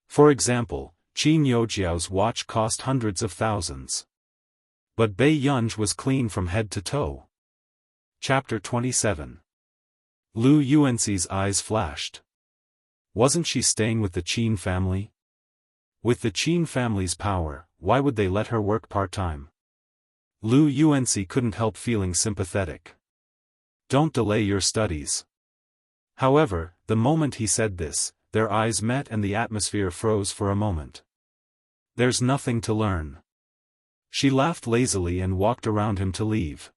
For example, Qin Youjiao's watch cost hundreds of thousands. But Bei Yunj was clean from head to toe. Chapter 27. Lu Yuanci's eyes flashed. Wasn't she staying with the Qin family? With the Qin family's power, why would they let her work part-time? Lu Yuanci couldn't help feeling sympathetic. Don't delay your studies. However, the moment he said this, their eyes met and the atmosphere froze for a moment. There's nothing to learn. She laughed lazily and walked around him to leave.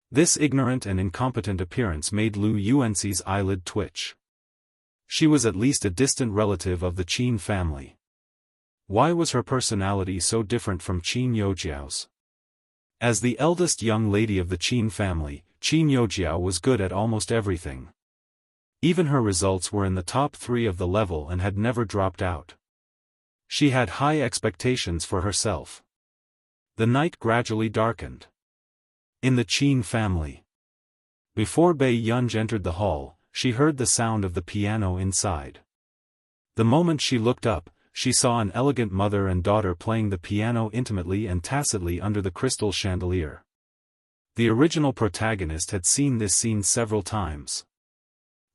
This ignorant and incompetent appearance made Lu Yuanci's eyelid twitch. She was at least a distant relative of the Qin family. Why was her personality so different from Qin Youjiao's? As the eldest young lady of the Qin family, Qin Youjiao was good at almost everything. Even her results were in the top 3 of the level and had never dropped out. She had high expectations for herself. The night gradually darkened. In the Qin family. Before Bei Yunj entered the hall, she heard the sound of the piano inside. The moment she looked up, she saw an elegant mother and daughter playing the piano intimately and tacitly under the crystal chandelier. The original protagonist had seen this scene several times.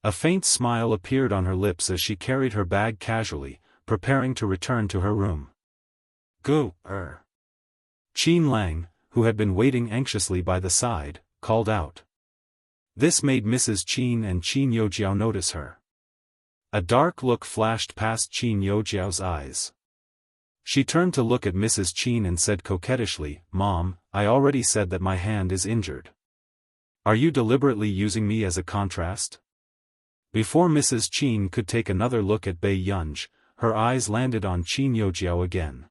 A faint smile appeared on her lips as she carried her bag casually, preparing to return to her room. Go, Qin Lang, who had been waiting anxiously by the side, called out. This made Mrs. Qin and Qin Youjiao notice her. A dark look flashed past Qin Youjiao's eyes. She turned to look at Mrs. Qin and said coquettishly, Mom, I already said that my hand is injured. Are you deliberately using me as a contrast? Before Mrs. Qin could take another look at Bei Yunj, her eyes landed on Qin Youjiao again.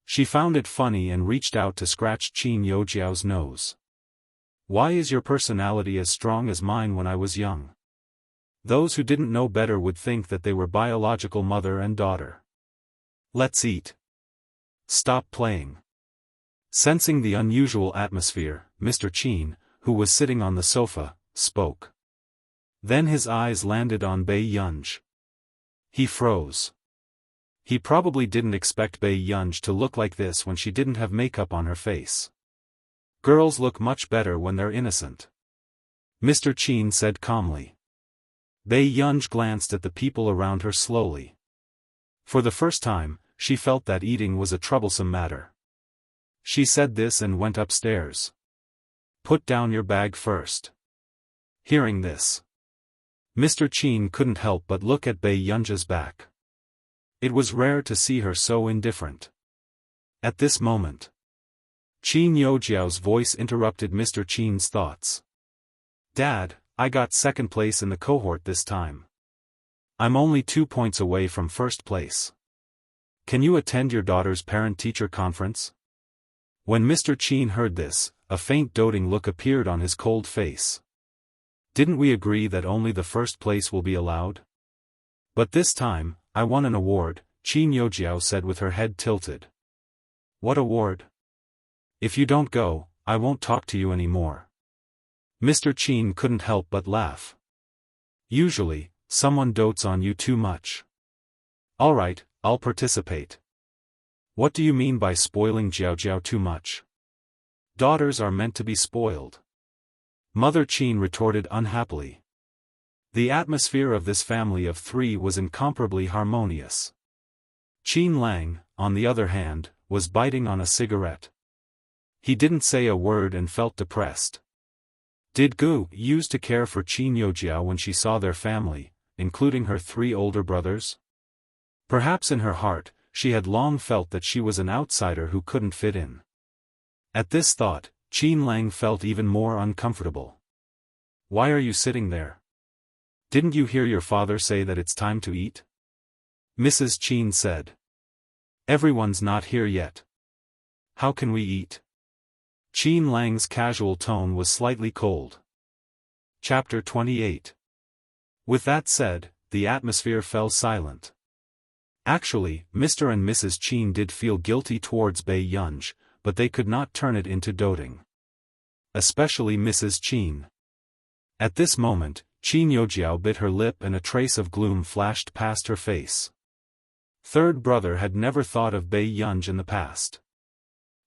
She found it funny and reached out to scratch Qin Youjiao's nose. Why is your personality as strong as mine when I was young? Those who didn't know better would think that they were biological mother and daughter. Let's eat. Stop playing. Sensing the unusual atmosphere, Mr. Qin, who was sitting on the sofa, spoke. Then his eyes landed on Bei Yunj. He froze. He probably didn't expect Bei Yunj to look like this when she didn't have makeup on her face. Girls look much better when they're innocent. Mr. Qin said calmly. Bei Yunj glanced at the people around her slowly. For the first time, she felt that eating was a troublesome matter. She said this and went upstairs. Put down your bag first. Hearing this, Mr. Qin couldn't help but look at Bei Yunja's back. It was rare to see her so indifferent. At this moment, Qin Youjiao's voice interrupted Mr. Qin's thoughts. Dad, I got second place in the cohort this time. I'm only 2 points away from first place. Can you attend your daughter's parent-teacher conference? When Mr. Qin heard this, a faint doting look appeared on his cold face. Didn't we agree that only the first place will be allowed? But this time, I won an award, Qin Youjiao said with her head tilted. What award? If you don't go, I won't talk to you anymore. Mr. Qin couldn't help but laugh. Usually, someone dotes on you too much. Alright, I'll participate. What do you mean by spoiling Jiao Jiao too much? Daughters are meant to be spoiled. Mother Qin retorted unhappily. The atmosphere of this family of three was incomparably harmonious. Qin Lang, on the other hand, was biting on a cigarette. He didn't say a word and felt depressed. Did Gu used to care for Qin Youjiao when she saw their family, including her three older brothers? Perhaps in her heart, she had long felt that she was an outsider who couldn't fit in. At this thought, Qin Lang felt even more uncomfortable. Why are you sitting there? Didn't you hear your father say that it's time to eat? Mrs. Qin said. Everyone's not here yet. How can we eat? Qin Lang's casual tone was slightly cold. Chapter 28. With that said, the atmosphere fell silent. Actually, Mr. and Mrs. Qin did feel guilty towards Bei Yunj, but they could not turn it into doting. Especially Mrs. Qin. At this moment, Qin Youjiao bit her lip and a trace of gloom flashed past her face. Third brother had never thought of Bei Yunj in the past.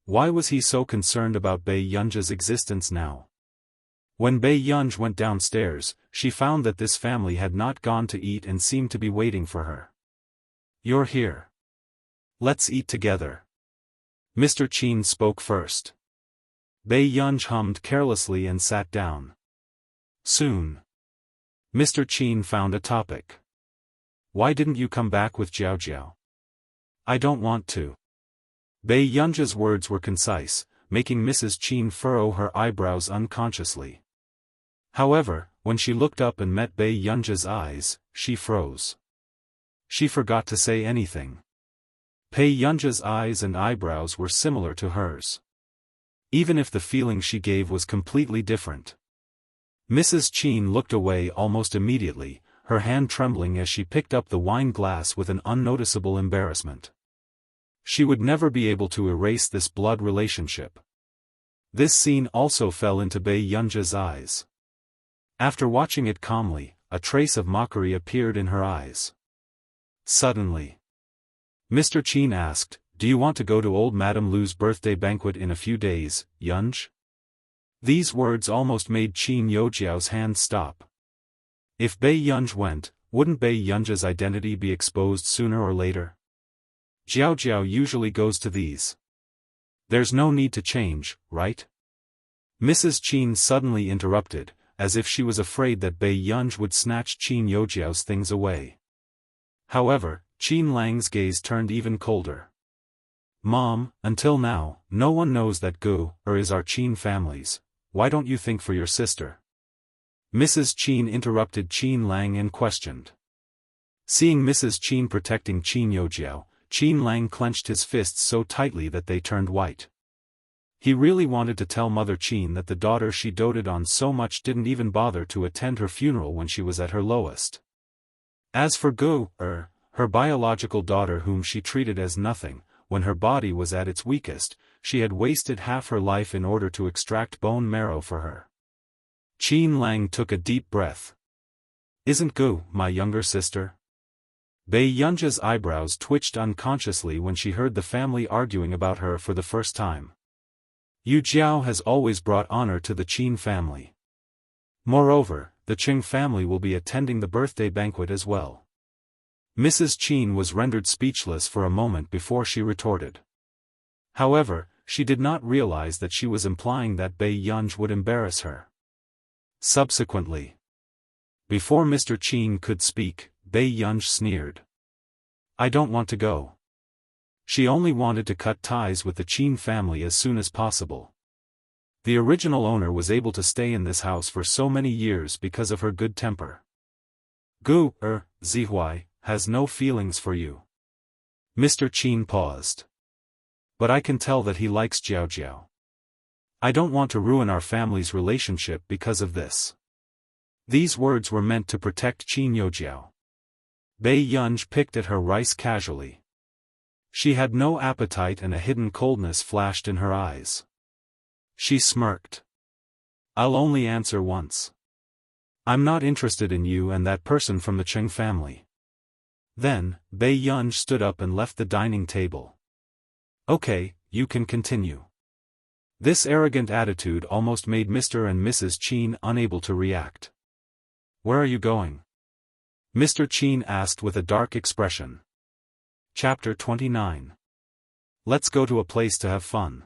Why was he so concerned about Bei Yunj's existence now? When Bei Yunj went downstairs, she found that this family had not gone to eat and seemed to be waiting for her. You're here. Let's eat together. Mr. Qin spoke first. Bei Yunj hummed carelessly and sat down. Soon. Mr. Qin found a topic. Why didn't you come back with Jiao Jiao? I don't want to. Bei Yunj's words were concise, making Mrs. Qin furrow her eyebrows unconsciously. However, when she looked up and met Bei Yunj's eyes, she froze. She forgot to say anything. Bei Yunj's eyes and eyebrows were similar to hers. Even if the feeling she gave was completely different. Mrs. Qin looked away almost immediately, her hand trembling as she picked up the wine glass with an unnoticeable embarrassment. She would never be able to erase this blood relationship. This scene also fell into Bei Yunj's eyes. After watching it calmly, a trace of mockery appeared in her eyes. Suddenly, Mr. Qin asked, "Do you want to go to old Madame Lu's birthday banquet in a few days, Yunj?" These words almost made Qin Youjiao's hand stop. If Bei Yunj went, wouldn't Bei Yunj's identity be exposed sooner or later? Jiao Jiao usually goes to these. There's no need to change, right? Mrs. Qin suddenly interrupted, as if she was afraid that Bei Yunj would snatch Qin Youjiao's things away. However, Qin Lang's gaze turned even colder. Mom, until now, no one knows that Gu is our Qin families. Why don't you think for your sister? Mrs. Qin interrupted Qin Lang and questioned. Seeing Mrs. Qin protecting Qin Youjiao, Qin Lang clenched his fists so tightly that they turned white. He really wanted to tell Mother Qin that the daughter she doted on so much didn't even bother to attend her funeral when she was at her lowest. As for Gu, her biological daughter whom she treated as nothing, when her body was at its weakest, she had wasted half her life in order to extract bone marrow for her. Qin Lang took a deep breath. Isn't Gu my younger sister? Bei Yunj's eyebrows twitched unconsciously when she heard the family arguing about her for the first time. Yu Jiao has always brought honor to the Qin family. Moreover, the Qing family will be attending the birthday banquet as well. Mrs. Qin was rendered speechless for a moment before she retorted. However, she did not realize that she was implying that Bei Yunj would embarrass her. Subsequently, before Mr. Qin could speak, Bei Yunj sneered. I don't want to go. She only wanted to cut ties with the Qin family as soon as possible. The original owner was able to stay in this house for so many years because of her good temper. Gu, Zihuai, has no feelings for you. Mr. Qin paused. But I can tell that he likes Jiao Jiao. I don't want to ruin our family's relationship because of this. These words were meant to protect Qin Youjiao. Bei Yunj picked at her rice casually. She had no appetite and a hidden coldness flashed in her eyes. She smirked. I'll only answer once. I'm not interested in you and that person from the Cheng family. Then, Bei Yunj stood up and left the dining table. Okay, you can continue. This arrogant attitude almost made Mr. and Mrs. Qin unable to react. Where are you going? Mr. Qin asked with a dark expression. Chapter 29. Let's go to a place to have fun.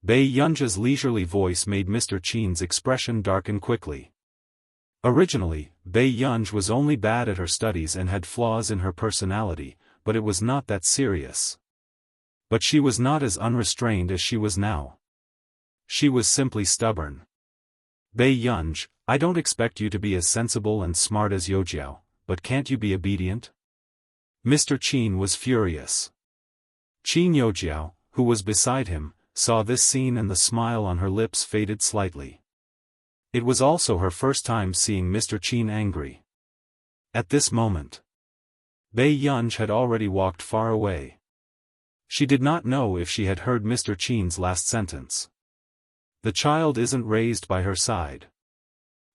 Bei Yunja's leisurely voice made Mr. Qin's expression darken quickly. Originally, Bei Yunj was only bad at her studies and had flaws in her personality, but it was not that serious. But she was not as unrestrained as she was now. She was simply stubborn. Bei Yunj, I don't expect you to be as sensible and smart as Yojiao, but can't you be obedient? Mr. Qin was furious. Qin Yojiao, who was beside him, saw this scene and the smile on her lips faded slightly. It was also her first time seeing Mr. Qin angry. At this moment, Bei Yunj had already walked far away. She did not know if she had heard Mr. Qin's last sentence. The child isn't raised by her side.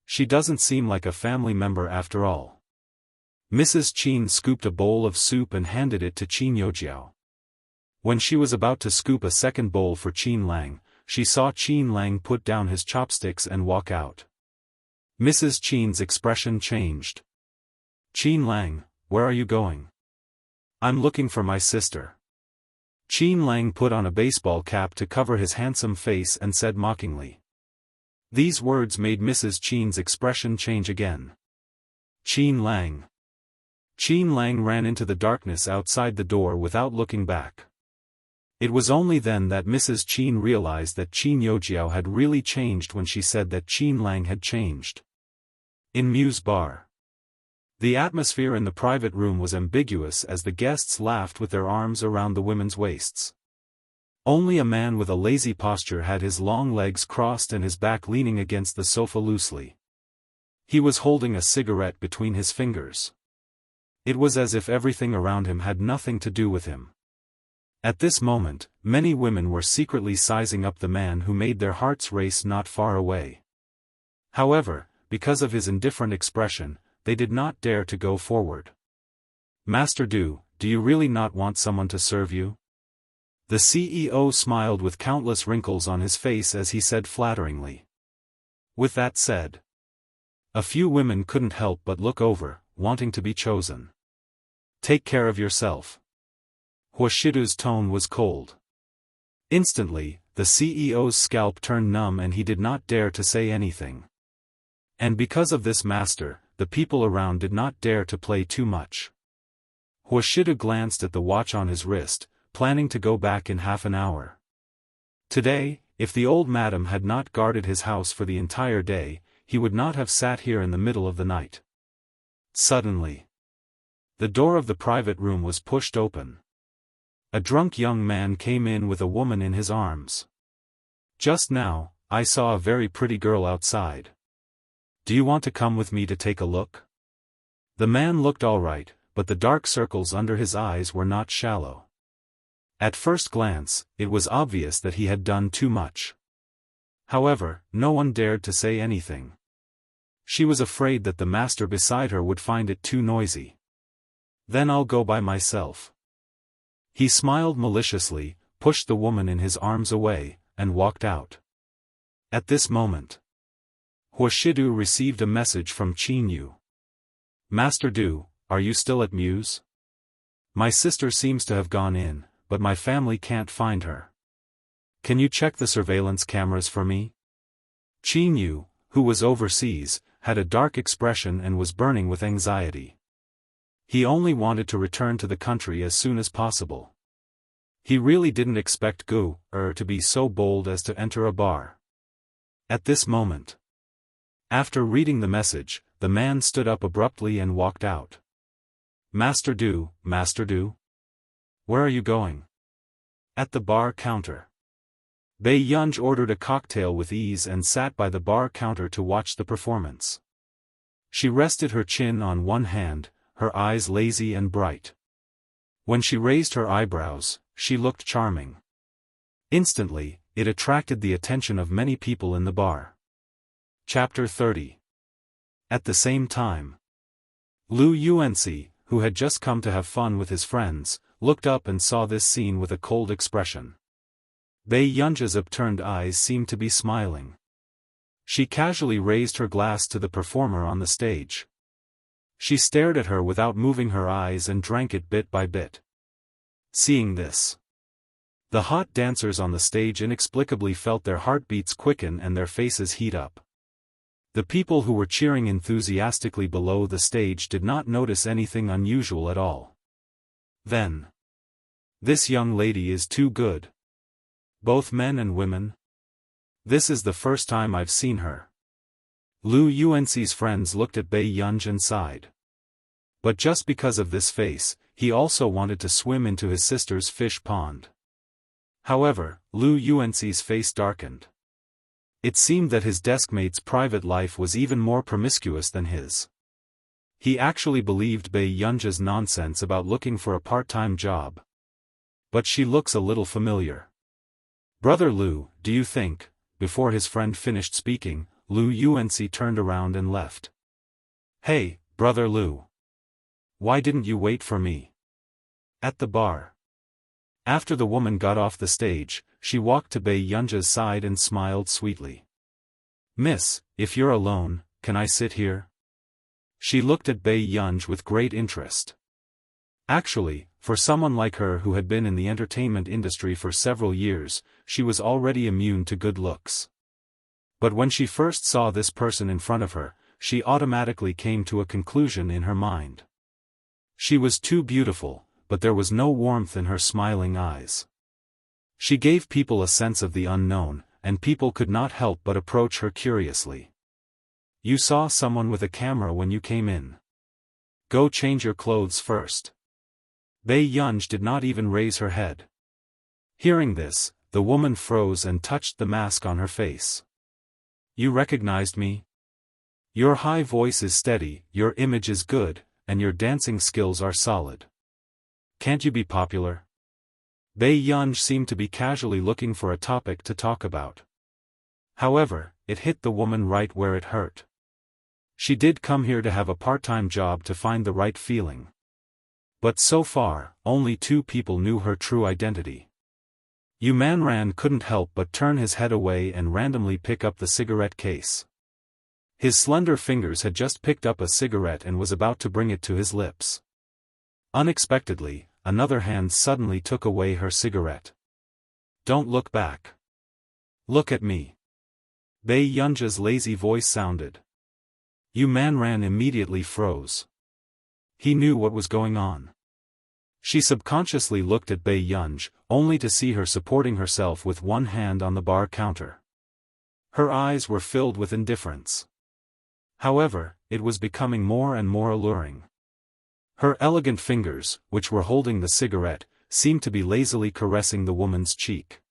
She doesn't seem like a family member after all. Mrs. Qin scooped a bowl of soup and handed it to Qin Yojiao. When she was about to scoop a second bowl for Qin Lang, she saw Qin Lang put down his chopsticks and walk out. Mrs. Qin's expression changed. Qin Lang, where are you going? I'm looking for my sister. Qin Lang put on a baseball cap to cover his handsome face and said mockingly. These words made Mrs. Qin's expression change again. Qin Lang. Qin Lang ran into the darkness outside the door without looking back. It was only then that Mrs. Qin realized that Qin Yojiao had really changed when she said that Qin Lang had changed. In Mu's bar. The atmosphere in the private room was ambiguous as the guests laughed with their arms around the women's waists. Only a man with a lazy posture had his long legs crossed and his back leaning against the sofa loosely. He was holding a cigarette between his fingers. It was as if everything around him had nothing to do with him. At this moment, many women were secretly sizing up the man who made their hearts race not far away. However, because of his indifferent expression, they did not dare to go forward. Master Du, do you really not want someone to serve you? The CEO smiled with countless wrinkles on his face as he said flatteringly. With that said, a few women couldn't help but look over, wanting to be chosen. Take care of yourself. Huashidu's tone was cold. Instantly, the CEO's scalp turned numb and he did not dare to say anything. And because of this master, the people around did not dare to play too much. Huashidu glanced at the watch on his wrist, planning to go back in half an hour. Today, if the old madam had not guarded his house for the entire day, he would not have sat here in the middle of the night. Suddenly, the door of the private room was pushed open. A drunk young man came in with a woman in his arms. Just now, I saw a very pretty girl outside. Do you want to come with me to take a look? The man looked all right, but the dark circles under his eyes were not shallow. At first glance, it was obvious that he had done too much. However, no one dared to say anything. She was afraid that the master beside her would find it too noisy. Then I'll go by myself. He smiled maliciously, pushed the woman in his arms away, and walked out. At this moment, Huashidu received a message from Qin Yu. Master Du, are you still at Mu's? My sister seems to have gone in, but my family can't find her. Can you check the surveillance cameras for me? Qin Yu, who was overseas, had a dark expression and was burning with anxiety. He only wanted to return to the country as soon as possible. He really didn't expect Gu-er to be so bold as to enter a bar. At this moment, after reading the message, the man stood up abruptly and walked out. Master Du, where are you going? At the bar counter. Bei Yunj ordered a cocktail with ease and sat by the bar counter to watch the performance. She rested her chin on one hand, her eyes lazy and bright. When she raised her eyebrows, she looked charming. Instantly, it attracted the attention of many people in the bar. Chapter 30. At the same time, Lu Yuanxi, who had just come to have fun with his friends, looked up and saw this scene with a cold expression. Bei Yunja's upturned eyes seemed to be smiling. She casually raised her glass to the performer on the stage. She stared at her without moving her eyes and drank it bit by bit. Seeing this, the hot dancers on the stage inexplicably felt their heartbeats quicken and their faces heat up. The people who were cheering enthusiastically below the stage did not notice anything unusual at all. Then, this young lady is too good. Both men and women. This is the first time I've seen her. Lu Yuanxi's friends looked at Bei Yunj and sighed. But just because of this face, he also wanted to swim into his sister's fish pond. However, Lu Yuanxi's face darkened. It seemed that his deskmate's private life was even more promiscuous than his. He actually believed Bei Yunja's nonsense about looking for a part-time job. But she looks a little familiar. Brother Lu, do you think? Before his friend finished speaking, Lu Yuanxi turned around and left. Hey, Brother Lu. Why didn't you wait for me? At the bar. After the woman got off the stage, she walked to Bei Yunja's side and smiled sweetly. Miss, if you're alone, can I sit here? She looked at Bei Yunj with great interest. Actually, for someone like her who had been in the entertainment industry for several years, she was already immune to good looks. But when she first saw this person in front of her, she automatically came to a conclusion in her mind. She was too beautiful, but there was no warmth in her smiling eyes. She gave people a sense of the unknown, and people could not help but approach her curiously. You saw someone with a camera when you came in. Go change your clothes first. Bei Yunj did not even raise her head. Hearing this, the woman froze and touched the mask on her face. You recognized me? Your high voice is steady, your image is good, and your dancing skills are solid. Can't you be popular? Bei Yunj seemed to be casually looking for a topic to talk about. However, it hit the woman right where it hurt. She did come here to have a part-time job to find the right feeling. But so far, only two people knew her true identity. Yu Manran couldn't help but turn his head away and randomly pick up the cigarette case. His slender fingers had just picked up a cigarette and was about to bring it to his lips. Unexpectedly, another hand suddenly took away her cigarette. Don't look back. Look at me. Bei Yunja's lazy voice sounded. Yu Manran immediately froze. He knew what was going on. She subconsciously looked at Bei Yunj, only to see her supporting herself with one hand on the bar counter. Her eyes were filled with indifference. However, it was becoming more and more alluring. Her elegant fingers, which were holding the cigarette, seemed to be lazily caressing the woman's cheek.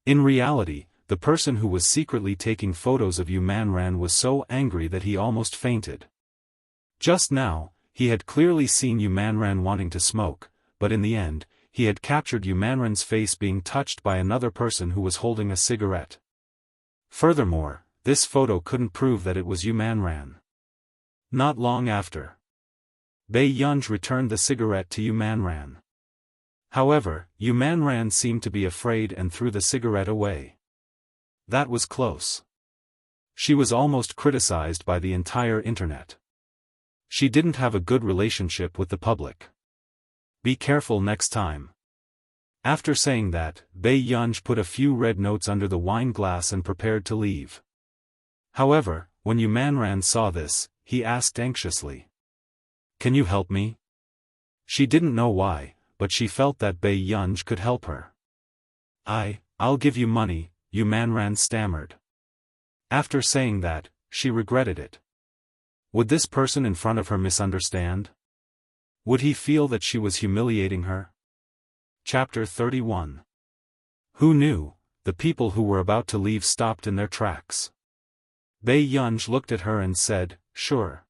In reality, the person who was secretly taking photos of Yu Manran was so angry that he almost fainted. Just now, he had clearly seen Yu Manran wanting to smoke, but in the end, he had captured Yu Manran's face being touched by another person who was holding a cigarette. Furthermore, this photo couldn't prove that it was Yu Manran. Not long after, Bei Yunj returned the cigarette to Yu Manran. However, Yu Manran seemed to be afraid and threw the cigarette away. That was close. She was almost criticized by the entire internet. She didn't have a good relationship with the public. Be careful next time. After saying that, Bei Yunj put a few red notes under the wine glass and prepared to leave. However, when Yu Manran saw this, he asked anxiously. Can you help me? She didn't know why, but she felt that Bei Yunj could help her. I'll give you money, Yu Manran stammered. After saying that, she regretted it. Would this person in front of her misunderstand? Would he feel that she was humiliating her? Chapter 31. Who knew? The people who were about to leave stopped in their tracks. Bei Yunj looked at her and said, Sure.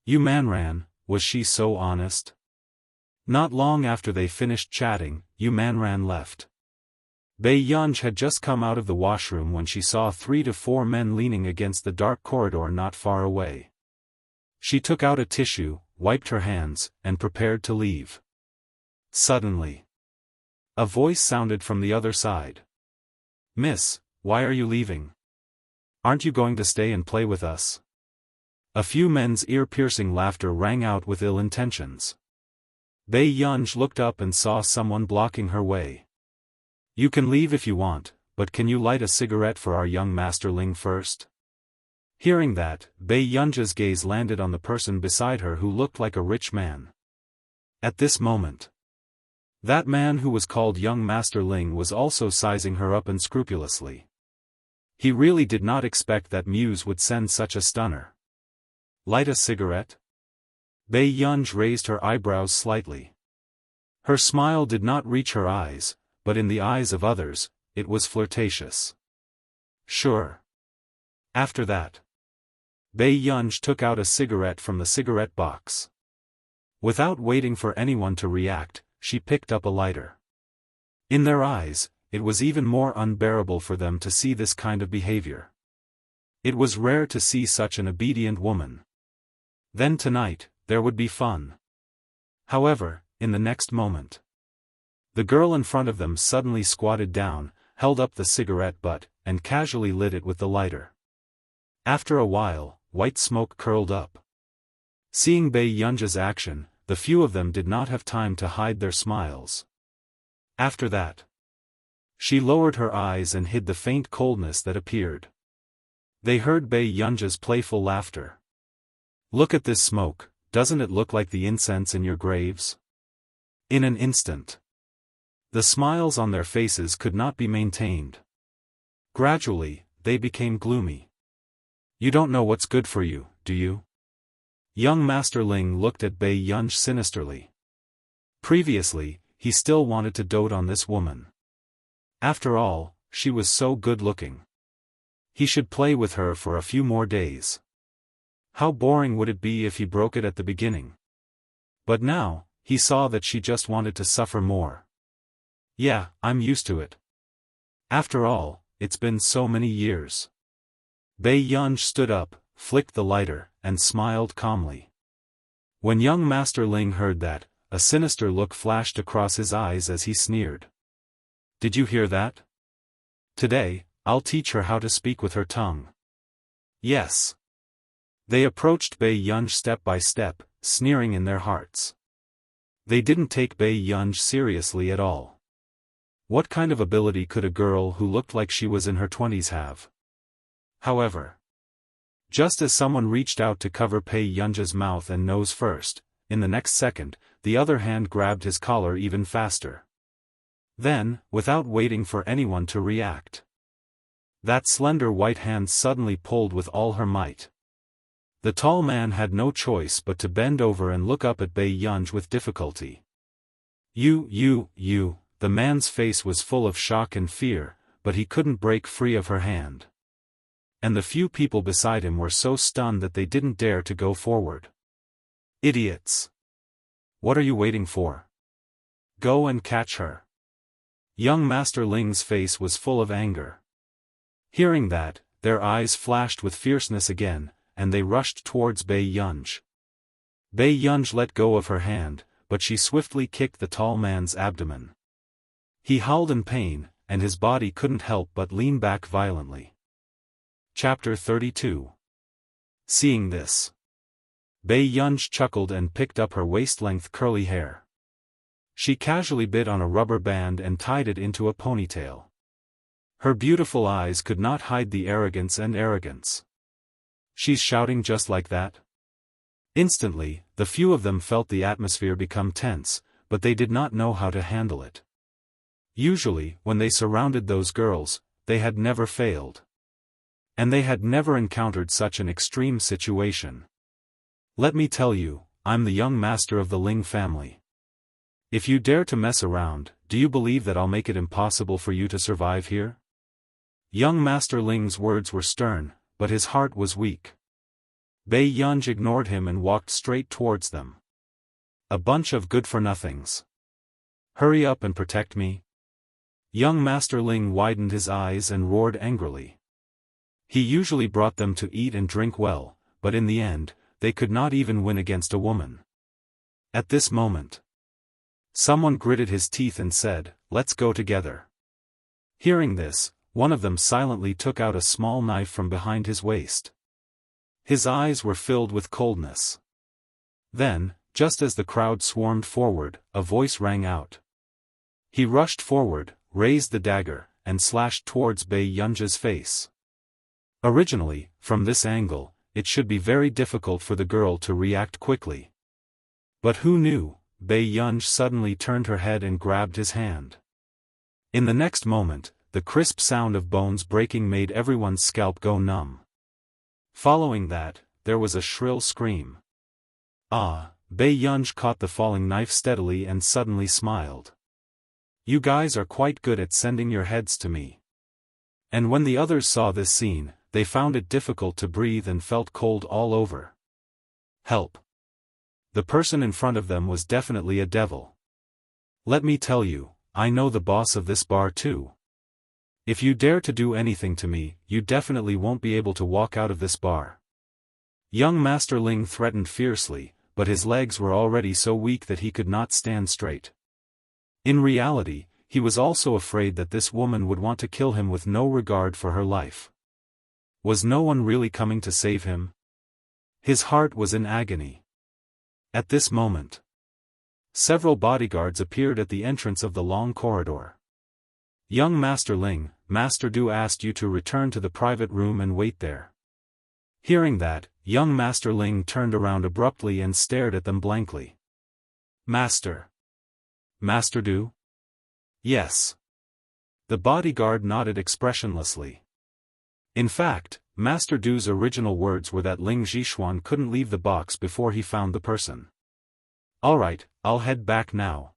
Yu Manran, was she so honest? Not long after they finished chatting, Yu Manran left. Bei Yunj had just come out of the washroom when she saw 3 to 4 men leaning against the dark corridor not far away. She took out a tissue, wiped her hands, and prepared to leave. Suddenly, a voice sounded from the other side. "Miss, why are you leaving? Aren't you going to stay and play with us?" A few men's ear-piercing laughter rang out with ill intentions. Bei Yunj looked up and saw someone blocking her way. "You can leave if you want, but can you light a cigarette for our young masterling first?" Hearing that, Bei Yunj's gaze landed on the person beside her who looked like a rich man. At this moment, that man who was called young Master Ling was also sizing her up unscrupulously. He really did not expect that Muse would send such a stunner. "Light a cigarette?" Bei Yunj raised her eyebrows slightly. Her smile did not reach her eyes, but in the eyes of others, it was flirtatious. "Sure." After that, Bei Yunj took out a cigarette from the cigarette box. Without waiting for anyone to react, she picked up a lighter. In their eyes, it was even more unbearable for them to see this kind of behavior. It was rare to see such an obedient woman. Then tonight, there would be fun. However, in the next moment, the girl in front of them suddenly squatted down, held up the cigarette butt, and casually lit it with the lighter. After a while, white smoke curled up. Seeing Bei Yunj's action, the few of them did not have time to hide their smiles. After that, she lowered her eyes and hid the faint coldness that appeared. They heard Bei Yunj's playful laughter. "Look at this smoke, doesn't it look like the incense in your graves?" In an instant, the smiles on their faces could not be maintained. Gradually, they became gloomy. "You don't know what's good for you, do you?" Young Master Ling looked at Bei Yunj sinisterly. Previously, he still wanted to dote on this woman. After all, she was so good-looking. He should play with her for a few more days. How boring would it be if he broke it at the beginning? But now, he saw that she just wanted to suffer more. "Yeah, I'm used to it. After all, it's been so many years." Bei Yunj stood up, flicked the lighter, and smiled calmly. When young Master Ling heard that, a sinister look flashed across his eyes as he sneered. "Did you hear that? Today, I'll teach her how to speak with her tongue." "Yes." They approached Bei Yunj step by step, sneering in their hearts. They didn't take Bei Yunj seriously at all. What kind of ability could a girl who looked like she was in her 20s have? However, just as someone reached out to cover Bei Yunj's mouth and nose first, in the next second, the other hand grabbed his collar even faster. Then, without waiting for anyone to react, that slender white hand suddenly pulled with all her might. The tall man had no choice but to bend over and look up at Bei Yunj with difficulty. You, the man's face was full of shock and fear, but he couldn't break free of her hand. And the few people beside him were so stunned that they didn't dare to go forward. "Idiots! What are you waiting for? Go and catch her." Young Master Ling's face was full of anger. Hearing that, their eyes flashed with fierceness again, and they rushed towards Bei Yunj. Bei Yunj let go of her hand, but she swiftly kicked the tall man's abdomen. He howled in pain, and his body couldn't help but lean back violently. Chapter 32. Seeing this, Bei Yunj chuckled and picked up her waist-length curly hair. She casually bit on a rubber band and tied it into a ponytail. Her beautiful eyes could not hide the arrogance. "She's shouting just like that?" Instantly, the few of them felt the atmosphere become tense, but they did not know how to handle it. Usually, when they surrounded those girls, they had never failed. And they had never encountered such an extreme situation. "Let me tell you, I'm the young master of the Ling family. If you dare to mess around, do you believe that I'll make it impossible for you to survive here?" Young Master Ling's words were stern, but his heart was weak. Bei Yunj ignored him and walked straight towards them. "A bunch of good-for-nothings. Hurry up and protect me." Young Master Ling widened his eyes and roared angrily. He usually brought them to eat and drink well, but in the end, they could not even win against a woman. At this moment, Someone gritted his teeth and said, "Let's go together." Hearing this, one of them silently took out a small knife from behind his waist. His eyes were filled with coldness. Then, just as the crowd swarmed forward, a voice rang out. He rushed forward, raised the dagger, and slashed towards Bei Yunzhe's face. Originally, from this angle, it should be very difficult for the girl to react quickly. But who knew, Bei Yunzhe suddenly turned her head and grabbed his hand. In the next moment, the crisp sound of bones breaking made everyone's scalp go numb. Following that, there was a shrill scream. Ah! Bei Yunzhe caught the falling knife steadily and suddenly smiled. "You guys are quite good at sending your heads to me." And when the others saw this scene, they found it difficult to breathe and felt cold all over. Help! The person in front of them was definitely a devil. "Let me tell you, I know the boss of this bar too. If you dare to do anything to me, you definitely won't be able to walk out of this bar." Young Master Ling threatened fiercely, but his legs were already so weak that he could not stand straight. In reality, he was also afraid that this woman would want to kill him with no regard for her life. Was no one really coming to save him? His heart was in agony. At this moment, several bodyguards appeared at the entrance of the long corridor. "Young Master Ling, Master Du asked you to return to the private room and wait there." Hearing that, young Master Ling turned around abruptly and stared at them blankly. "Master? Master Du?" "Yes." The bodyguard nodded expressionlessly. In fact, Master Du's original words were that Ling Zhishuan couldn't leave the box before he found the person. "Alright, I'll head back now."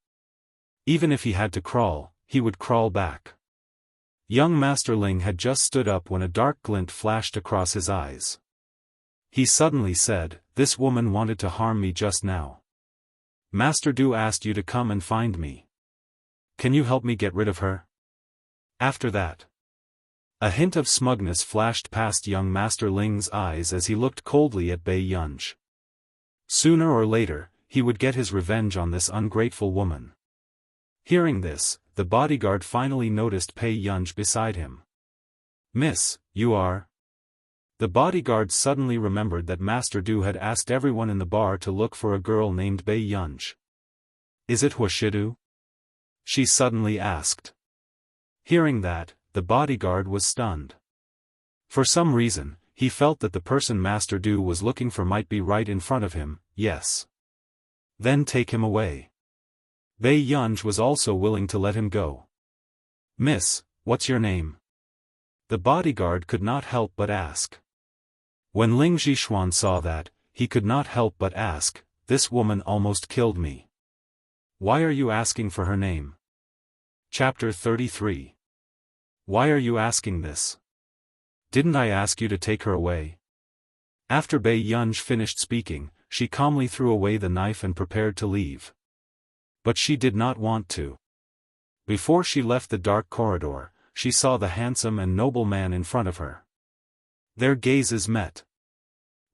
Even if he had to crawl, he would crawl back. Young Master Ling had just stood up when a dark glint flashed across his eyes. He suddenly said, "This woman wanted to harm me just now. Master Du asked you to come and find me. Can you help me get rid of her?" After that, a hint of smugness flashed past young Master Ling's eyes as he looked coldly at Bei Yunzhe. Sooner or later, he would get his revenge on this ungrateful woman. Hearing this, the bodyguard finally noticed Bei Yunzhe beside him. "Miss, you are?" The bodyguard suddenly remembered that Master Du had asked everyone in the bar to look for a girl named Bei Yunzhe. "Is it Wuxia?" she suddenly asked. Hearing that, the bodyguard was stunned. For some reason, he felt that the person Master Du was looking for might be right in front of him. Yes. Then take him away. Bei Yunzhe was also willing to let him go. "Miss, what's your name?" The bodyguard could not help but ask. When Ling Zhishuan saw that, he could not help but ask, "This woman almost killed me. Why are you asking for her name?" Chapter 33. Why are you asking this? Didn't I ask you to take her away? After Bei Yunzhe finished speaking, she calmly threw away the knife and prepared to leave. But she did not want to. Before she left the dark corridor, she saw the handsome and noble man in front of her. Their gazes met.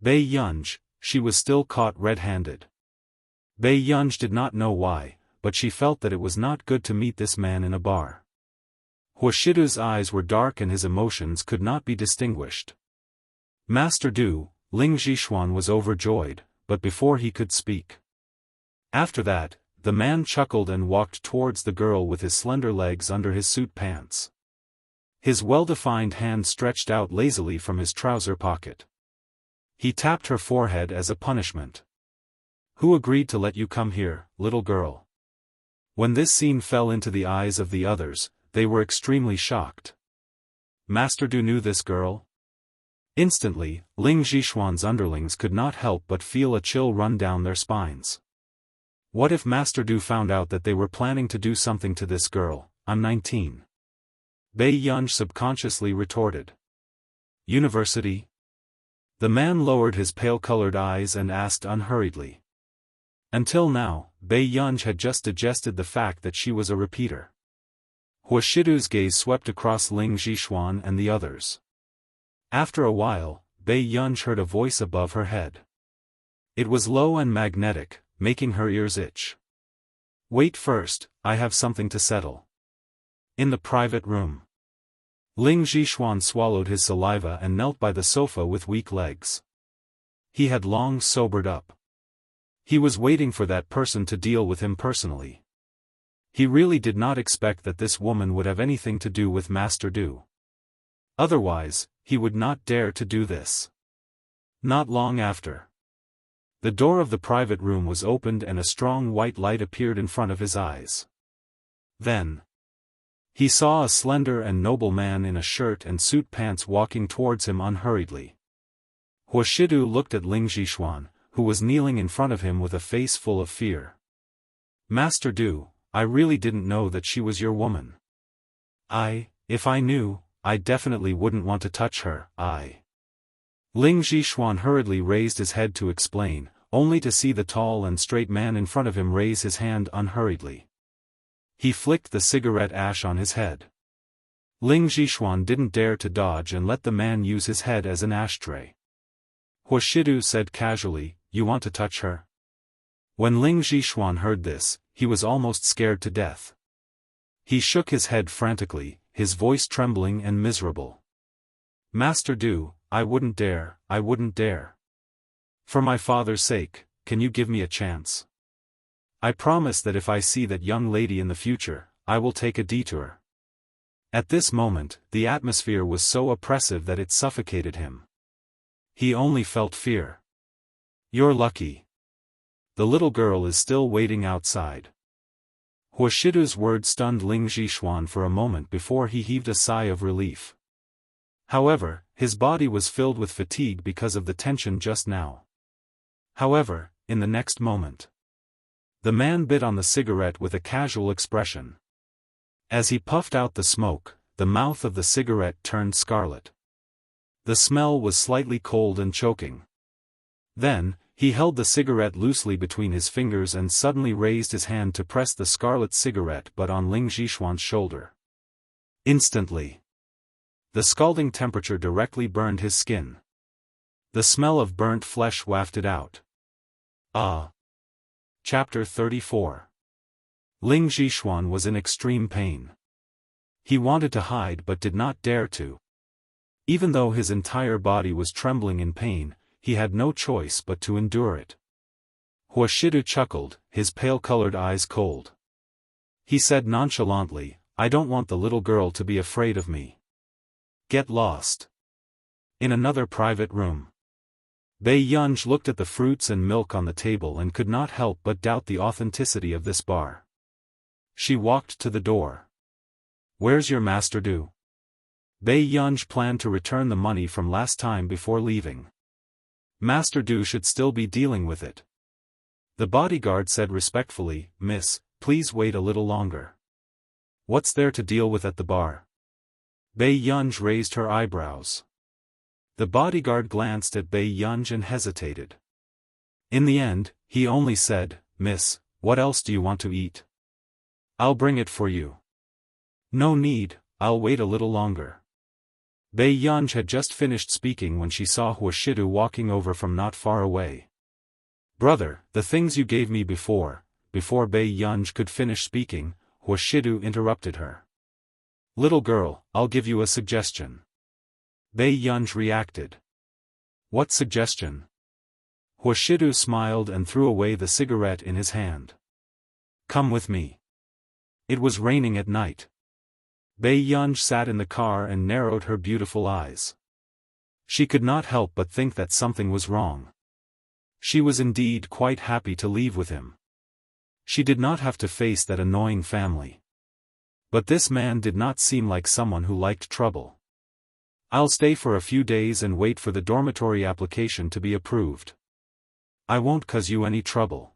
Bei Yunzhe, she was still caught red-handed. Bei Yunzhe did not know why, but she felt that it was not good to meet this man in a bar. Huashidu's eyes were dark and his emotions could not be distinguished. Master Du, Ling Zhishuan was overjoyed, but before he could speak. After that, the man chuckled and walked towards the girl with his slender legs under his suit pants. His well-defined hand stretched out lazily from his trouser pocket. He tapped her forehead as a punishment. "Who agreed to let you come here, little girl?" When this scene fell into the eyes of the others, they were extremely shocked. Master Du knew this girl? Instantly, Ling Zhishuan's underlings could not help but feel a chill run down their spines. What if Master Du found out that they were planning to do something to this girl? "I'm 19. Bei Yunzhe subconsciously retorted. "University?" The man lowered his pale-colored eyes and asked unhurriedly. Until now, Bei Yunzhe had just digested the fact that she was a repeater. Huashidu's gaze swept across Ling Zhishuan and the others. After a while, Bei Yunzhe heard a voice above her head. It was low and magnetic, making her ears itch. Wait first, I have something to settle. In the private room. Ling Zhishuan swallowed his saliva and knelt by the sofa with weak legs. He had long sobered up. He was waiting for that person to deal with him personally. He really did not expect that this woman would have anything to do with Master Du. Otherwise, he would not dare to do this. Not long after. The door of the private room was opened and a strong white light appeared in front of his eyes. Then he saw a slender and noble man in a shirt and suit pants walking towards him unhurriedly. Huashidu looked at Ling Zhishuan, who was kneeling in front of him with a face full of fear. Master Du, I really didn't know that she was your woman. If I knew, I definitely wouldn't want to touch her. Ling Zhishuan hurriedly raised his head to explain, only to see the tall and straight man in front of him raise his hand unhurriedly. He flicked the cigarette ash on his head. Ling Zhishuan didn't dare to dodge and let the man use his head as an ashtray. Huashidu said casually, "You want to touch her?" When Ling Zhishuan heard this, he was almost scared to death. He shook his head frantically, his voice trembling and miserable. Master Du, I wouldn't dare, I wouldn't dare. For my father's sake, can you give me a chance? I promise that if I see that young lady in the future, I will take a detour. At this moment, the atmosphere was so oppressive that it suffocated him. He only felt fear. You're lucky. The little girl is still waiting outside. Huashidu's words stunned Ling Zhishuan for a moment before he heaved a sigh of relief. However, his body was filled with fatigue because of the tension just now. However, in the next moment, the man bit on the cigarette with a casual expression. As he puffed out the smoke, the mouth of the cigarette turned scarlet. The smell was slightly cold and choking. Then, he held the cigarette loosely between his fingers and suddenly raised his hand to press the scarlet cigarette butt on Ling Zhishuan's shoulder. Instantly, the scalding temperature directly burned his skin. The smell of burnt flesh wafted out. Chapter 34. Ling Zhishuan was in extreme pain. He wanted to hide but did not dare to. Even though his entire body was trembling in pain, he had no choice but to endure it. Huashidu chuckled, his pale-colored eyes cold. He said nonchalantly, I don't want the little girl to be afraid of me. Get lost. In another private room. Bei Yunj looked at the fruits and milk on the table and could not help but doubt the authenticity of this bar. She walked to the door. Where's your Master Du? Bei Yunj planned to return the money from last time before leaving. Master Du should still be dealing with it. The bodyguard said respectfully, Miss, please wait a little longer. What's there to deal with at the bar? Bei Yunj raised her eyebrows. The bodyguard glanced at Bei Yunj and hesitated. In the end, he only said, Miss, what else do you want to eat? I'll bring it for you. No need, I'll wait a little longer. Bei Yunj had just finished speaking when she saw Huashidu walking over from not far away. Brother, the things you gave me before Bei Yunj could finish speaking, Huashidu interrupted her. Little girl, I'll give you a suggestion. Bei Yunj reacted. What suggestion? Huashidu smiled and threw away the cigarette in his hand. Come with me. It was raining at night. Bei Yunj sat in the car and narrowed her beautiful eyes. She could not help but think that something was wrong. She was indeed quite happy to leave with him. She did not have to face that annoying family. But this man did not seem like someone who liked trouble. I'll stay for a few days and wait for the dormitory application to be approved. I won't cause you any trouble.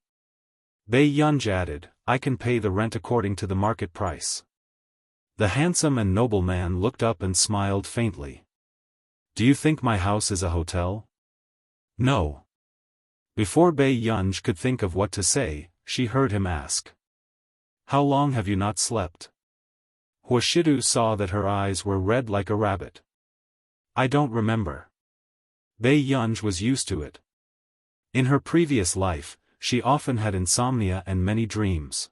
Bei Yunj added, I can pay the rent according to the market price. The handsome and noble man looked up and smiled faintly. Do you think my house is a hotel? No. Before Bei Yunj could think of what to say, she heard him ask. How long have you not slept? Huashidu saw that her eyes were red like a rabbit. I don't remember. Bei Yunj was used to it. In her previous life, she often had insomnia and many dreams.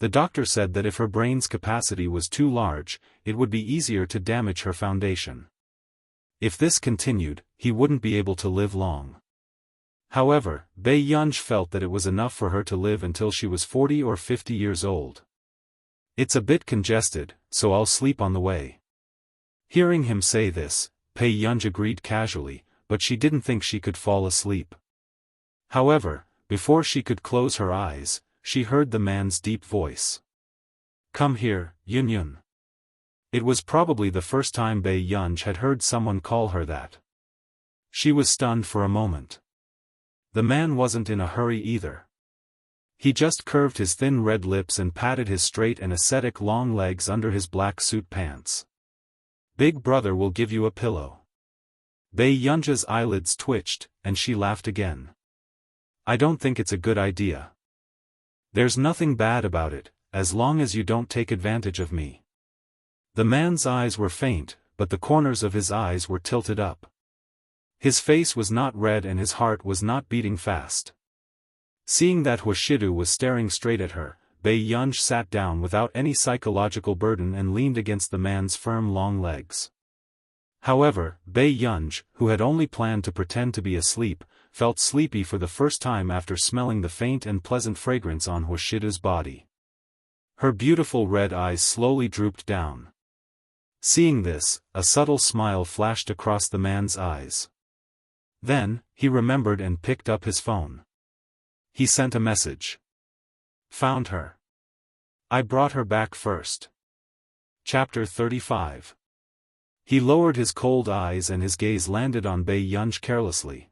The doctor said that if her brain's capacity was too large, it would be easier to damage her foundation. If this continued, he wouldn't be able to live long. However, Bai Yunj felt that it was enough for her to live until she was 40 or 50 years old. It's a bit congested, so I'll sleep on the way. Hearing him say this, Bai Yunj agreed casually, but she didn't think she could fall asleep. However, before she could close her eyes, she heard the man's deep voice. Come here, Yun Yun. It was probably the first time Bai Yunj had heard someone call her that. She was stunned for a moment. The man wasn't in a hurry either. He just curved his thin red lips and patted his straight and ascetic long legs under his black suit pants. Big brother will give you a pillow. Bai Yunja's eyelids twitched, and she laughed again. I don't think it's a good idea. There's nothing bad about it, as long as you don't take advantage of me. The man's eyes were faint, but the corners of his eyes were tilted up. His face was not red and his heart was not beating fast. Seeing that Huashidu was staring straight at her, Bai Yunj sat down without any psychological burden and leaned against the man's firm long legs. However, Bai Yunj, who had only planned to pretend to be asleep, felt sleepy for the first time after smelling the faint and pleasant fragrance on Huashidu's body. Her beautiful red eyes slowly drooped down. Seeing this, a subtle smile flashed across the man's eyes. Then, he remembered and picked up his phone. He sent a message. Found her. I brought her back first. Chapter 35. He lowered his cold eyes and his gaze landed on Bai Yunj carelessly.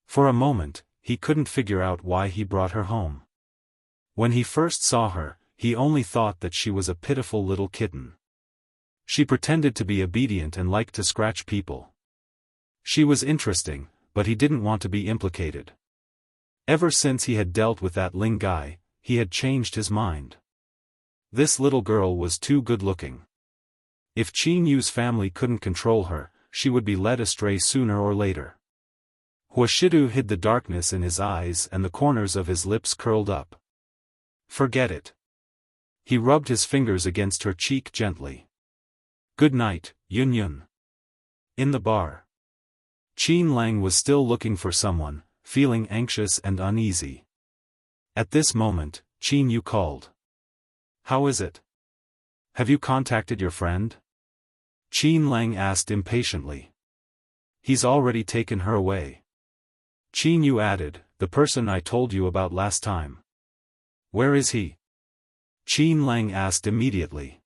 For a moment, he couldn't figure out why he brought her home. When he first saw her, he only thought that she was a pitiful little kitten. She pretended to be obedient and liked to scratch people. She was interesting, but he didn't want to be implicated. Ever since he had dealt with that Ling guy, he had changed his mind. This little girl was too good-looking. If Qin Yu's family couldn't control her, she would be led astray sooner or later. Huashidu hid the darkness in his eyes and the corners of his lips curled up. Forget it. He rubbed his fingers against her cheek gently. Good night, Yun Yun. In the bar. Qin Lang was still looking for someone, feeling anxious and uneasy. At this moment, Qin Yu called. How is it? Have you contacted your friend? Qin Lang asked impatiently. He's already taken her away. Qin Yu added, the person I told you about last time. Where is he? Qin Lang asked immediately.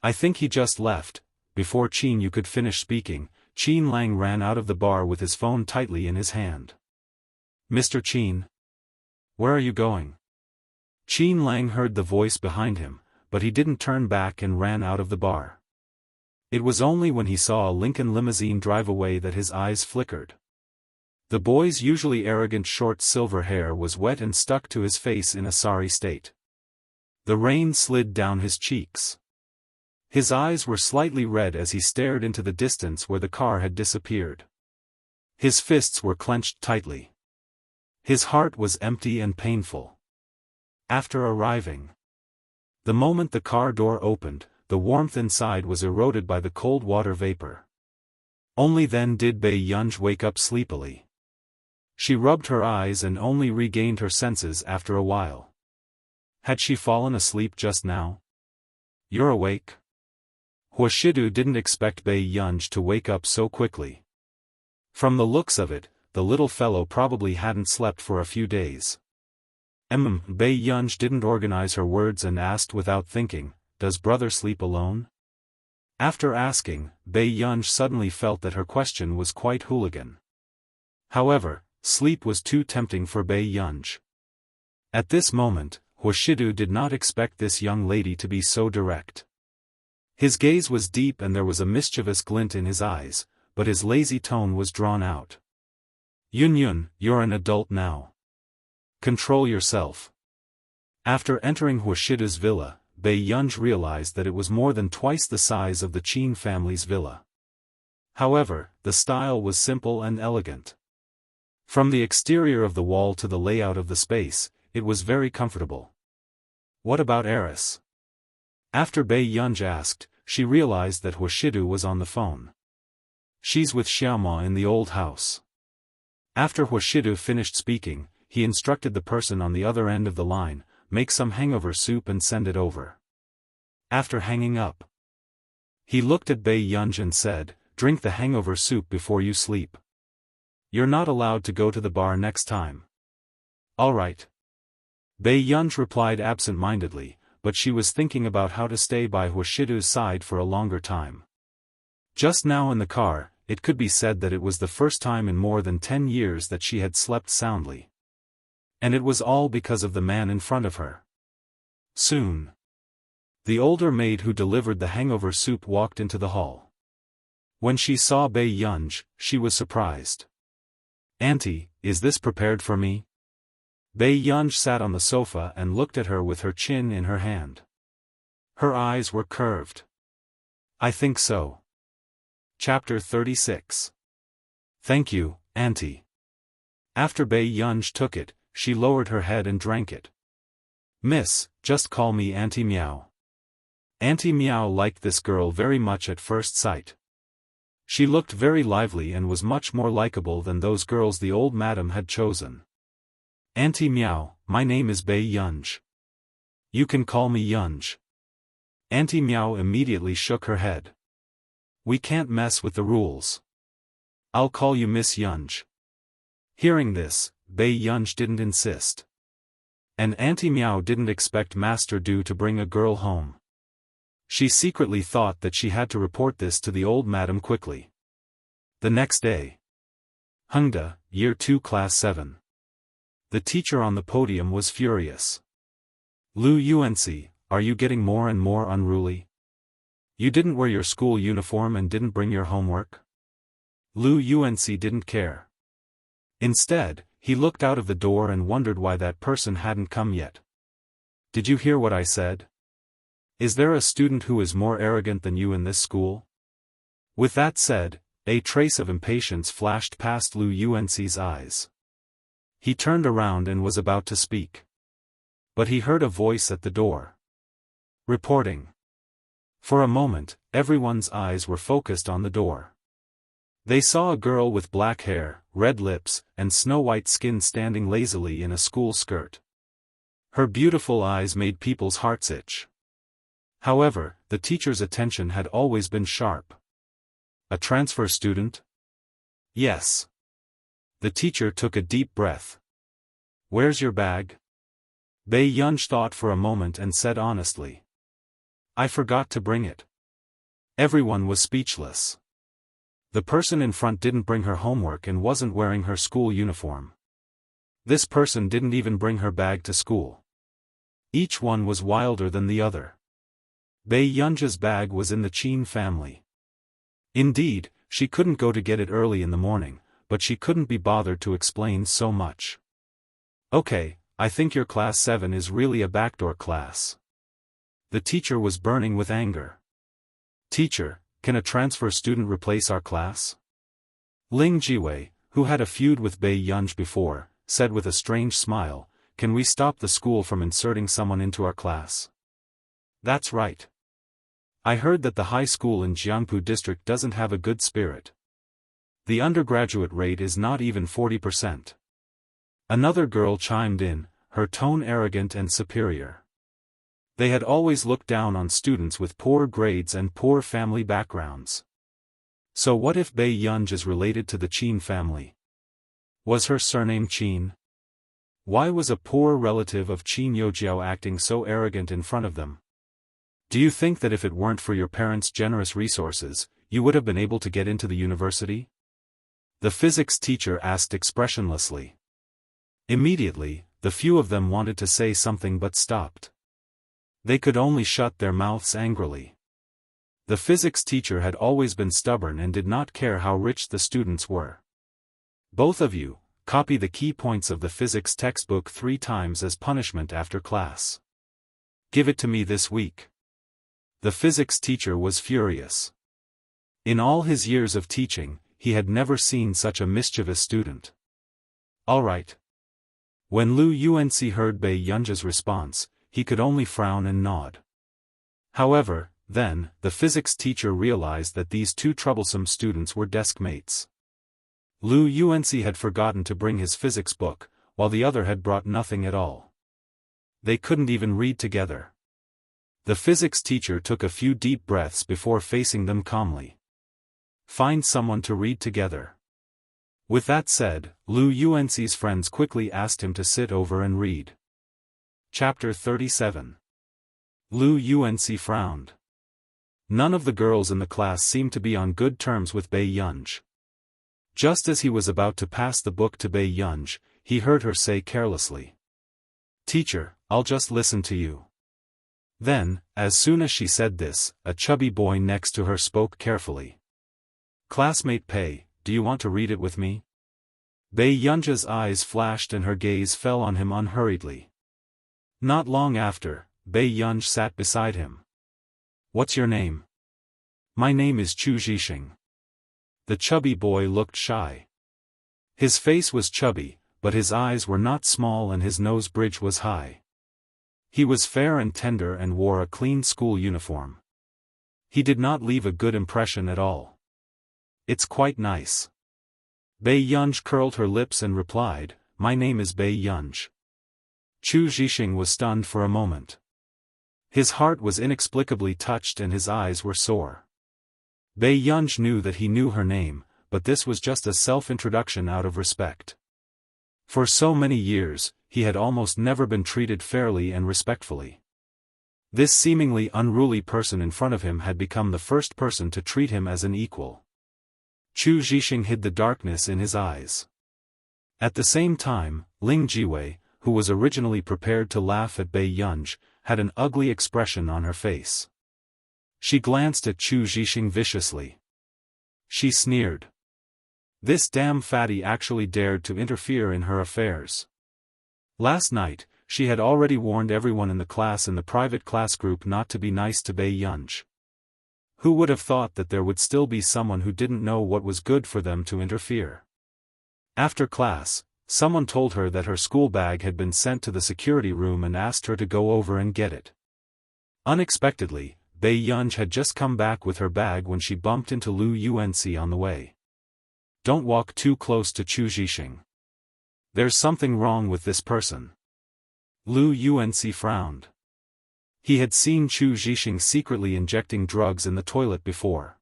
I think he just left. Before Qin Yu could finish speaking, Qin Lang ran out of the bar with his phone tightly in his hand. Mr. Qin? Where are you going? Qin Lang heard the voice behind him, but he didn't turn back and ran out of the bar. It was only when he saw a Lincoln limousine drive away that his eyes flickered. The boy's usually arrogant short silver hair was wet and stuck to his face in a sorry state. The rain slid down his cheeks. His eyes were slightly red as he stared into the distance where the car had disappeared. His fists were clenched tightly. His heart was empty and painful. After arriving, the moment the car door opened, the warmth inside was eroded by the cold water vapor. Only then did Bai Yunj wake up sleepily. She rubbed her eyes and only regained her senses after a while. Had she fallen asleep just now? You're awake? Huashidu didn't expect Bai Yunj to wake up so quickly. From the looks of it, the little fellow probably hadn't slept for a few days. Bai Yunj didn't organize her words and asked without thinking, does brother sleep alone? After asking, Bai Yunj suddenly felt that her question was quite hooligan. However, sleep was too tempting for Bai Yunj. At this moment, Huashidu did not expect this young lady to be so direct. His gaze was deep and there was a mischievous glint in his eyes, but his lazy tone was drawn out. Yun Yun, you're an adult now. Control yourself. After entering Huashidu's villa, Bai Yunj realized that it was more than twice the size of the Qin family's villa. However, the style was simple and elegant. From the exterior of the wall to the layout of the space, it was very comfortable. What about Eris? After Bei Yunj asked, she realized that Huashidu was on the phone. She's with Xiaoma in the old house. After Huashidu finished speaking, he instructed the person on the other end of the line, make some hangover soup and send it over. After hanging up, he looked at Bei Yunj and said, drink the hangover soup before you sleep. You're not allowed to go to the bar next time. All right. Bei Yunj replied absent-mindedly, but she was thinking about how to stay by Huashidu's side for a longer time. Just now in the car, it could be said that it was the first time in more than 10 years that she had slept soundly. And it was all because of the man in front of her. Soon, the older maid who delivered the hangover soup walked into the hall. When she saw Bei Yunj, she was surprised. Auntie, is this prepared for me? Bei Yunj sat on the sofa and looked at her with her chin in her hand. Her eyes were curved. I think so. Chapter 36. Thank you, Auntie. After Bei Yunj took it, she lowered her head and drank it. Miss, just call me Auntie Meow. Auntie Meow liked this girl very much at first sight. She looked very lively and was much more likable than those girls the old madam had chosen. Auntie Meow, my name is Bei Yunj. You can call me Yunj. Auntie Meow immediately shook her head. We can't mess with the rules. I'll call you Miss Yunj. Hearing this, Bei Yunj didn't insist. And Auntie Meow didn't expect Master Du to bring a girl home. She secretly thought that she had to report this to the old madam quickly. The next day. Hengda, Year 2 Class 7. The teacher on the podium was furious. Lu Yuanci, are you getting more and more unruly? You didn't wear your school uniform and didn't bring your homework? Lu Yuanci didn't care. Instead, he looked out of the door and wondered why that person hadn't come yet. Did you hear what I said? Is there a student who is more arrogant than you in this school? With that said, a trace of impatience flashed past Lu Yuanci's eyes. He turned around and was about to speak. But he heard a voice at the door. Reporting. For a moment, everyone's eyes were focused on the door. They saw a girl with black hair, red lips, and snow-white skin standing lazily in a school skirt. Her beautiful eyes made people's hearts itch. However, the teacher's attention had always been sharp. A transfer student? Yes. The teacher took a deep breath. Where's your bag? Bei Yunj thought for a moment and said honestly. I forgot to bring it. Everyone was speechless. The person in front didn't bring her homework and wasn't wearing her school uniform. This person didn't even bring her bag to school. Each one was wilder than the other. Bei Yunj's bag was in the Qin family. Indeed, she couldn't go to get it early in the morning, but she couldn't be bothered to explain so much. Okay, I think your class 7 is really a backdoor class. The teacher was burning with anger. Teacher, can a transfer student replace our class? Ling Jiwei, who had a feud with Bei Yunj before, said with a strange smile, can we stop the school from inserting someone into our class? That's right. I heard that the high school in Jiangpu district doesn't have a good spirit. The undergraduate rate is not even 40%. Another girl chimed in, her tone arrogant and superior. They had always looked down on students with poor grades and poor family backgrounds. So what if Bei Yunj is related to the Qin family? Was her surname Qin? Why was a poor relative of Qin Youjiao acting so arrogant in front of them? Do you think that if it weren't for your parents' generous resources, you would have been able to get into the university? The physics teacher asked expressionlessly. Immediately, the few of them wanted to say something but stopped. They could only shut their mouths angrily. The physics teacher had always been stubborn and did not care how rich the students were. Both of you, copy the key points of the physics textbook 3 times as punishment after class. Give it to me this week. The physics teacher was furious. In all his years of teaching, he had never seen such a mischievous student. All right. When Lu Yuanci heard Bei Yunj's response, he could only frown and nod. However, then, the physics teacher realized that these two troublesome students were desk mates. Lu Yuanci had forgotten to bring his physics book, while the other had brought nothing at all. They couldn't even read together. The physics teacher took a few deep breaths before facing them calmly. Find someone to read together. With that said, Lu Yuanci's friends quickly asked him to sit over and read. Chapter 37. Lu Yuanci frowned. None of the girls in the class seemed to be on good terms with Bei Yunj. Just as he was about to pass the book to Bei Yunj, he heard her say carelessly, "Teacher, I'll just listen to you." Then, as soon as she said this, a chubby boy next to her spoke carefully. "Classmate Pei, do you want to read it with me?" Bei Yunja's eyes flashed and her gaze fell on him unhurriedly. Not long after, Bei Yunj sat beside him. "What's your name?" "My name is Chu Zhixing." The chubby boy looked shy. His face was chubby, but his eyes were not small and his nose bridge was high. He was fair and tender and wore a clean school uniform. He did not leave a good impression at all. "It's quite nice." Bei Yunj curled her lips and replied, "My name is Bei Yunj." Chu Zhixing was stunned for a moment. His heart was inexplicably touched and his eyes were sore. Bei Yunj knew that he knew her name, but this was just a self-introduction out of respect. For so many years, he had almost never been treated fairly and respectfully. This seemingly unruly person in front of him had become the first person to treat him as an equal. Chu Zhixing hid the darkness in his eyes. At the same time, Ling Jiwei, who was originally prepared to laugh at Bei Yunj, had an ugly expression on her face. She glanced at Chu Zhixing viciously. She sneered. This damn fatty actually dared to interfere in her affairs. Last night, she had already warned everyone in the class in the private class group not to be nice to Bei Yunj. Who would have thought that there would still be someone who didn't know what was good for them to interfere? After class, someone told her that her school bag had been sent to the security room and asked her to go over and get it. Unexpectedly, Bei Yunj had just come back with her bag when she bumped into Lu Yuanci on the way. "Don't walk too close to Chu Zhixing. There's something wrong with this person." Lu Yuanci frowned. He had seen Chu Zhixing secretly injecting drugs in the toilet before.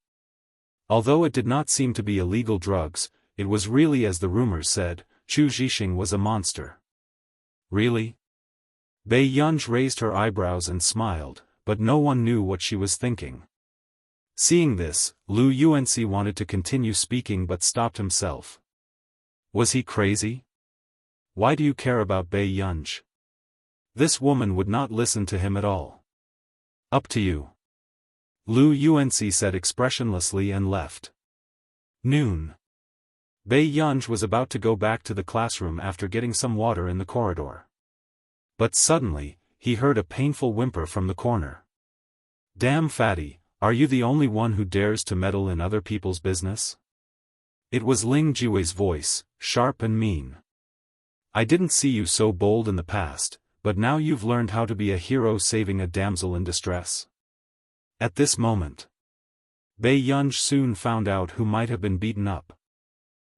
Although it did not seem to be illegal drugs, it was really as the rumors said, Chu Zhixing was a monster. "Really?" Bei Yunj raised her eyebrows and smiled, but no one knew what she was thinking. Seeing this, Lu Yuanci wanted to continue speaking but stopped himself. Was he crazy? Why do you care about Bei Yunj? This woman would not listen to him at all. "Up to you." Lu Yuanci said expressionlessly and left. Noon. Bei Yunj was about to go back to the classroom after getting some water in the corridor. But suddenly, he heard a painful whimper from the corner. "Damn fatty, are you the only one who dares to meddle in other people's business?" It was Ling Jiwei's voice, sharp and mean. "I didn't see you so bold in the past, but now you've learned how to be a hero saving a damsel in distress." At this moment, Bei Yunj soon found out who might have been beaten up.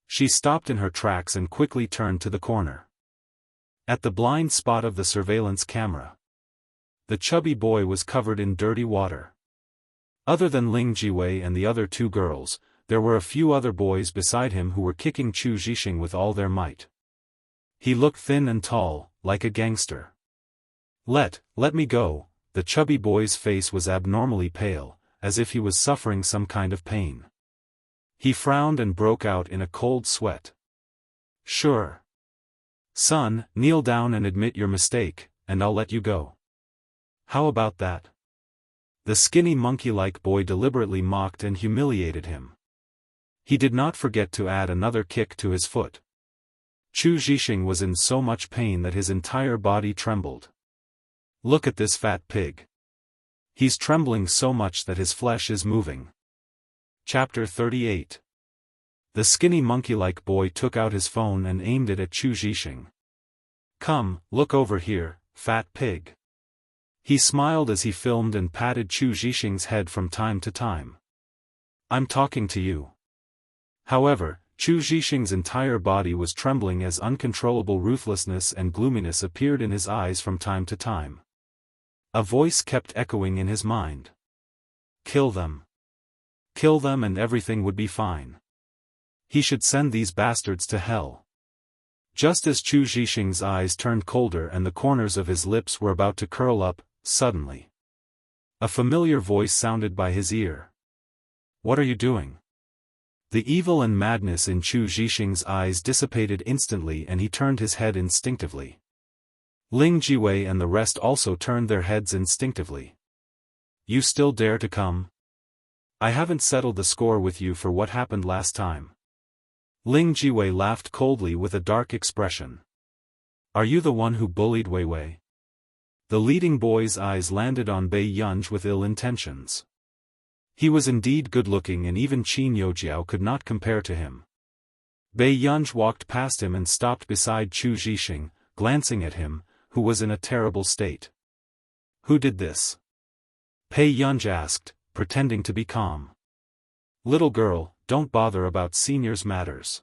She stopped in her tracks and quickly turned to the corner. At the blind spot of the surveillance camera, the chubby boy was covered in dirty water. Other than Ling Jiwei and the other two girls, there were a few other boys beside him who were kicking Chu Zhixing with all their might. He looked thin and tall, like a gangster. Let me go." The chubby boy's face was abnormally pale, as if he was suffering some kind of pain. He frowned and broke out in a cold sweat. "Sure. Son, kneel down and admit your mistake, and I'll let you go. How about that?" The skinny monkey-like boy deliberately mocked and humiliated him. He did not forget to add another kick to his foot. Chu Zhixing was in so much pain that his entire body trembled. "Look at this fat pig. He's trembling so much that his flesh is moving." Chapter 38. The skinny monkey-like boy took out his phone and aimed it at Chu Zhixing. "Come, look over here, fat pig. He smiled as he filmed and patted Chu Zhixing's head from time to time. I'm talking to you. However, Chu Zhixing's entire body was trembling as uncontrollable ruthlessness and gloominess appeared in his eyes from time to time. A voice kept echoing in his mind. Kill them. Kill them and everything would be fine. He should send these bastards to hell. Just as Chu Zhixing's eyes turned colder and the corners of his lips were about to curl up, suddenly, a familiar voice sounded by his ear. What are you doing? The evil and madness in Chu Zhixing's eyes dissipated instantly and he turned his head instinctively. Ling Jiwei and the rest also turned their heads instinctively. You still dare to come? I haven't settled the score with you for what happened last time. Ling Jiwei laughed coldly with a dark expression. Are you the one who bullied Wei Wei? The leading boy's eyes landed on Bei Yunj with ill intentions. He was indeed good-looking and even Qin Youjiao could not compare to him. Bei Yunj walked past him and stopped beside Chu Zhixing, glancing at him, who was in a terrible state. Who did this? Bei Yunj asked, pretending to be calm. Little girl, don't bother about seniors' matters.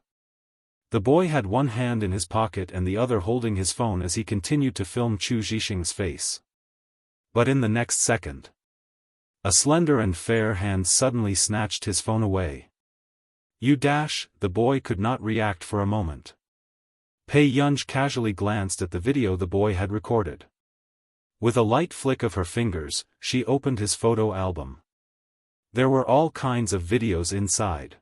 The boy had one hand in his pocket and the other holding his phone as he continued to film Chu Zhixing's face. But in the next second, a slender and fair hand suddenly snatched his phone away. The boy could not react for a moment. Bei Yunj casually glanced at the video the boy had recorded. With a light flick of her fingers, she opened his photo album. There were all kinds of videos inside.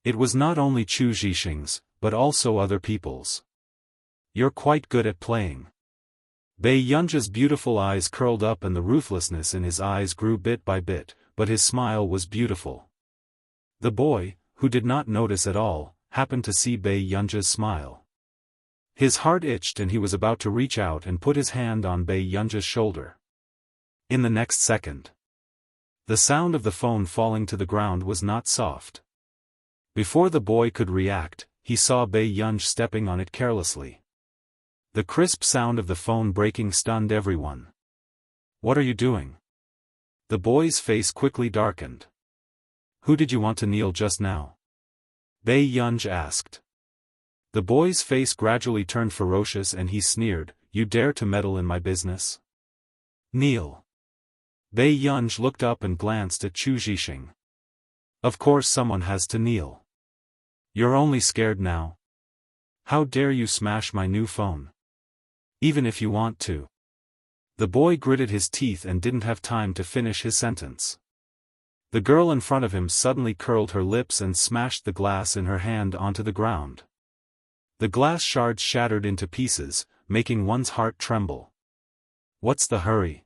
It was not only Chu Zhixing's, but also other people's. You're quite good at playing. Bei Yunj's beautiful eyes curled up and the ruthlessness in his eyes grew bit by bit, but his smile was beautiful. The boy, who did not notice at all, happened to see Bei Yunj's smile. His heart itched and he was about to reach out and put his hand on Bei Yunj's shoulder. In the next second, the sound of the phone falling to the ground was not soft. Before the boy could react, he saw Bei Yunj stepping on it carelessly. The crisp sound of the phone breaking stunned everyone. What are you doing? The boy's face quickly darkened. Who did you want to kneel just now? Bei Yunj asked. The boy's face gradually turned ferocious and he sneered, You dare to meddle in my business? Kneel. Bei Yunj looked up and glanced at Chu Zhixing. Of course someone has to kneel. You're only scared now. How dare you smash my new phone? Even if you want to. The boy gritted his teeth and didn't have time to finish his sentence. The girl in front of him suddenly curled her lips and smashed the glass in her hand onto the ground. The glass shards shattered into pieces, making one's heart tremble. What's the hurry?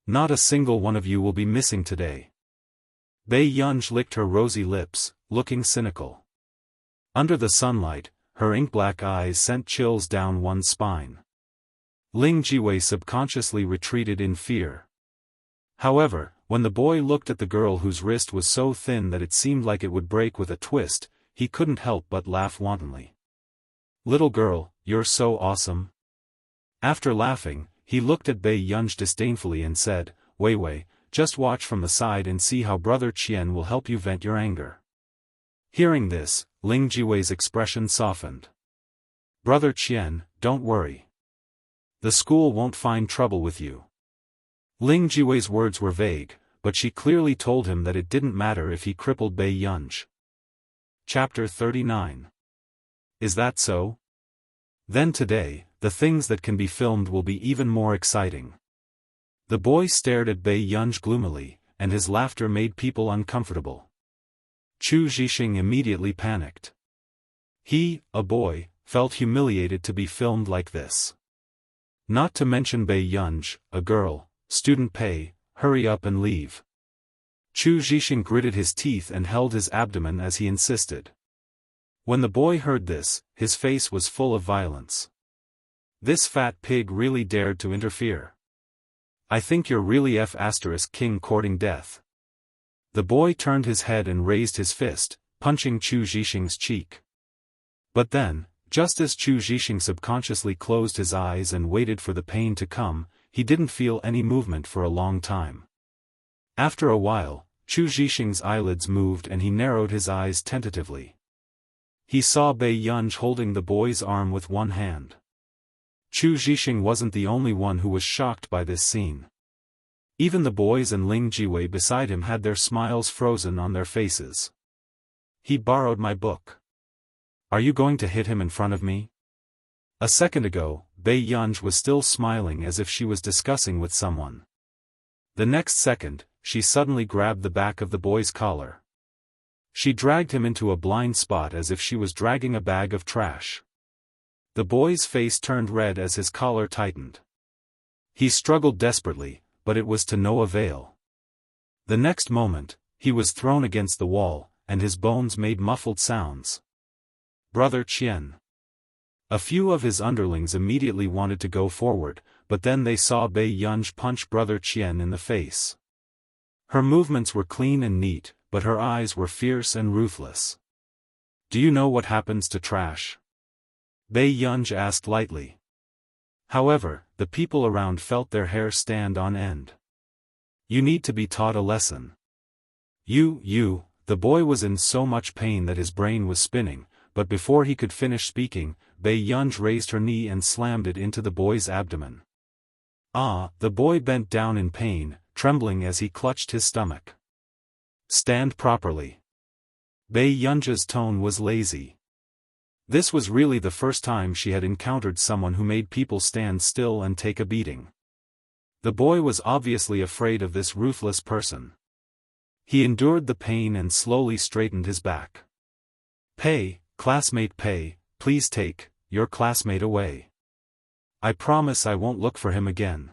Not a single one of you will be missing today. Bei Yunj licked her rosy lips, looking cynical. Under the sunlight, her ink-black eyes sent chills down one's spine. Ling Jiwei subconsciously retreated in fear. However, when the boy looked at the girl whose wrist was so thin that it seemed like it would break with a twist, he couldn't help but laugh wantonly. Little girl, you're so awesome. After laughing, he looked at Bei Yunj disdainfully and said, Wei Wei, just watch from the side and see how Brother Qian will help you vent your anger. Hearing this, Ling Jiwei's expression softened. Brother Qian, don't worry. The school won't find trouble with you. Ling Jiwei's words were vague, but she clearly told him that it didn't matter if he crippled Bei Yunj. Chapter 39. Is that so? Then today, the things that can be filmed will be even more exciting. The boy stared at Bei Yunj gloomily, and his laughter made people uncomfortable. Chu Zhixing immediately panicked. He, a boy, felt humiliated to be filmed like this. Not to mention Bei Yunj, a girl. Student Pei, hurry up and leave. Chu Zhixing gritted his teeth and held his abdomen as he insisted. When the boy heard this, his face was full of violence. This fat pig really dared to interfere. I think you're really King courting death. The boy turned his head and raised his fist, punching Chu Zhixing's cheek. But then, just as Chu Zhixing subconsciously closed his eyes and waited for the pain to come, he didn't feel any movement for a long time. After a while, Chu Zhixing's eyelids moved and he narrowed his eyes tentatively. He saw Bei Yunj holding the boy's arm with one hand. Chu Zhixing wasn't the only one who was shocked by this scene. Even the boys and Ling Jiwei beside him had their smiles frozen on their faces. He borrowed my book. Are you going to hit him in front of me? A second ago, Bei Yunj was still smiling as if she was discussing with someone. The next second, she suddenly grabbed the back of the boy's collar. She dragged him into a blind spot as if she was dragging a bag of trash. The boy's face turned red as his collar tightened. He struggled desperately, but it was to no avail. The next moment, he was thrown against the wall, and his bones made muffled sounds. Brother Qian. A few of his underlings immediately wanted to go forward, but then they saw Bei Yunj punch Brother Qian in the face. Her movements were clean and neat, but her eyes were fierce and ruthless. Do you know what happens to trash? Bei Yunj asked lightly. However, the people around felt their hair stand on end. You need to be taught a lesson. The boy was in so much pain that his brain was spinning, but before he could finish speaking, Bei Yunj raised her knee and slammed it into the boy's abdomen. The boy bent down in pain, trembling as he clutched his stomach. Stand properly. Bei Yunj's tone was lazy. This was really the first time she had encountered someone who made people stand still and take a beating. The boy was obviously afraid of this ruthless person. He endured the pain and slowly straightened his back. Pei, classmate Pei, please take your classmate away. I promise I won't look for him again.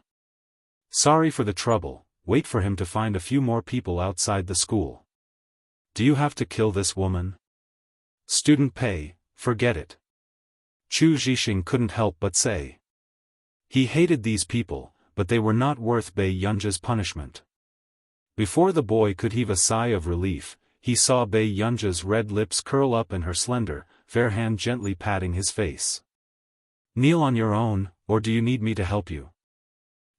Sorry for the trouble, wait for him to find a few more people outside the school. Do you have to kill this woman? Student Pei, forget it. Chu Zhixing couldn't help but say. He hated these people, but they were not worth Bei Yunj's punishment. Before the boy could heave a sigh of relief, he saw Bei Yunj's red lips curl up and her slender, fair hand gently patting his face. Kneel on your own, or do you need me to help you?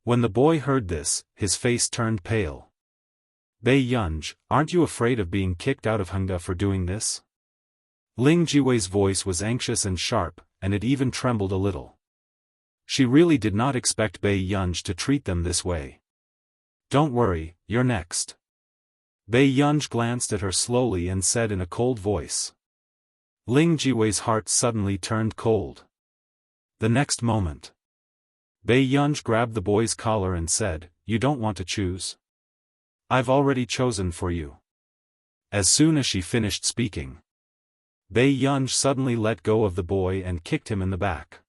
When the boy heard this, his face turned pale. Bei Yunj, aren't you afraid of being kicked out of Hengda for doing this? Ling Jiwei's voice was anxious and sharp, and it even trembled a little. She really did not expect Bei Yunj to treat them this way. Don't worry, you're next. Bei Yunj glanced at her slowly and said in a cold voice. Ling Jiwei's heart suddenly turned cold. The next moment, Bei Yunj grabbed the boy's collar and said, You don't want to choose? I've already chosen for you. As soon as she finished speaking, Bei Yunj suddenly let go of the boy and kicked him in the back.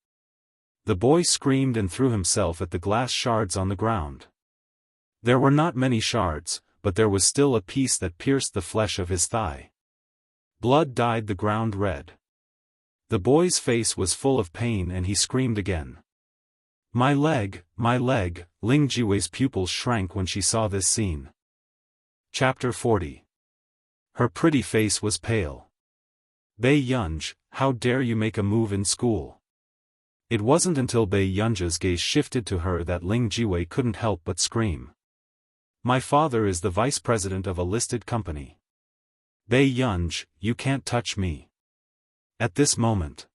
The boy screamed and threw himself at the glass shards on the ground. There were not many shards, but there was still a piece that pierced the flesh of his thigh. Blood dyed the ground red. The boy's face was full of pain and he screamed again. My leg, Ling Jiwei's pupils shrank when she saw this scene. Chapter 40. Her pretty face was pale. Bei Yunj, how dare you make a move in school? It wasn't until Bei Yunj's gaze shifted to her that Ling Jiwei couldn't help but scream. My father is the vice president of a listed company. Bei Yunj, you can't touch me. At this moment,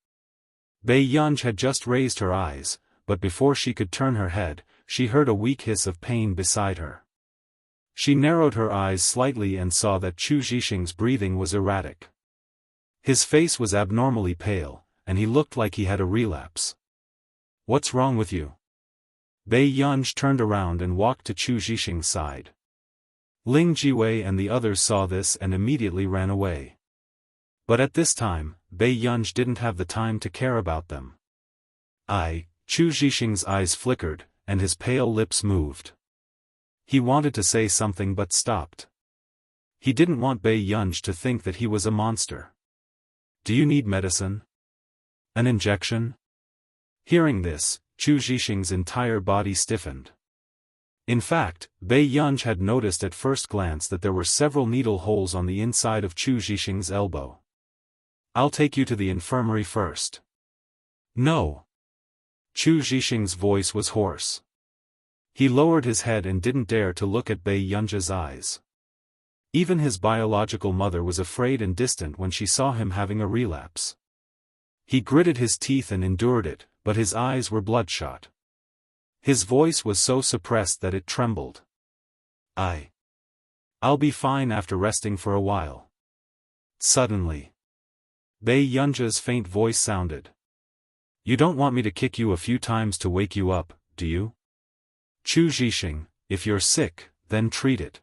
Bei Yunj had just raised her eyes, but before she could turn her head, she heard a weak hiss of pain beside her. She narrowed her eyes slightly and saw that Chu Zhixing's breathing was erratic. His face was abnormally pale, and he looked like he had a relapse. What's wrong with you? Bei Yunj turned around and walked to Chu Zhixing's side. Ling Jiwei and the others saw this and immediately ran away. But at this time, Bei Yunj didn't have the time to care about them. Chu Zhixing's eyes flickered, and his pale lips moved. He wanted to say something but stopped. He didn't want Bei Yunj to think that he was a monster. Do you need medicine? An injection? Hearing this, Chu Zhixing's entire body stiffened. In fact, Bei Yunj had noticed at first glance that there were several needle holes on the inside of Chu Zhixing's elbow. I'll take you to the infirmary first. No. Chu Zhixing's voice was hoarse. He lowered his head and didn't dare to look at Bei Yunja's eyes. Even his biological mother was afraid and distant when she saw him having a relapse. He gritted his teeth and endured it, but his eyes were bloodshot. His voice was so suppressed that it trembled. I'll be fine after resting for a while. Suddenly, Bei Yunja's faint voice sounded. You don't want me to kick you a few times to wake you up, do you? Chu Zhixing, if you're sick, then treat it.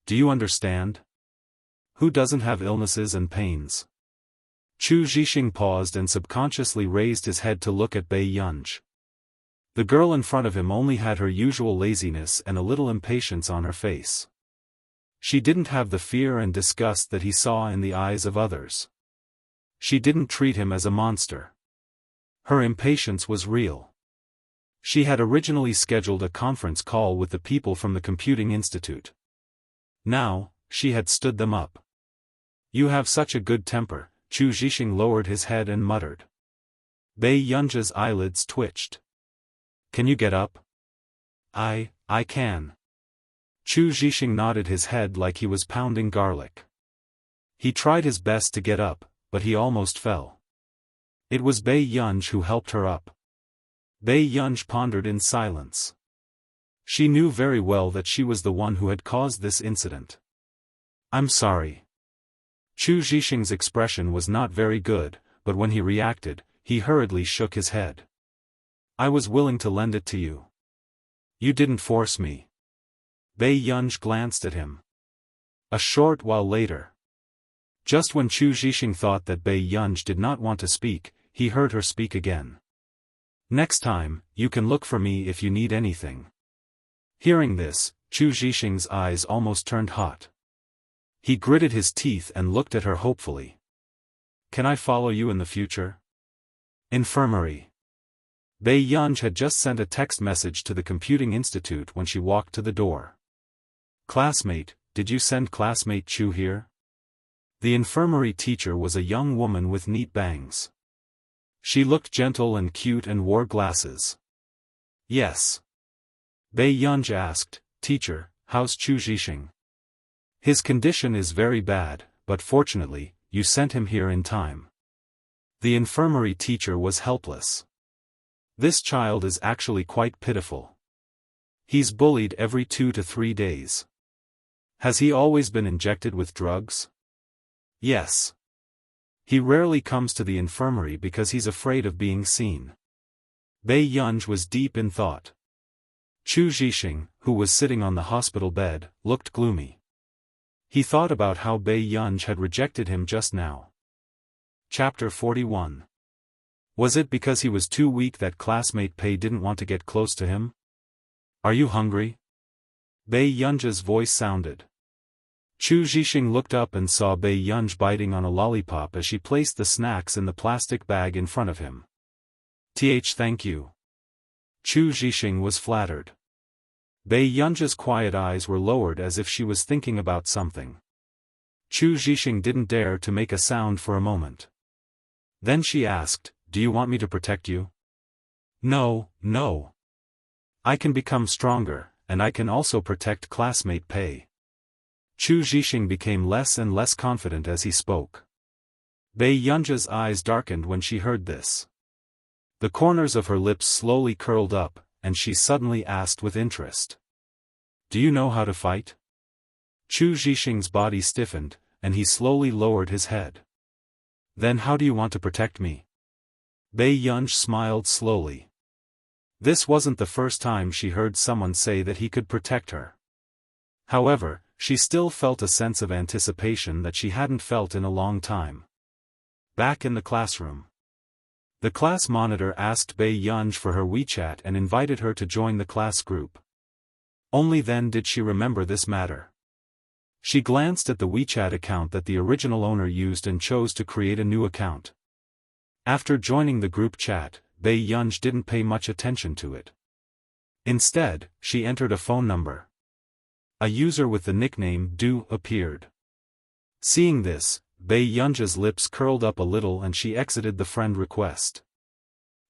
Do you understand? Who doesn't have illnesses and pains? Chu Zhixing paused and subconsciously raised his head to look at Bei Yunj. The girl in front of him only had her usual laziness and a little impatience on her face. She didn't have the fear and disgust that he saw in the eyes of others. She didn't treat him as a monster. Her impatience was real. She had originally scheduled a conference call with the people from the Computing Institute. Now, she had stood them up. You have such a good temper, Chu Zhixing lowered his head and muttered. Bei Yunja's eyelids twitched. Can you get up? I can. Chu Zhixing nodded his head like he was pounding garlic. He tried his best to get up, but he almost fell. It was Bei Yunj who helped her up. Bei Yunj pondered in silence. She knew very well that she was the one who had caused this incident. I'm sorry. Chu Zhixing's expression was not very good, but when he reacted, he hurriedly shook his head. I was willing to lend it to you. You didn't force me. Bei Yunj glanced at him. A short while later. Just when Chu Zhixing thought that Bei Yunj did not want to speak, he heard her speak again. Next time, you can look for me if you need anything. Hearing this, Chu Zhixing's eyes almost turned hot. He gritted his teeth and looked at her hopefully. Can I follow you in the future? Infirmary. Bei Yunj had just sent a text message to the Computing Institute when she walked to the door. Classmate, did you send classmate Chu here? The infirmary teacher was a young woman with neat bangs. She looked gentle and cute and wore glasses. Yes. Bei Yunj asked, Teacher, how's Chu Zhixing? His condition is very bad, but fortunately, you sent him here in time. The infirmary teacher was helpless. This child is actually quite pitiful. He's bullied every 2 to 3 days. Has he always been injected with drugs? Yes. He rarely comes to the infirmary because he's afraid of being seen. Bei Yunj was deep in thought. Chu Zhixing, who was sitting on the hospital bed, looked gloomy. He thought about how Bei Yunj had rejected him just now. Chapter 41. Was it because he was too weak that classmate Pei didn't want to get close to him? Are you hungry? Bei Yunja's voice sounded. Chu Zhixing looked up and saw Bei Yunj biting on a lollipop as she placed the snacks in the plastic bag in front of him. Thank you. Chu Zhixing was flattered. Bei Yunja's quiet eyes were lowered as if she was thinking about something. Chu Zhixing didn't dare to make a sound for a moment. Then she asked, Do you want me to protect you? No. I can become stronger, and I can also protect classmate Pei. Chu Zhixing became less and less confident as he spoke. Bei Yunja's eyes darkened when she heard this. The corners of her lips slowly curled up, and she suddenly asked with interest. Do you know how to fight? Chu Zhixing's body stiffened, and he slowly lowered his head. Then how do you want to protect me? Bei Yunj smiled slowly. This wasn't the first time she heard someone say that he could protect her. However, she still felt a sense of anticipation that she hadn't felt in a long time. Back in the classroom. The class monitor asked Bei Yunj for her WeChat and invited her to join the class group. Only then did she remember this matter. She glanced at the WeChat account that the original owner used and chose to create a new account. After joining the group chat, Bei Yunj didn't pay much attention to it. Instead, she entered a phone number. A user with the nickname Du appeared. Seeing this, Bei Yunja's lips curled up a little and she exited the friend request.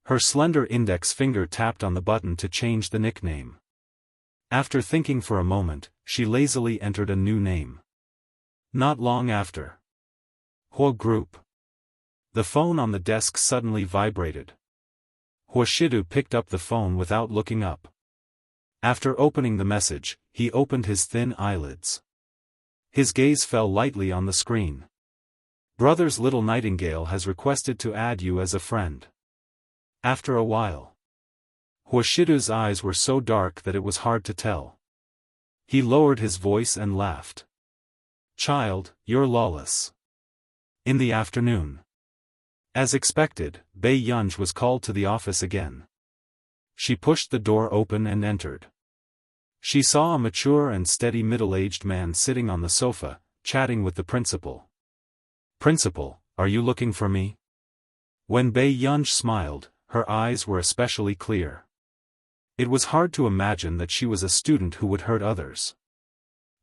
Her slender index finger tapped on the button to change the nickname. After thinking for a moment, she lazily entered a new name. Not long after. Hua Group. The phone on the desk suddenly vibrated. Huashidu picked up the phone without looking up. After opening the message, he opened his thin eyelids. His gaze fell lightly on the screen. Brother's little nightingale has requested to add you as a friend. After a while. Huashidu's eyes were so dark that it was hard to tell. He lowered his voice and laughed. Child, you're lawless. In the afternoon. As expected, Bei Yunj was called to the office again. She pushed the door open and entered. She saw a mature and steady middle-aged man sitting on the sofa, chatting with the principal. Principal, are you looking for me? When Bei Yunj smiled, her eyes were especially clear. It was hard to imagine that she was a student who would hurt others.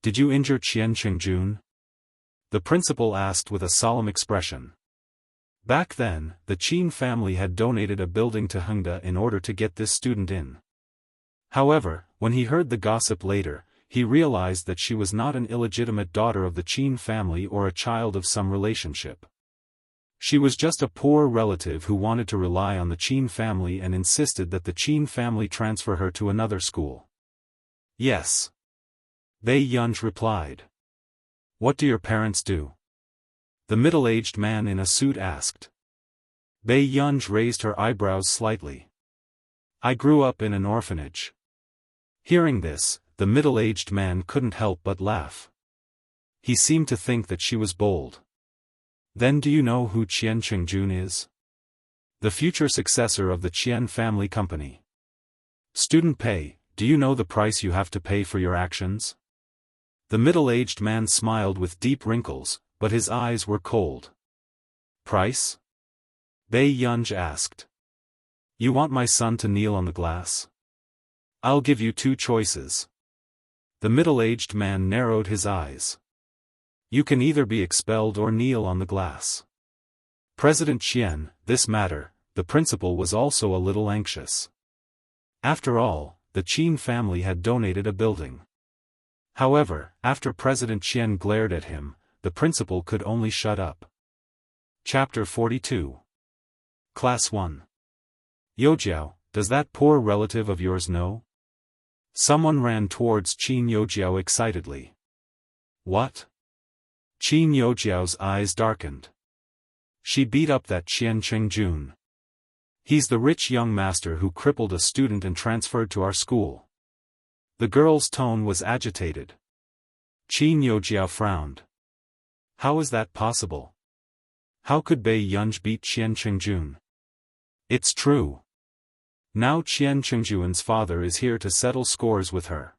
Did you injure Qian Qingjun? The principal asked with a solemn expression. Back then, the Qin family had donated a building to Hengda in order to get this student in. However, when he heard the gossip later, he realized that she was not an illegitimate daughter of the Qin family or a child of some relationship. She was just a poor relative who wanted to rely on the Qin family and insisted that the Qin family transfer her to another school. Yes. Bei Yunj replied. What do your parents do? The middle-aged man in a suit asked. Bei Yunj raised her eyebrows slightly. I grew up in an orphanage. Hearing this, the middle-aged man couldn't help but laugh. He seemed to think that she was bold. Then do you know who Qian Qingjun is? The future successor of the Qian family company. Student pay, do you know the price you have to pay for your actions? The middle-aged man smiled with deep wrinkles, but his eyes were cold. Price? Bei Yunj asked. You want my son to kneel on the glass? I'll give you two choices. The middle-aged man narrowed his eyes. You can either be expelled or kneel on the glass. President Qian, this matter, the principal was also a little anxious. After all, the Qin family had donated a building. However, after President Qian glared at him, the principal could only shut up. Chapter 42. Class 1. Youjiao, does that poor relative of yours know? Someone ran towards Qin Youjiao excitedly. What? Qin Youjiao's eyes darkened. She beat up that Qian Qingjun. He's the rich young master who crippled a student and transferred to our school. The girl's tone was agitated. Qin Youjiao frowned. How is that possible? How could Bei Yunj beat Qian Qingjun? It's true. Now Qian Qingjun's father is here to settle scores with her.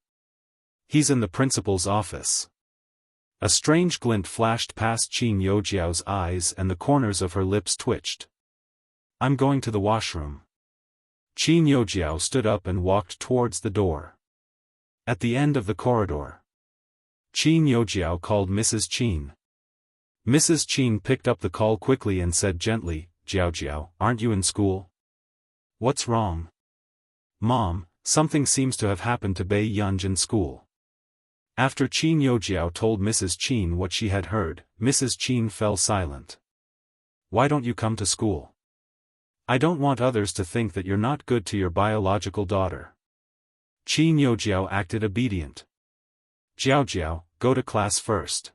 He's in the principal's office. A strange glint flashed past Qin Youjiao's eyes and the corners of her lips twitched. I'm going to the washroom. Qin Youjiao stood up and walked towards the door. At the end of the corridor, Qin Youjiao called Mrs. Qin. Mrs. Qin picked up the call quickly and said gently, Jiao, aren't you in school? What's wrong? Mom, something seems to have happened to Bei Yunj in school. After Qin Youjiao told Mrs. Qin what she had heard, Mrs. Qin fell silent. Why don't you come to school? I don't want others to think that you're not good to your biological daughter. Qin Youjiao acted obedient. Jiao, go to class first.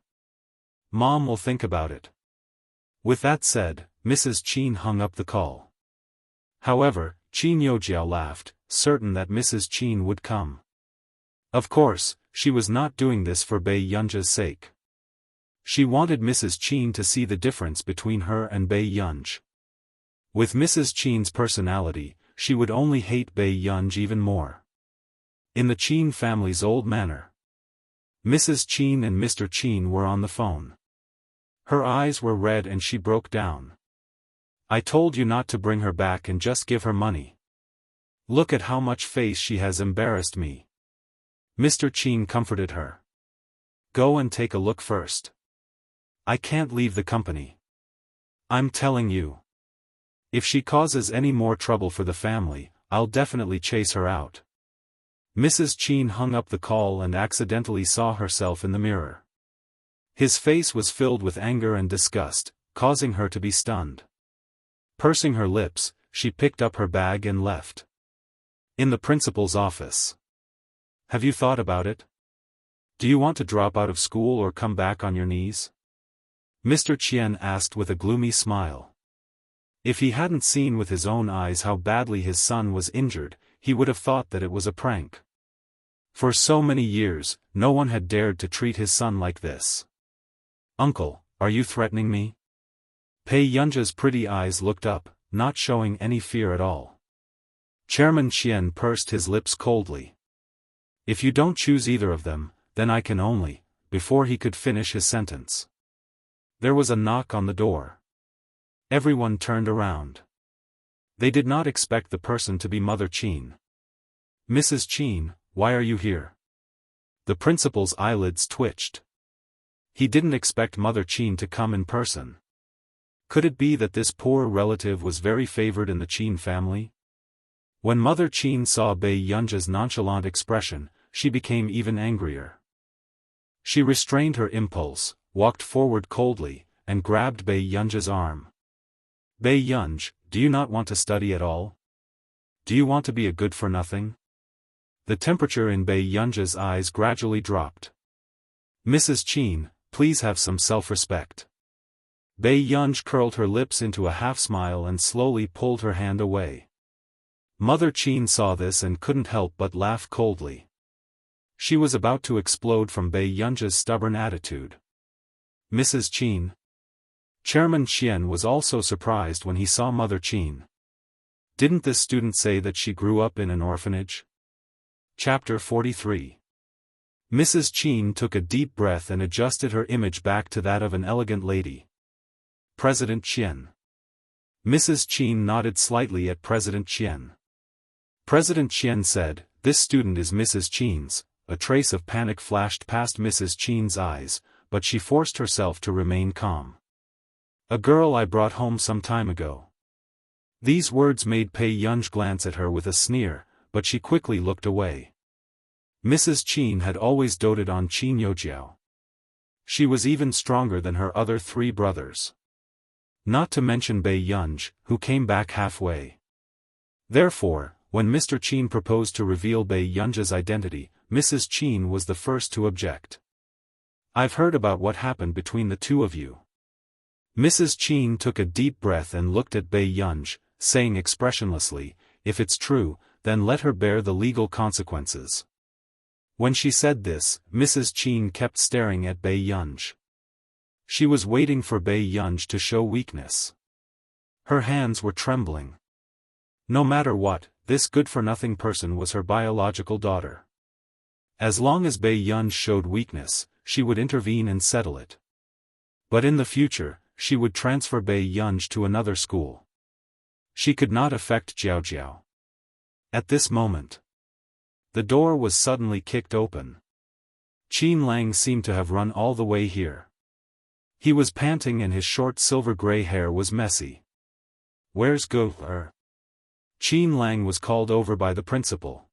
Mom will think about it. With that said, Mrs. Qin hung up the call. However, Qin Youjiao laughed, certain that Mrs. Qin would come. Of course, she was not doing this for Bei Yunj's sake. She wanted Mrs. Qin to see the difference between her and Bei Yunj. With Mrs. Qin's personality, she would only hate Bei Yunj even more. In the Qin family's old manor, Mrs. Qin and Mr. Qin were on the phone. Her eyes were red and she broke down. I told you not to bring her back and just give her money. Look at how much face she has embarrassed me. Mr. Qin comforted her. Go and take a look first. I can't leave the company. I'm telling you. If she causes any more trouble for the family, I'll definitely chase her out. Mrs. Qin hung up the call and accidentally saw herself in the mirror. His face was filled with anger and disgust, causing her to be stunned. Pursing her lips, she picked up her bag and left. In the principal's office. Have you thought about it? Do you want to drop out of school or come back on your knees? Mr. Qian asked with a gloomy smile. If he hadn't seen with his own eyes how badly his son was injured, he would have thought that it was a prank. For so many years, no one had dared to treat his son like this. Uncle, are you threatening me? Pei Yunja's pretty eyes looked up, not showing any fear at all. Chairman Qian pursed his lips coldly. If you don't choose either of them, then I can only, before he could finish his sentence. There was a knock on the door. Everyone turned around. They did not expect the person to be Mother Qin. Mrs. Qin, why are you here? The principal's eyelids twitched. He didn't expect Mother Qin to come in person. Could it be that this poor relative was very favored in the Qin family? When Mother Qin saw Bei Yunja's nonchalant expression, she became even angrier. She restrained her impulse, walked forward coldly, and grabbed Bei Yunja's arm. Bei Yunj, do you not want to study at all? Do you want to be a good-for-nothing? The temperature in Bei Yunja's eyes gradually dropped. Mrs. Qin, please have some self-respect. Bei Yunj curled her lips into a half-smile and slowly pulled her hand away. Mother Qin saw this and couldn't help but laugh coldly. She was about to explode from Bei Yunja's stubborn attitude. Mrs. Qin. Chairman Qian was also surprised when he saw Mother Qin. Didn't this student say that she grew up in an orphanage? Chapter 43. Mrs. Qin took a deep breath and adjusted her image back to that of an elegant lady. President Qian. Mrs. Qin nodded slightly at President Qian. President Qian said, "This student is Mrs. Qin's." A trace of panic flashed past Mrs. Qin's eyes, but she forced herself to remain calm. "A girl I brought home some time ago." These words made Pei Yunj glance at her with a sneer, but she quickly looked away. Mrs. Qin had always doted on Qin Youjiao. She was even stronger than her other three brothers. Not to mention Bei Yunj, who came back halfway. Therefore, when Mr. Qin proposed to reveal Bei Yunja's identity, Mrs. Qin was the first to object. "I've heard about what happened between the two of you." Mrs. Qin took a deep breath and looked at Bei Yunj, saying expressionlessly, "If it's true, then let her bear the legal consequences." When she said this, Mrs. Qin kept staring at Bei Yunj. She was waiting for Bei Yunj to show weakness. Her hands were trembling. No matter what, this good-for-nothing person was her biological daughter. As long as Bei Yunj showed weakness, she would intervene and settle it. But in the future, she would transfer Bei Yunj to another school. She could not affect Jiao. At this moment, the door was suddenly kicked open. Qin Lang seemed to have run all the way here. He was panting and his short silver-gray hair was messy. "Where's Go-er?" Qin Lang was called over by the principal.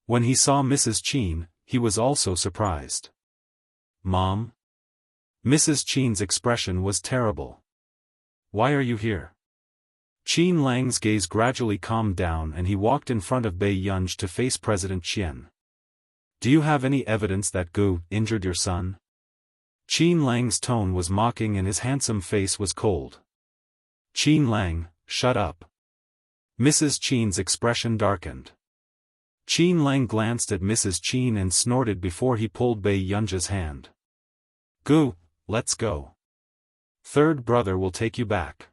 When he saw Mrs. Qin, he was also surprised. "Mom?" Mrs. Qin's expression was terrible. "Why are you here?" Qin Lang's gaze gradually calmed down and he walked in front of Bei Yunj to face President Qian. "Do you have any evidence that Gu injured your son?" Qin Lang's tone was mocking and his handsome face was cold. "Qin Lang, shut up." Mrs. Qin's expression darkened. Qin Lang glanced at Mrs. Qin and snorted before he pulled Bei Yunja's hand. "Gu, let's go. Third brother will take you back."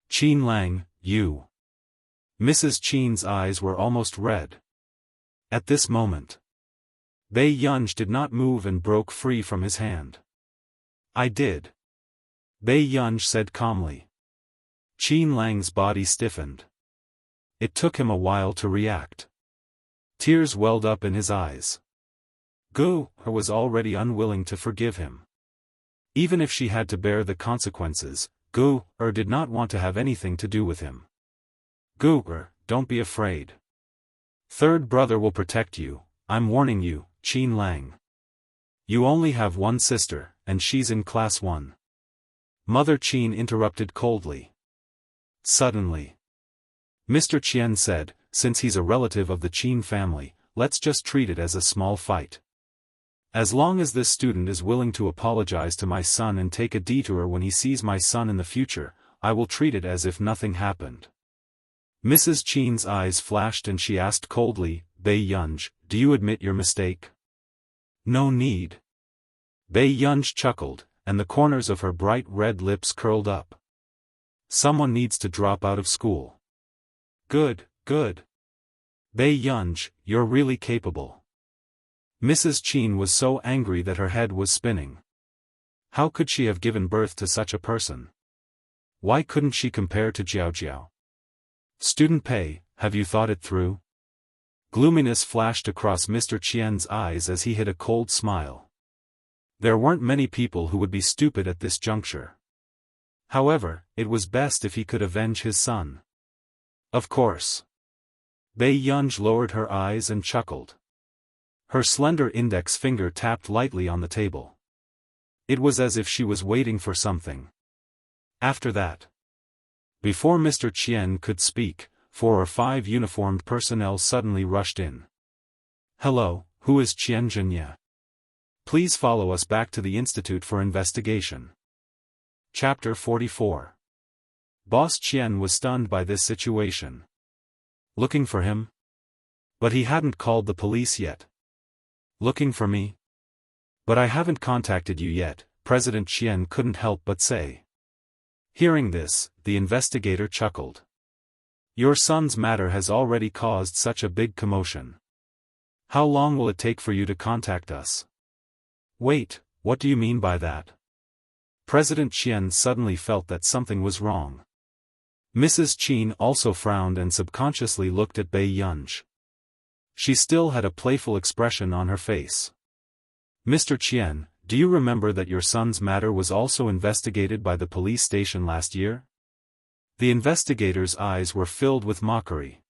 "Qin Lang, you." Mrs. Qin's eyes were almost red. At this moment, Bei Yunj did not move and broke free from his hand. "I did." Bei Yunj said calmly. Qin Lang's body stiffened. It took him a while to react. Tears welled up in his eyes. Gu was already unwilling to forgive him. Even if she had to bear the consequences, Gu did not want to have anything to do with him. "Gu, don't be afraid. Third brother will protect you, I'm warning you, Qin Lang. You only have one sister, and she's in class 1. Mother Qin interrupted coldly. Suddenly, Mr. Qian said, since he's a relative of the Qin family, let's just treat it as a small fight. As long as this student is willing to apologize to my son and take a detour when he sees my son in the future, I will treat it as if nothing happened. Mrs. Qin's eyes flashed and she asked coldly, Bei Yunj, do you admit your mistake? No need. Bei Yunj chuckled, and the corners of her bright red lips curled up. Someone needs to drop out of school. Good, good. Bei Yunj, you're really capable. Mrs. Qin was so angry that her head was spinning. How could she have given birth to such a person? Why couldn't she compare to Jiao? Student Pei, have you thought it through? Gloominess flashed across Mr. Qian's eyes as he hid a cold smile. There weren't many people who would be stupid at this juncture. However, it was best if he could avenge his son. Of course. Bei Yunj lowered her eyes and chuckled. Her slender index finger tapped lightly on the table. It was as if she was waiting for something. After that, before Mr. Qian could speak, 4 or 5 uniformed personnel suddenly rushed in. Hello, who is Qian Zhenya? Please follow us back to the Institute for Investigation. Chapter 44. Boss Qian was stunned by this situation. Looking for him? But he hadn't called the police yet. Looking for me? But I haven't contacted you yet, President Qian couldn't help but say. Hearing this, the investigator chuckled. Your son's matter has already caused such a big commotion. How long will it take for you to contact us? Wait, what do you mean by that? President Qian suddenly felt that something was wrong. Mrs. Qin also frowned and subconsciously looked at Bei Yunj. She still had a playful expression on her face. Mr. Qian, do you remember that your son's matter was also investigated by the police station last year? The investigator's eyes were filled with mockery.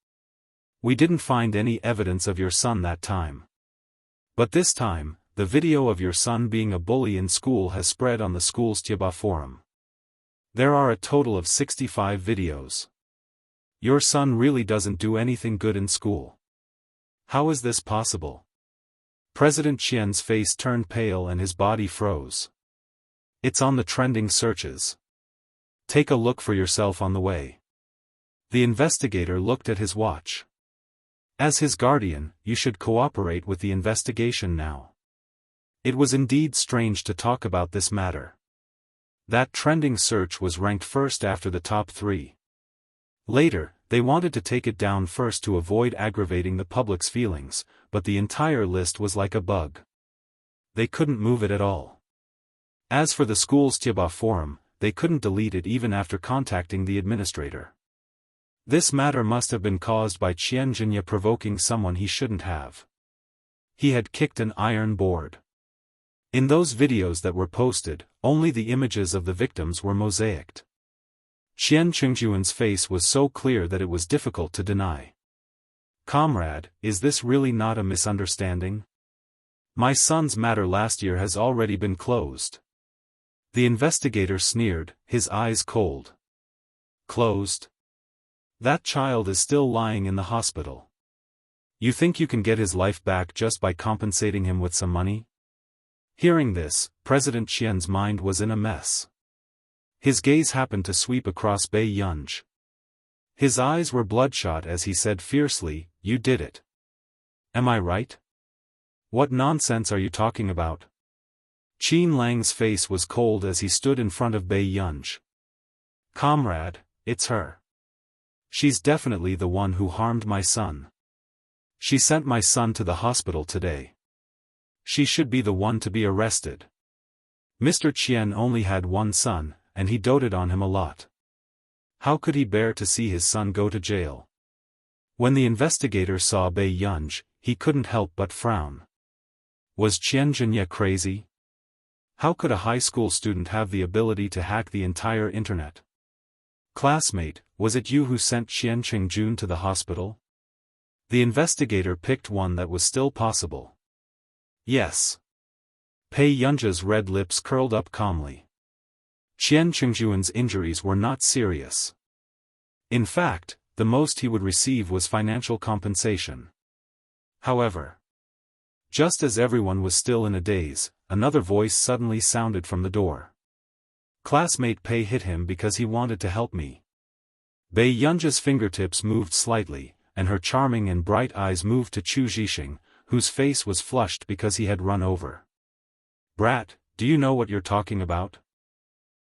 We didn't find any evidence of your son that time. But this time, the video of your son being a bully in school has spread on the school's Tieba forum. There are a total of 65 videos. Your son really doesn't do anything good in school. How is this possible? President Qian's face turned pale and his body froze. It's on the trending searches. Take a look for yourself on the way. The investigator looked at his watch. As his guardian, you should cooperate with the investigation now. It was indeed strange to talk about this matter. That trending search was ranked first after the top 3. Later, they wanted to take it down first to avoid aggravating the public's feelings, but the entire list was like a bug. They couldn't move it at all. As for the school's Tieba forum, they couldn't delete it even after contacting the administrator. This matter must have been caused by Qian Zhenya provoking someone he shouldn't have. He had kicked an iron board. In those videos that were posted, only the images of the victims were mosaicked. Qian Qingjuan's face was so clear that it was difficult to deny. Comrade, is this really not a misunderstanding? My son's matter last year has already been closed. The investigator sneered, his eyes cold. Closed? That child is still lying in the hospital. You think you can get his life back just by compensating him with some money? Hearing this, President Qian's mind was in a mess. His gaze happened to sweep across Bei Yunj. His eyes were bloodshot as he said fiercely, You did it. Am I right? What nonsense are you talking about? Qin Lang's face was cold as he stood in front of Bei Yunj. Comrade, it's her. She's definitely the one who harmed my son. She sent my son to the hospital today. She should be the one to be arrested. Mr. Qian only had one son, and he doted on him a lot. How could he bear to see his son go to jail? When the investigator saw Bei Yunj, he couldn't help but frown. Was Qian Zhenya crazy? How could a high school student have the ability to hack the entire internet? Classmate, was it you who sent Qian Qingjun to the hospital? The investigator picked one that was still possible. Yes. Pei Yunja's red lips curled up calmly. Qian Qingjuan's injuries were not serious. In fact, the most he would receive was financial compensation. However, just as everyone was still in a daze, another voice suddenly sounded from the door. Classmate Pei hit him because he wanted to help me. Bei Yunja's fingertips moved slightly, and her charming and bright eyes moved to Chu Zhixing, whose face was flushed because he had run over. Brat, do you know what you're talking about?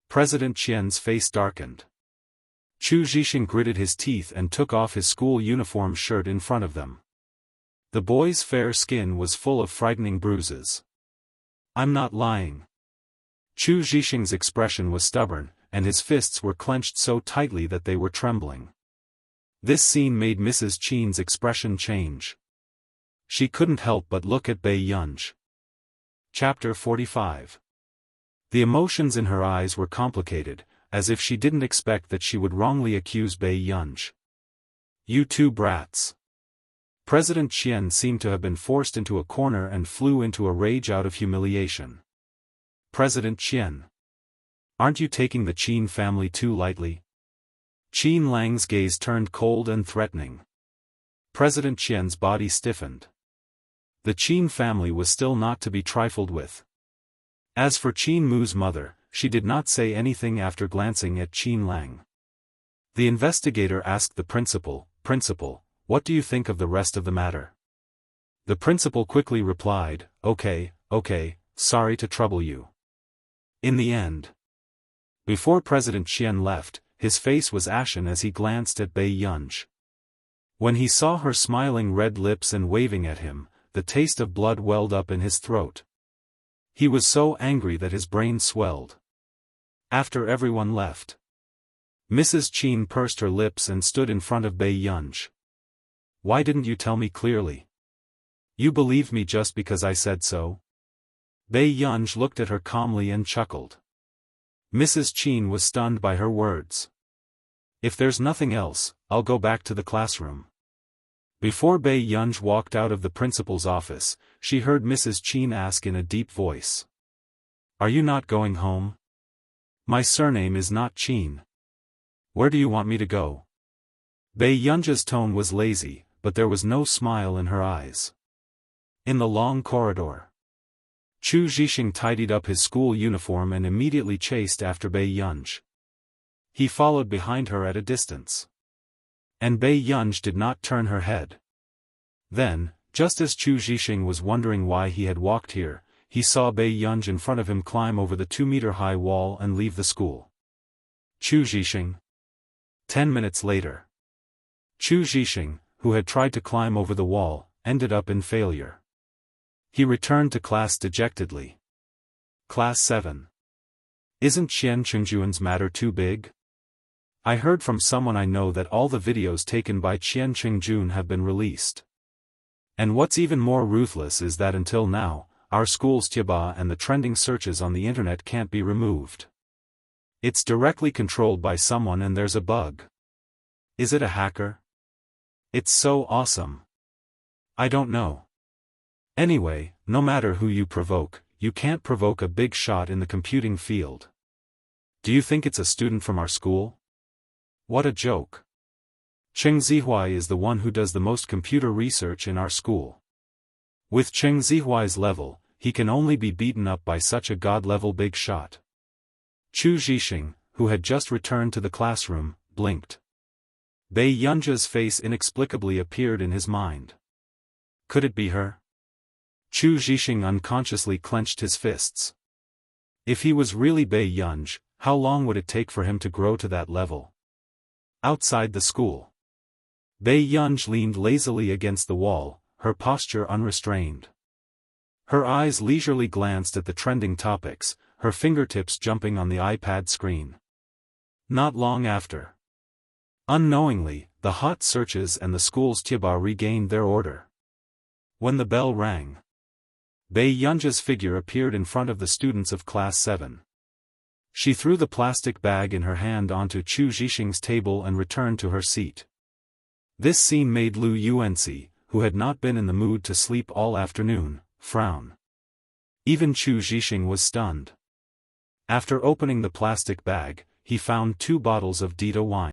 President Qian's face darkened. Chu Zhixing gritted his teeth and took off his school uniform shirt in front of them. The boy's fair skin was full of frightening bruises. I'm not lying. Chu Zhixing's expression was stubborn, and his fists were clenched so tightly that they were trembling. This scene made Mrs. Qin's expression change. She couldn't help but look at Bei Yunj. Chapter 45. The emotions in her eyes were complicated, as if she didn't expect that she would wrongly accuse Bei Yunj. You two brats. President Qian seemed to have been forced into a corner and flew into a rage out of humiliation. President Qian. Aren't you taking the Qin family too lightly? Qin Lang's gaze turned cold and threatening. President Qian's body stiffened. The Qin family was still not to be trifled with. As for Qin Mu's mother, she did not say anything after glancing at Qin Lang. The investigator asked the principal, "Principal, what do you think of the rest of the matter?" The principal quickly replied, okay, sorry to trouble you. In the end. Before President Qian left, his face was ashen as he glanced at Bei Yunj. When he saw her smiling red lips and waving at him, the taste of blood welled up in his throat. He was so angry that his brain swelled. After everyone left, Mrs. Qin pursed her lips and stood in front of Bei Yunj. Why didn't you tell me clearly? You believed me just because I said so? Bei Yunj looked at her calmly and chuckled. Mrs. Qin was stunned by her words. If there's nothing else, I'll go back to the classroom. Before Bei Yunj walked out of the principal's office, she heard Mrs. Qin ask in a deep voice. Are you not going home? My surname is not Qin. Where do you want me to go? Bei Yunja's tone was lazy, but there was no smile in her eyes. In the long corridor, Chu Zhixing tidied up his school uniform and immediately chased after Bei Yunj. He followed behind her at a distance. And Bei Yunj did not turn her head. Then, just as Chu Zhixing was wondering why he had walked here, he saw Bei Yunj in front of him climb over the 2-meter-high wall and leave the school. Chu Zhixing. 10 minutes later. Chu Zhixing, who had tried to climb over the wall, ended up in failure. He returned to class dejectedly. Class 7. Isn't Qian Qingjuan's matter too big? I heard from someone I know that all the videos taken by Qian Qingjun have been released. And what's even more ruthless is that until now, our school's Tieba and the trending searches on the internet can't be removed. It's directly controlled by someone and there's a bug. Is it a hacker? It's so awesome. I don't know. Anyway, no matter who you provoke, you can't provoke a big shot in the computing field. Do you think it's a student from our school? What a joke. Cheng Zihuai is the one who does the most computer research in our school. With Cheng Zihuai's level, he can only be beaten up by such a god-level big shot. Chu Zhixing, who had just returned to the classroom, blinked. Bei Yunja's face inexplicably appeared in his mind. Could it be her? Chu Zhixing unconsciously clenched his fists. If he was really Bei Yunj, how long would it take for him to grow to that level? Outside the school, Bei Yunj leaned lazily against the wall, her posture unrestrained. Her eyes leisurely glanced at the trending topics, her fingertips jumping on the iPad screen. Not long after. Unknowingly, the hot searches and the school's Tieba regained their order. When the bell rang, Bei Yunja's figure appeared in front of the students of Class 7. She threw the plastic bag in her hand onto Chu Zhixing's table and returned to her seat. This scene made Lu Yuanci, who had not been in the mood to sleep all afternoon, frown. Even Chu Zhixing was stunned. After opening the plastic bag, he found 2 bottles of Dita wine.